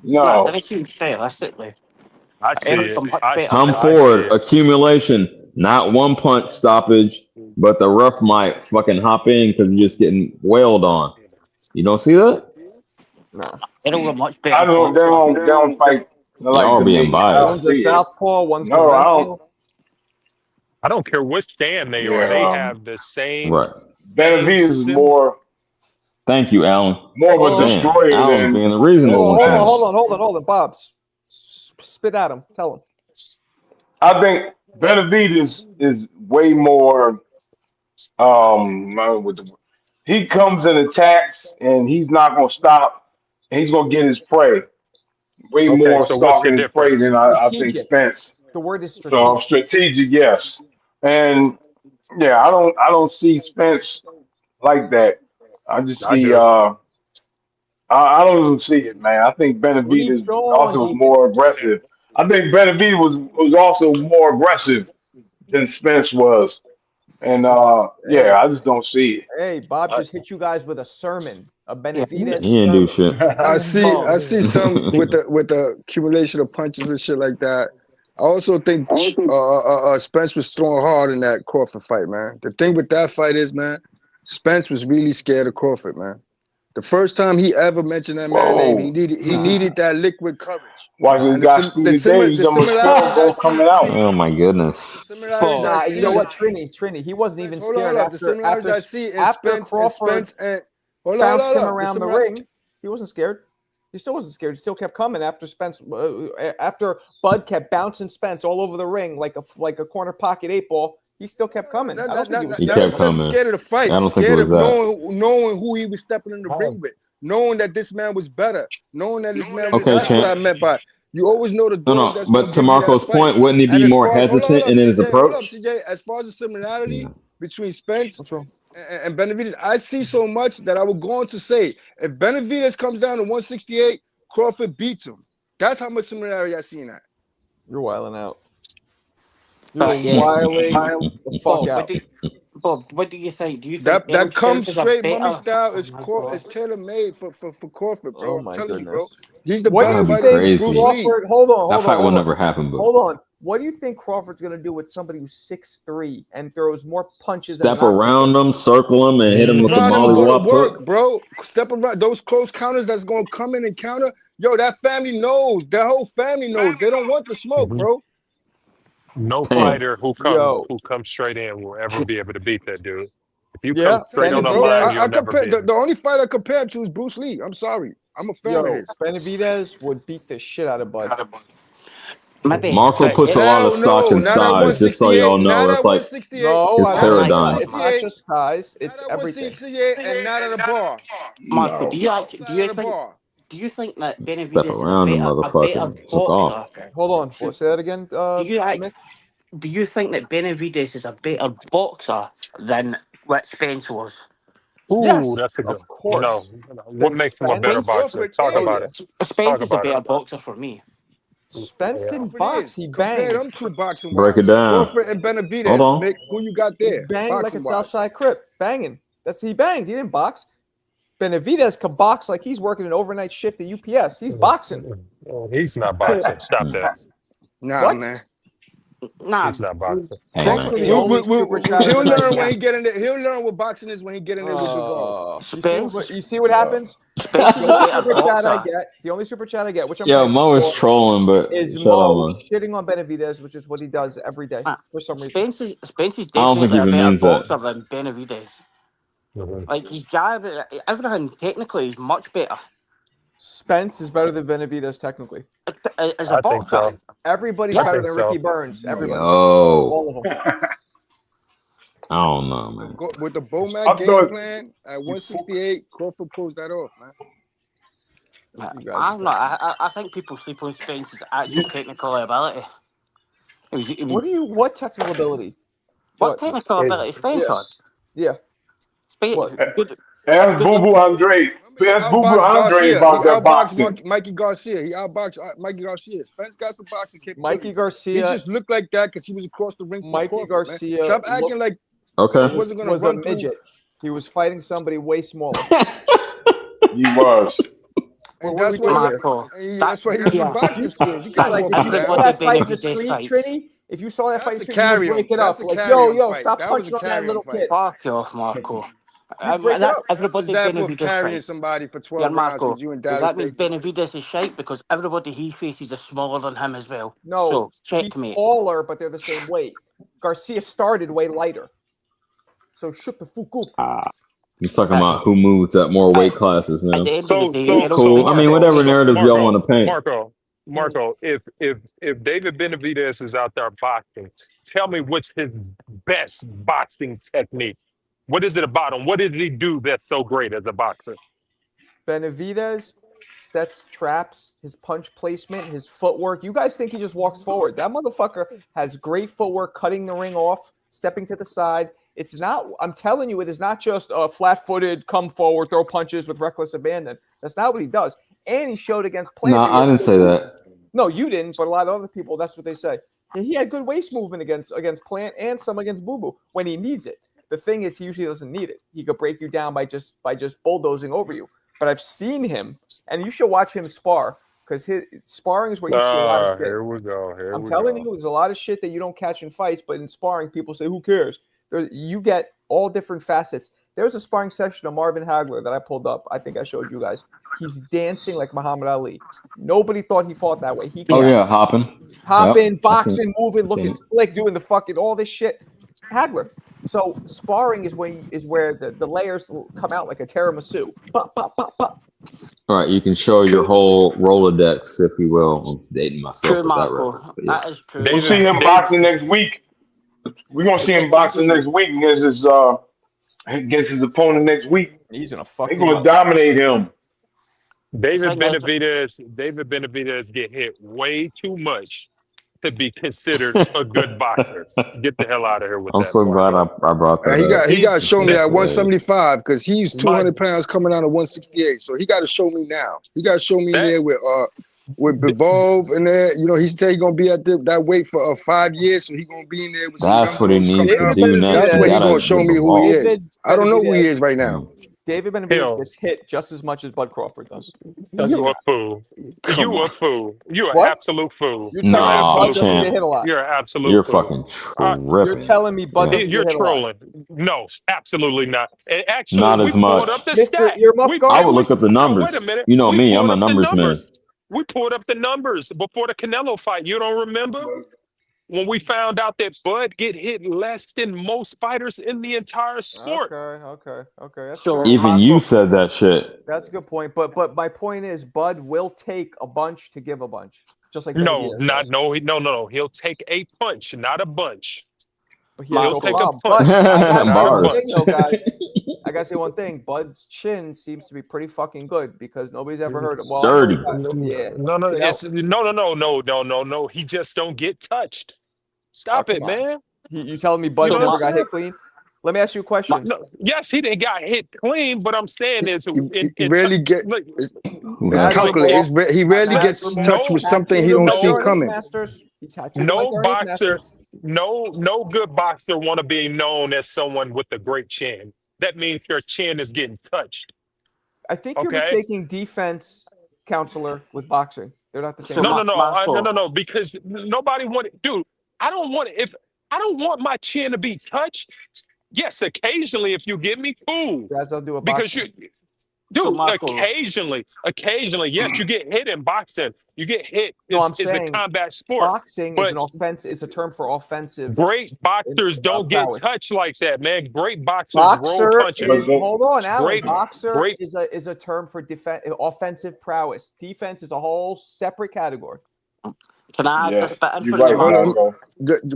No, I No. didn't see him stylistically. I see Errol's it. a much I better see, Come I boxer. see forward, it. accumulation, not one punch stoppage, but the ref might fucking hop in because you're just getting wailed on. You don't see that? Nah. Errol a much I better don't. They boxer. don't fight like Y'all to being me. I don't One's a biased. see it. southpaw, one's No, I don't. conventional. I don't care which stand they are. They Yeah, have the same Right. Benavidez is sim. Thank you, Alan. more of a Oh, Damn, destroyer Alan's than being the reasonable one tonight. hold on, Bob. Spit at him. Tell him. I think Benavidez is way more. With the, he comes and attacks, and he's not gonna stop. He's gonna get his prey. Way Okay, more so what's the stalking his prey than difference? I think Strategic. Spence. The word is So strategic. strategic, yes, and yeah, I don't see Spence like that. I just I see do. I don't even see it, man. I think Benavidez Reach on, also was Deacon. more aggressive. I think Benavidez was also more aggressive than Spence was, and Hey, yeah, I just don't see hey, Bob just hit you guys with a sermon, a Yeah. Benavidez He didn't do sermon. shit. it. I see some Bob. with the accumulation of punches and shit like that. I also think Spence was throwing hard in that Crawford fight, man. The thing with that fight is, man, Spence was really scared of Crawford, man. The first time he ever mentioned that man's name, he Whoa. needed that liquid courage. Why he And got Stephen Davis the on the similarities I 12 see, coming out. Oh my goodness. similarities I Nah, you know see. what, Trini, he wasn't even Hold on, scared hold up. The similarities I see in Spence and hold bounced him on. around the ring. He wasn't scared. He still wasn't scared. He still kept coming after Spence. After Bud kept bouncing Spence all over the ring like a corner pocket 8-ball. He still kept coming. I don't think he was He scared. kept coming. Scared of the fight. I don't think it Scared was of that. knowing who he was stepping in the ring with. Knowing that this man was better. Knowing that this man was. Okay, That's what I champ. meant by. You always know the dog that's But going to to give you that Marco's fight. point, wouldn't he be And as more far as hold hesitant up, in his CJ, hold up, approach? CJ. As far as the similarity Yeah. between Spence What's wrong? and Benavidez, I see so much that I would go on to say if Benavidez comes down to 168, Crawford beats him. That's how much similarity I see in that. You're wilding out. You're But yeah, wilding the fuck Bob, out. Bob, what do you think? Do you think That Errol comes Spence is a straight mummy better? style Oh is my God. tailor made for Crawford, bro. Oh I'm my telling you, bro. goodness. He's the What do best That'd you be fighter since think Bruce crazy. Lee. Crawford? Hold on, That hold fight on, will hold on. never happen, but Hold on. What do you think Crawford's gonna do with somebody who's 6'3" and throws more punches and step knockdowns? around them, circle them, and hit them with the Around him and go to mollywop work, hook. bro. Step around those close counters that's gonna come in and counter. Yo, that family knows. That whole family knows. They don't want the smoke, Mhm. bro. No Damn. fighter who Yo, comes straight in will ever be able to beat that dude. If you yeah, come straight on the Bro, line, Benavidez. you'll I never compare beat him. the only fight I compare him to is Bruce Lee. I'm sorry. I'm a fan of Yo, his. Benavidez would beat the shit out of Bud. Maybe. Marco puts a lot of Hell stock no, in not at size, just so 168. y'all know. Not at That's like 168. No, his I Oh don't my think paradigm. that. It's not 168. just size; Not it's at everything. 168 and not at a bar. Marco, No. do you Outside do you of the think bar. that Step Benavidez is around them a better motherfuckers. Fuck off. boxer? Hold on, say that again. Do you Mick? do you think that Benavidez is a better boxer than what Spence was? Ooh, Yes, that's a good. of No, course. what Then makes him a Spence. better Spence boxer? Crawford Talk Oh about yeah, it. Spence Talk is the about it. better boxer for me. Spence Yeah. didn't Crawford box; is. he Compare banged. them two boxing Break it wise. down. Crawford and Hold Benavidez. on. Mick, who you got He there? banged like a Boxing wise. Southside Crip, banging. He banged. He didn't box. Benavidez can box like he's working an overnight shift at UPS. He's boxing. Oh, he's not boxing. Stop that. Nah, What? man. Nah, He's not boxing. Hey, Thanks man. for the only super chat of He'll the night. learn when he get in there. He'll learn what boxing is when he get in there with Bivol. You see what happens? Spence is The a only better super chat I boxer. get, which I'm Yo, thankful Mo is for, trolling, but is shut Mo up, man. shitting on Benavidez, which is what he does every day Nah, for some reason. Spence is I don't think definitely he a even better means that. boxer than Benavidez. Mhm. Like his jab, everything technically is much better. Spence is better than Benavidez technically. As a I think boxer, so. Everybody's Yeah. I better think than so. Ricky Burns. Everybody. Yo, All of them. I don't know, man. With the I Bomac game thought plan at 168, Crawford pulls that off, man. You guys I'm are not. I think people sleep on Spence's actual technical ability. What technical ability? What technical ability Spence had? Yeah. Spence, What? good. ask Boo Boo Andre. Remember, he Ask Boo Boo outboxed Andre Garcia. He about that outboxed boxing. Mikey Garcia. He outboxed Mikey Garcia. Spence got some boxing capability. Mikey He Garcia. just looked like that because he was across the ring from Mikey Crawford, Garcia man. Stop acting like Okay. Spence wasn't going to was a run through. midget. He was fighting somebody way smaller. He was. And What are that's we why doing he, here? Marco, that's why he has the yeah. boxing skills. You That's can't Like go if what you through that's saw that. what the that fight in the Benavidez street, fight. Trini, if you saw that fight in That's the a street, you would carry-on. break it That's up. a Like, carry-on yo, fight. stop That was a punching on that carry-on little fight. kid. Fuck you off, Marco. You break it up. That's Everybody example of Benavidez carrying shite. somebody for Yeah, 12 rounds Marco. because you and Does Dallas that mean stay. Benavidez is shite? Because everybody he faces is smaller than him as well. No, So, he's checkmate. taller, but they're the same weight. Garcia started way lighter. So shut the fuck up. You're talking about who moves at more weight classes At now. the end of the So day, so It's Errol so cool. I mean, Spence Marco, whatever is narrative y'all want to paint. Marco, if David Benavidez is out there boxing, tell me what's his best boxing technique. What is it about him? What does he do that's so great as a boxer? Benavidez sets traps, his punch placement, his footwork. You guys think he just walks forward. That motherfucker has great footwork, cutting the ring off, stepping to the side. It's not, I'm telling you, it is not just a flat-footed, come forward, throw punches with reckless abandon. That's not what he does. And he showed against Plant. No, that he I has didn't good say movement. that. No, you didn't, but a lot of other people, that's what they say. And he had good waist movement against Plant and some against Boo Boo when he needs it. The thing is, he usually doesn't need it. He could break you down by just bulldozing over you. But I've seen him, and you should watch him spar, because his sparring is where you see a lot of shit. Here we go. I'm telling you, there's a lot of shit that you don't catch in fights, but in sparring, people say, who cares? You get all different facets. There's a sparring session of Marvin Hagler that I pulled up. I think I showed you guys. He's dancing like Muhammad Ali. Nobody thought he fought that way. Hopping. Yep. Boxing, moving, looking slick, doing the fucking all this shit. Hagler. So sparring is where the layers come out like a tiramisu. Pop, pop, pop, pop. All right, you can show your whole Rolodex, if you will. I'm dating myself True, with Marco. that reference. But yeah. That is true. We'll see him boxing next week. We're gonna see him boxing next week against his opponent next week. He's gonna fuck. He's gonna dominate him. David Benavidez get hit way too much to be considered a good boxer. Get the hell out of here with that. I'm so glad I brought that up. He got to show me at 175 because he's 200 pounds coming down to 168. So he got to show me now. He got to show me there with Bivol and there. You know, he said he's gonna be at that weight for 5 years, so he's gonna be in there with some That's what he needs to do now. That's what he's gonna show me who he is. I don't know who he is right Mm. now. David Benavidez gets hit just as much as Bud Crawford does. You a fool. You a fool. You're an What? absolute fool. You're telling me Bud doesn't get hit a lot. You're an absolute You're fool. fucking You're tripping. telling me Bud doesn't You're get hit a lot. trolling. No, absolutely not. And actually, Not we as pulled much. up the Mr. stat. Earmuff Guard? I would look up the numbers. Wait a minute. You know We me, pulled I'm a up the numbers man. numbers. We pulled up the numbers before the Canelo fight. You don't remember? When we found out that Bud get hit less than most fighters in the entire sport. Okay. That's So, fair. Even you said that shit. That's a good point. But my point is, Bud will take a bunch to give a bunch, just like No, Benavidez does. no. He'll take a punch, not a bunch. But he has He'll no take a problem. punch. But I gotta say one Bars. thing, though, guys. I gotta say one thing. Bud's chin seems to be pretty fucking good because nobody's ever heard of. Well, Sturdy. Yeah. No. Canelo- No. He just don't get touched. Stop Oh, it, come on. man. You telling me Bud You know never what I'm got hit clean? Let me ask you a question. No, yes, he didn't got hit clean, but I'm saying is He rarely get. look, It's That's calculated. like- He rarely That's gets like- touched with something he Tattooed him don't like see our coming. Masters. He tattooed him no like our boxer, Masters. no good boxer want to be known as someone with a great chin. That means their chin is getting touched. I think you're Okay. mistaking defense counselor with boxing. They're not the same. No, because nobody wanted, dude. I don't want my chin to be touched. Yes, occasionally if you give me, cool. Guys, I'll do a Because boxing. dude, Marco. occasionally, yes, you get hit in boxing. You get hit. No, I'm It's a saying combat sport. Boxing is but an offense. It's a term for offensive. Great boxers don't get prowess. touched like that, man. Great boxers Boxer roll punches. is hold on, Alan. Great- Boxer great- is a term for offensive prowess. Defense is a whole separate category. Can I add Yeah, this bit in you're for right, you, Hold Marco? on.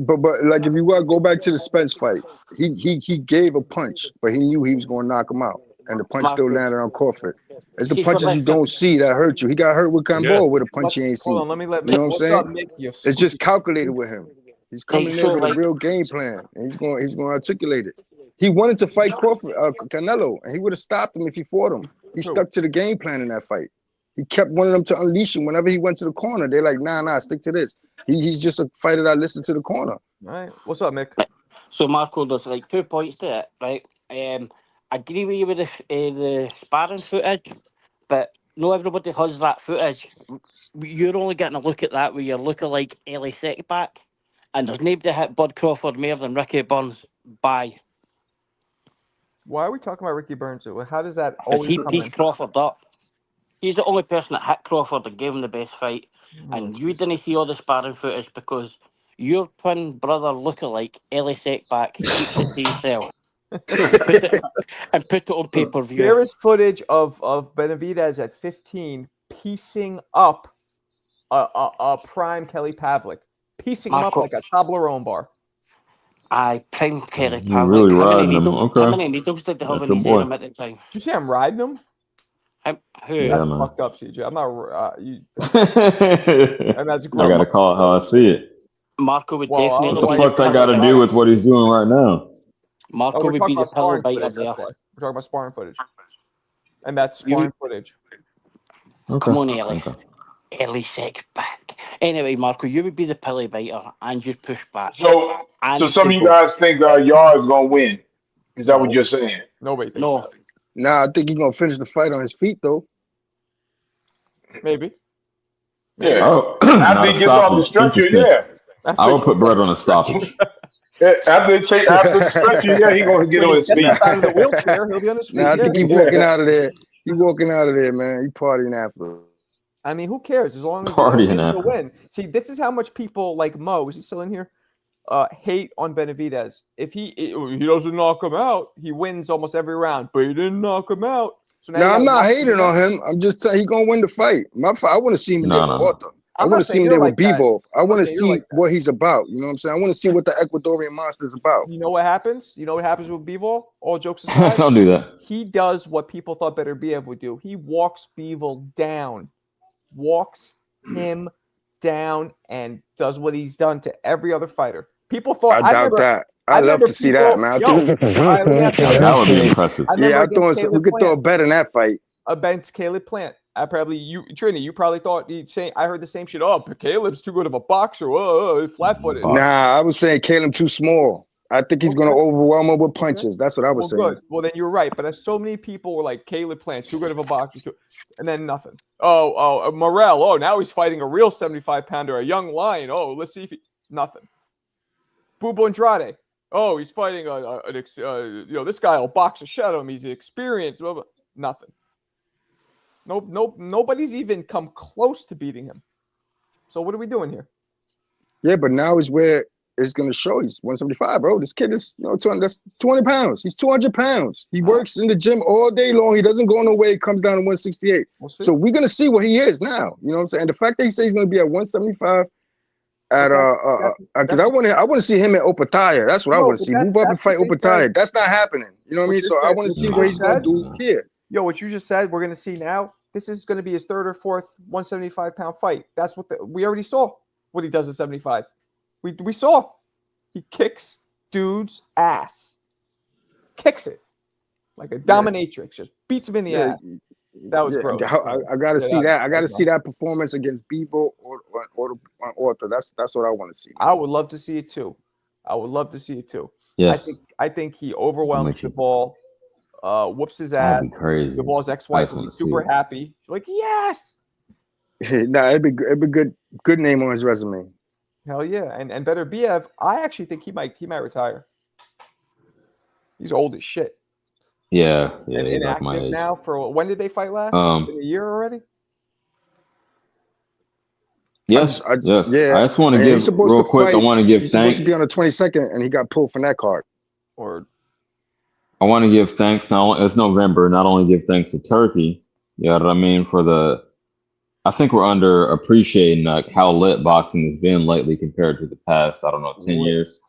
Marco. But like if you want to go back to the Spence fight, he gave a punch, but he knew he was going to knock him out, and the punch still landed on Crawford. It's the See, punches you listen. don't see that hurt you. He got hurt with Gamboa with a punch he ain't Hold seen. on, let me let You know what I'm what's saying? up, Mick? You It's just calculated with him. He's coming Hey, in so, with like- a real game plan, and he's going to articulate it. He wanted to fight Crawford, Canelo, and he would have stopped him if he fought him. He stuck to the game plan in that fight. He kept wanting them to unleash him whenever he went to the corner. They're like, nah, stick to this. He's just a fighter that listens to the corner. All right, what's up, Mick? So, Marco, there's like 2 points to it, right? I agree with you with the sparring footage, but not everybody has that footage. You're only getting a look at that where you're looking like Ellie Setback, and there's nobody hit Bud Crawford more than Ricky Burns by. Why are we talking about Ricky Burns? How does that Because always he come pieced in? Crawford up. He's the only person that hit Crawford and gave him the best fight. Oh, And you didn't see all the sparring footage because your twin brother lookalike, Ellie Seckback, keeps it to himself and put it on pay-per-view. There is footage of Benavidez at 15 piecing up a prime Kelly Pavlik, piecing him up Marco. like a Toblerone bar. I prime Kelly You Pavlik. really How many riding him. needles? How Okay. many needles did they have That's in your his boy. arm at the time? Did you see I'm riding him? Who? Yeah, That's man. fucked up, CJ. I'm not. I And that's gross. gotta call it how I see it. Marco would Well, I don't definitely know What why the you fuck that call got it to that. do with what he's doing right now? Marco Oh, we're would talking be the about pillow sparring biter footage. there. That's why. We're talking about sparring footage. And that's sparring footage. Okay. Come on, Ellie. Okay. Ellie Seckback. Anyway, Marco, you would be the pillow biter and you'd push back. So And some of you'd you go, guys think Yard's gonna win. Is that what No. you're saying? Nobody thinks no. that. Nah, I think he's gonna finish the fight on his feet though. Maybe. Yeah. Oh, After not he a gets off the stoppage. stretcher, Interesting. yeah. I would put bread on a stoppage. After the stretcher, yeah, he's gonna get When on he his gets feet. out of the wheelchair, he'll be on his feet. Nah, I Yeah. think he's walking out of there. He walking out of there, man. He partying after. I mean, who cares? As long as Partying he'll after. win. See, this is how much people like Mo. Is he still in here? Hate on Benavidez. If he doesn't knock him out, he wins almost every round. But he didn't knock him out. So now No, you I'm gotta not knock hating on him. I'm just saying he gonna win the fight. I want to see him there with Orta. I I'm want not to see saying him you're there with like that. Bivol. I I'm want not to saying see you're like that. what he's about. You know what I'm saying? I want to see what the Ecuadorian monster's about. You know what happens? You know what happens with Bivol? All jokes aside, Don't do that. he does what people thought Beterbiev would do. He walks Bivol down, walks him down, and does what he's done to every other fighter. People thought I doubt that. I love remember to see that, people- man. Yo, all right, let me ask you this. That would be impressive. I remember Yeah, I against thought we Caleb could throw a Plant. bet in that fight. Against Caleb Plant. Trini, you probably thought I heard the same shit. Oh, Caleb's too good of a boxer. Whoa, flat-footed. Nah, I was saying Caleb too small. I think he's gonna overwhelm him with punches. That's what I was saying. Good. Well, then you're right. But so many people were like, Caleb Plant, too good of a boxer, and then nothing. Oh, Morrell. Oh, now he's fighting a real 75-pounder, a young lion. Oh, let's see if nothing. Bubo Andrade. Oh, he's fighting this guy will box the shit out of him. He's experienced. Blah, blah. Nothing. Nobody's even come close to beating him. So what are we doing here? Yeah, but now is where it's gonna show. He's 175, bro. This kid is that's 20 pounds. He's 200 pounds. He works in the gym all day long. He doesn't go nowhere. He comes down to 168. So we're gonna see what he is now. You know what I'm saying? And the fact that he says he's gonna be at 175 at because I want to see him at Opataya. That's what I want to see. Move up and fight Opataya. That's not happening. You know what I mean? So I want to see what he's gonna do here. Yo, what you just said, we're going to see now. This is going to be his third or fourth 175-pound fight. That's what we already saw. What he does at 75. We saw. He kicks dude's ass. Kicks it like a dominatrix. Just beats him in the ass. That was gross. I got to see that. I got to see that performance against Bivol or Orta. That's what I want to see. I would love to see it too. Yes. I think he overwhelms the ball. Whoops his ass. Crazy. The ball's ex-wife will be super happy. Like, yes. Nah, it'd be good name on his resume. Hell yeah. And Beterbiev, I actually think he might retire. He's old as shit. Yeah. And He's like my inactive age. now for when did they fight last? In a year already? Yes. Yes. Yeah. I just want to give real quick. I want to give he's thanks. supposed to be on the 22nd, and he got pulled from that card. I want to give thanks. It's November. Not only give thanks to Turkey. You know what I mean? I think we're underappreciating how lit boxing has been lately compared to the past. I don't know, 10 years.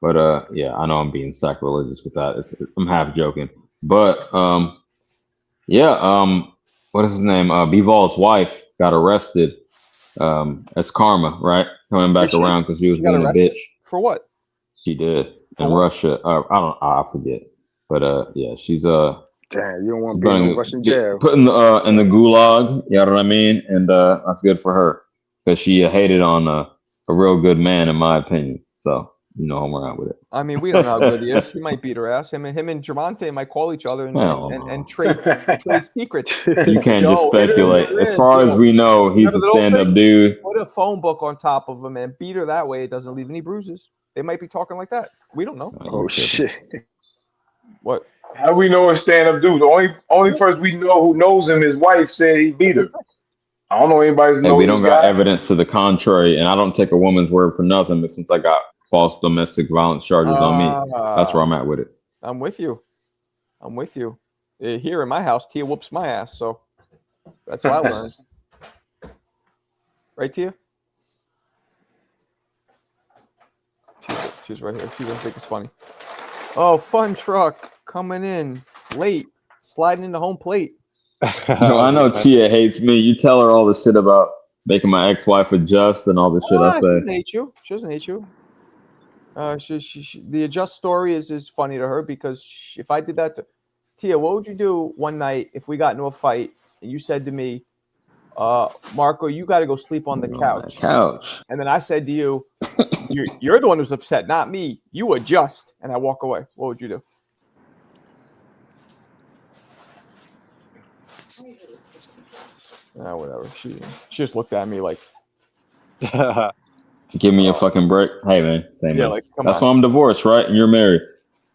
But yeah, I know I'm being sacrilegious with that. I'm half joking. But yeah. What is his name? Bivol's wife got arrested. As karma, right? Coming back around because she was being a bitch. For what? She did in Russia. I forget. But yeah, she's damn, you don't want to be in Russian jail. Put in the gulag, you know what I mean? And that's good for her because she hated on a real good man, in my opinion. So you know, I'm around with it. I mean, we don't know how good he is. He might beat her ass. Him and Gervonta might call each other and trade secrets. You can't just speculate. As far as we know, he's a stand-up dude. Put a phone book on top of him and beat her that way. It doesn't leave any bruises. They might be talking like that. We don't know. Oh shit! What? How we know it's stand up dude? The only person we know who knows him, his wife said he beat her. I don't know anybody who Hey, we knows don't this got guy. evidence to the contrary, and I don't take a woman's word for nothing. But since I got false domestic violence charges on me, that's where I'm at with it. I'm with you. I'm with you. Here in my house, Tia whoops my ass, so that's what I learned. Right, Tia? She's right here. She doesn't think it's funny. Oh, fun truck coming in late, sliding into home plate. No, I know Tia hates me. You tell her all the shit about making my ex-wife adjust and all the shit I She say. doesn't hate you. She doesn't hate you. The adjust story is funny to her because if I did that to Tia, what would you do one night if we got into a fight and you said to me, Marco, you got to go sleep on the couch. And then I said to you, you're the one who's upset, not me. You adjust, and I walk away. What would you do? Whatever. She just looked at me like, give me a fucking break. Hey, man. Same man. Like, that's why I'm divorced, right? And you're married.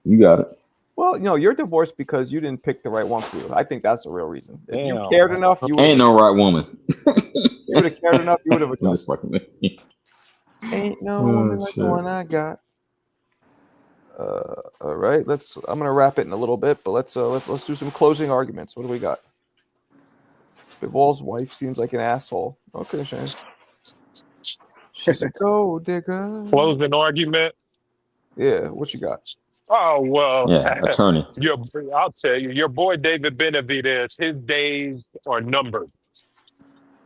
You got it. Well, no, you're divorced because you didn't pick the right one for you. I think that's the real reason. If you Damn. cared enough, you ain't no right woman. You would have cared enough, you would have I'm just adjusted. fucking with you. Ain't no woman like the one I got. All right, I'm gonna wrap it in a little bit, but let's do some closing arguments. What do we got? Bivol's wife seems like an asshole. Okay, Shane. She's a gold digger. Closing argument. Yeah, what you got? Oh well, Yeah, attorney. I'll tell you, your boy David Benavidez, his days are numbered.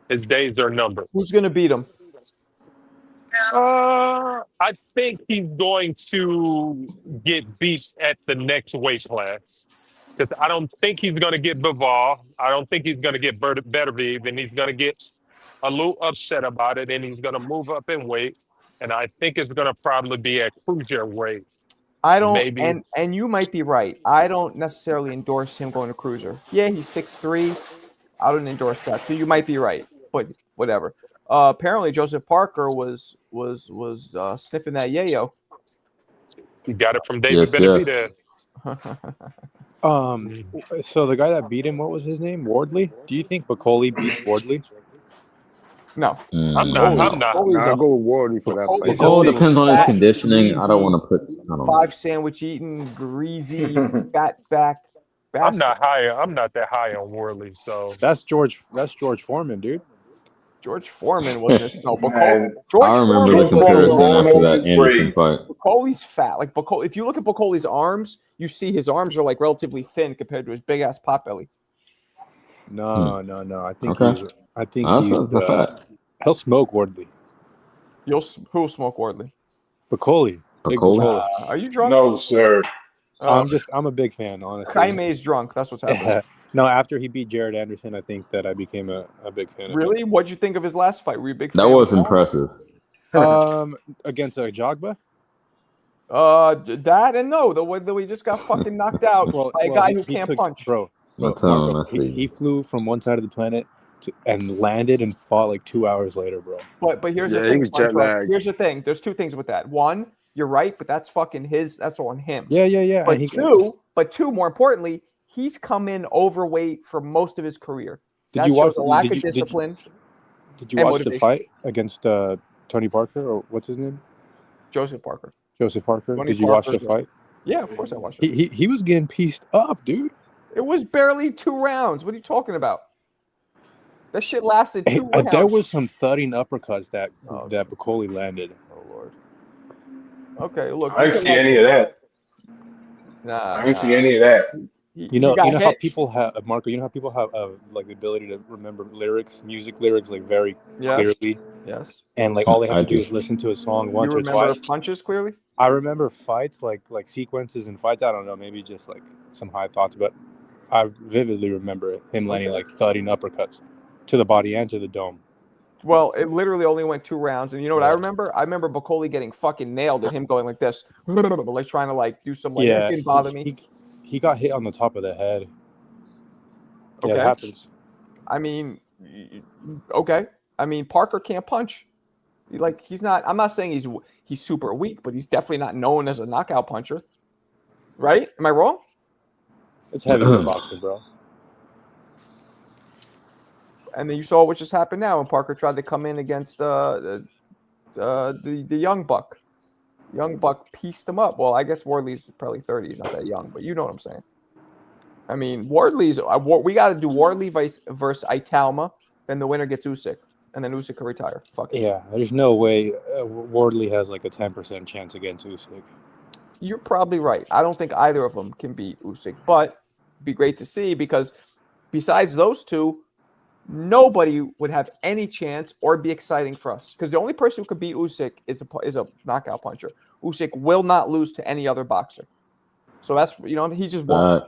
His days are numbered. Who's gonna beat him? I think he's going to get beat at the next weight class. Because I don't think he's going to get Bivol. I don't think he's going to get Beterbiev, and he's going to get a little upset about it, and he's going to move up in weight. And I think it's going to probably be at cruiserweight. I don't, Maybe. and you might be right. I don't necessarily endorse him going to cruiser. Yeah, he's 6'3". I don't endorse that. So you might be right, but whatever. Apparently, Joseph Parker was sniffing that yayo. You got it from David Benavidez. So the guy that beat him, what was his name? Wardley? Do you think Bacoli beats Wardley? No. I'm not. I'll go with Wardley for that fight. It all depends on his conditioning. I don't want to put. I don't know. 5 sandwich eating, greasy, fat back. I'm not that high on Worley, so That's George Foreman, dude. George Foreman wasn't no George I remember Foreman the comparison after that Anderson fight. Bacoli's fat. Like if you look at Bacoli's arms, you see his arms are like relatively thin compared to his big ass pot belly. No. I think he'll smoke Wardley. Who'll smoke Wardley? Bacoli. Big Bacoli. Are you drunk? No, sir. I'm a big fan, honestly. Jaime's drunk. That's what's happening. No, after he beat Jared Anderson, I think that I became a big fan. Really? What'd you think of his last fight? Were you a big fan? That was impressive. Against Jogba? That and no, the way that we just got fucking knocked out by a guy who can't punch. Bro, he flew from one side of the planet and landed and fought like 2 hours later, bro. But here's the thing. He was jet lagged. Here's the thing. There's two things with that. One, you're right, but that's fucking his. That's on him. Yeah. But two, more importantly, he's come in overweight for most of his career. Did you watch a lack of discipline? Did you watch the fight against Tony Parker, or what's his name? Joseph Parker. Did you watch the fight? Yeah, of course I watched it. He was getting pieced up, dude. It was barely 2 rounds. What are you talking about? That shit lasted 2 rounds. There was some thudding uppercuts that Bacoli landed. Oh Lord. Okay, look. I didn't see any of that. I didn't see any of that. You know how people have Marco. You know how people have like the ability to remember music lyrics, like very clearly. Yes. And like all they have to do is listen to a song once or twice. You remember punches clearly? I remember fights, like sequences and fights. I don't know, maybe just like some high thoughts, but I vividly remember him landing like thudding uppercuts to the body and to the dome. Well, it literally only went 2 rounds, and you know what I remember? I remember Bacoli getting fucking nailed and him going like this, like trying to like do some like. It didn't bother me. He got hit on the top of the head. Okay. Yeah, it happens. I mean, okay. I mean, Parker can't punch. Like he's not. I'm not saying he's super weak, but he's definitely not known as a knockout puncher. Right? Am I wrong? It's heavyweight boxing, bro. And then you saw what just happened now when Parker tried to come in against the young buck. Young buck pieced him up. Well, I guess Wardley's probably 30. He's not that young, but you know what I'm saying. I mean, Wardley's. We got to do Wardley versus Italma. Then the winner gets Usyk, and then Usyk can retire. Fuck it. Yeah, there's no way Wardley has like a 10% chance against Usyk. You're probably right. I don't think either of them can beat Usyk, but it'd be great to see because besides those two, nobody would have any chance or be exciting for us. Because the only person who could beat Usyk is a knockout puncher. Usyk will not lose to any other boxer. So that's he just won't.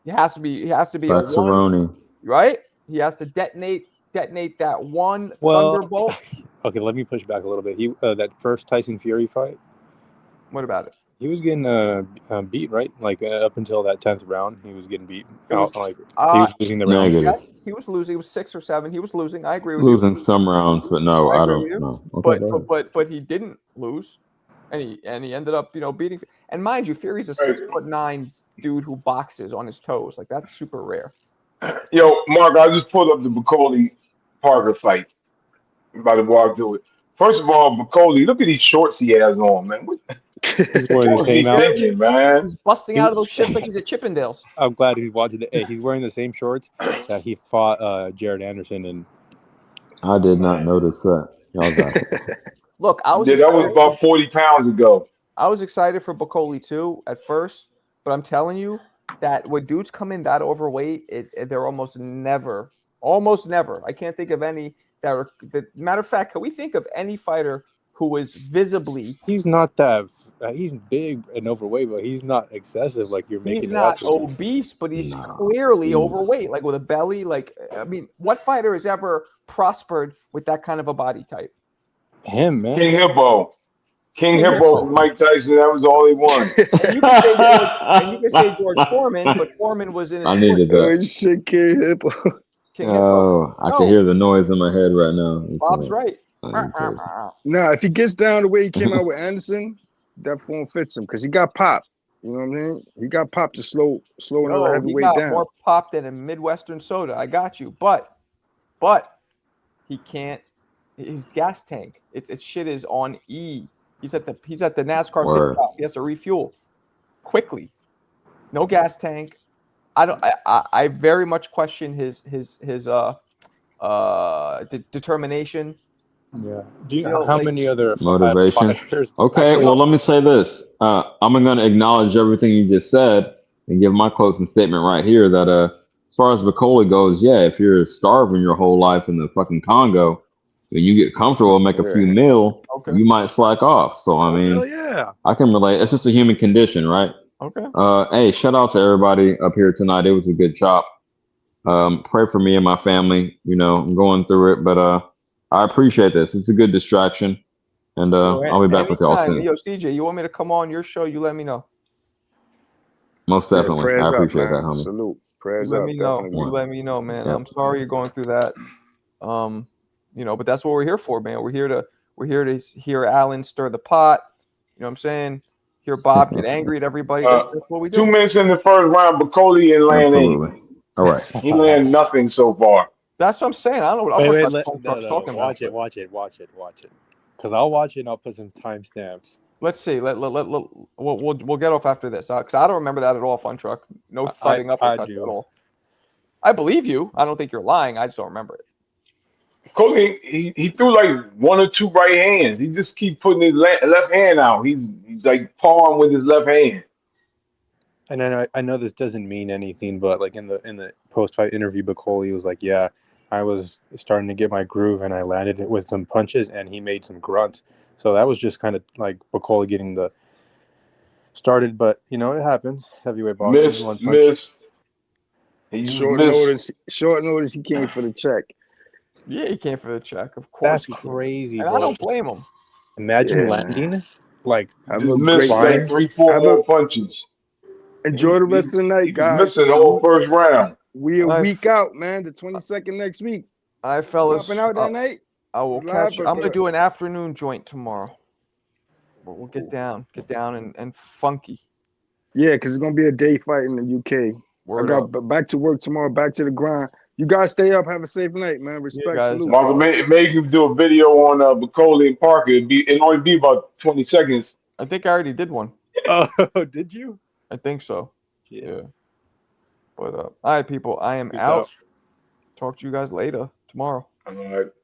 He has to be a one, right? He has to detonate that one thunderbolt. Okay, let me push back a little bit. That first Tyson Fury fight. What about it? He was getting beat, right? Like up until that 10th round, he was getting beat. He was losing the round. Yes, he was losing. It was 6 or 7. He was losing. I agree with losing you. Some rounds, but no, I don't know. Okay, but he didn't lose, and he ended up beating. And mind you, Fury's a 6'9" dude who boxes on his toes. Like that's super rare. Yo, Mark, I just pulled up the Bacoli Parker fight. I'm about to walk through it. First of all, Bacoli, look at these shorts he has on, man. He's wearing the same outfit, man. He's busting out of those shits like he's at Chippendales. I'm glad he's watching it. Hey, he's wearing the same shorts that he fought Jared Anderson in. I did not notice that. Y'all got it. Look, that was about 40 pounds ago. I was excited for Bacoli too at first, but I'm telling you that when dudes come in that overweight, they're almost never. I can't think of any that are. Matter of fact, can we think of any fighter who is visibly? He's not that. He's big and overweight, but he's not excessive like you're making. He's not obese, but he's clearly overweight, like with a belly. Like, I mean, what fighter has ever prospered with that kind of a body type? Him, man. King Hippo from Mike Tyson. That was the only one. And you can say George Foreman, but Foreman was in his. I needed that. Shit, King Hippo. I can hear the noise in my head right now. Bob's right. Nah, if he gets down the way he came out with Anderson, that form fits him because he got popped. You know what I mean? He got popped to slow another heavyweight down. He got more popped than a Midwestern soda. I got you, but he can't. His gas tank, its shit is on E. He's at the NASCAR pit stop. He has to refuel quickly. No gas tank. I very much question his determination. Yeah. Do you know how many other motivation? Okay, well, let me say this. I'm going to acknowledge everything you just said and give my closing statement right here that as far as Bacoli goes, yeah, if you're starving your whole life in the fucking Congo, when you get comfortable and make a few mil, you might slack off. So, I mean, I can relate. It's just a human condition, right? Okay. Hey, shout out to everybody up here tonight. It was a good chop. Pray for me and my family. I'm going through it, but I appreciate this. It's a good distraction, and I'll be back with y'all soon. Yo, CJ, you want me to come on your show? You let me know. Most definitely. I appreciate that, homie. Salute. Prayers you up. Let me know, man. I'm sorry you're going through that. But that's what we're here for, man. We're here to hear Alan stir the pot. You know what I'm saying? Hear Bob get angry at everybody. That's what we do. 2 minutes in the first round, Bacoli and land 8. All right. He landed nothing so far. That's what I'm saying. I don't know what talking about. Watch it. Because I'll watch it and I'll put some timestamps. Let's see. We'll get off after this because I don't remember that at all. Fun Truck. No fighting up at all. I believe you. I don't think you're lying. I just don't remember it. Cody, he threw like 1 or 2 right hands. He just keep putting his left hand out. He's like pawing with his left hand. And I know this doesn't mean anything, but like in the post-fight interview, Bacoli was like, "Yeah, I was starting to get my groove, and I landed it with some punches, and he made some grunts." So that was just kind of like Bacoli getting the started, but it happens. Heavyweight boxing. Miss. Short notice. He came for the check. Yeah, he came for the check. Of course, that's crazy. And I don't blame him. Imagine landing like missed like 3-4 more punches. Enjoy the rest of the night, guys. Missing the whole first round. We a week out, man. The 22nd next week. All right, fellas. Popping out that night. I will catch. I'm gonna do an afternoon joint tomorrow. But we'll get down and funky. Yeah, because it's gonna be a day fight in the UK. Word got up. back to work tomorrow. Back to the grind. You guys stay up. Have a safe night, man. Respect. guys. Salute. Mark, maybe you do a video on Bacoli and Parker. It'd only be about 20 seconds. I think I already did one. Oh, did you? I think so. Yeah. Yeah. But all right, people. I am Peace out. out. Talk to you guys later tomorrow. All right.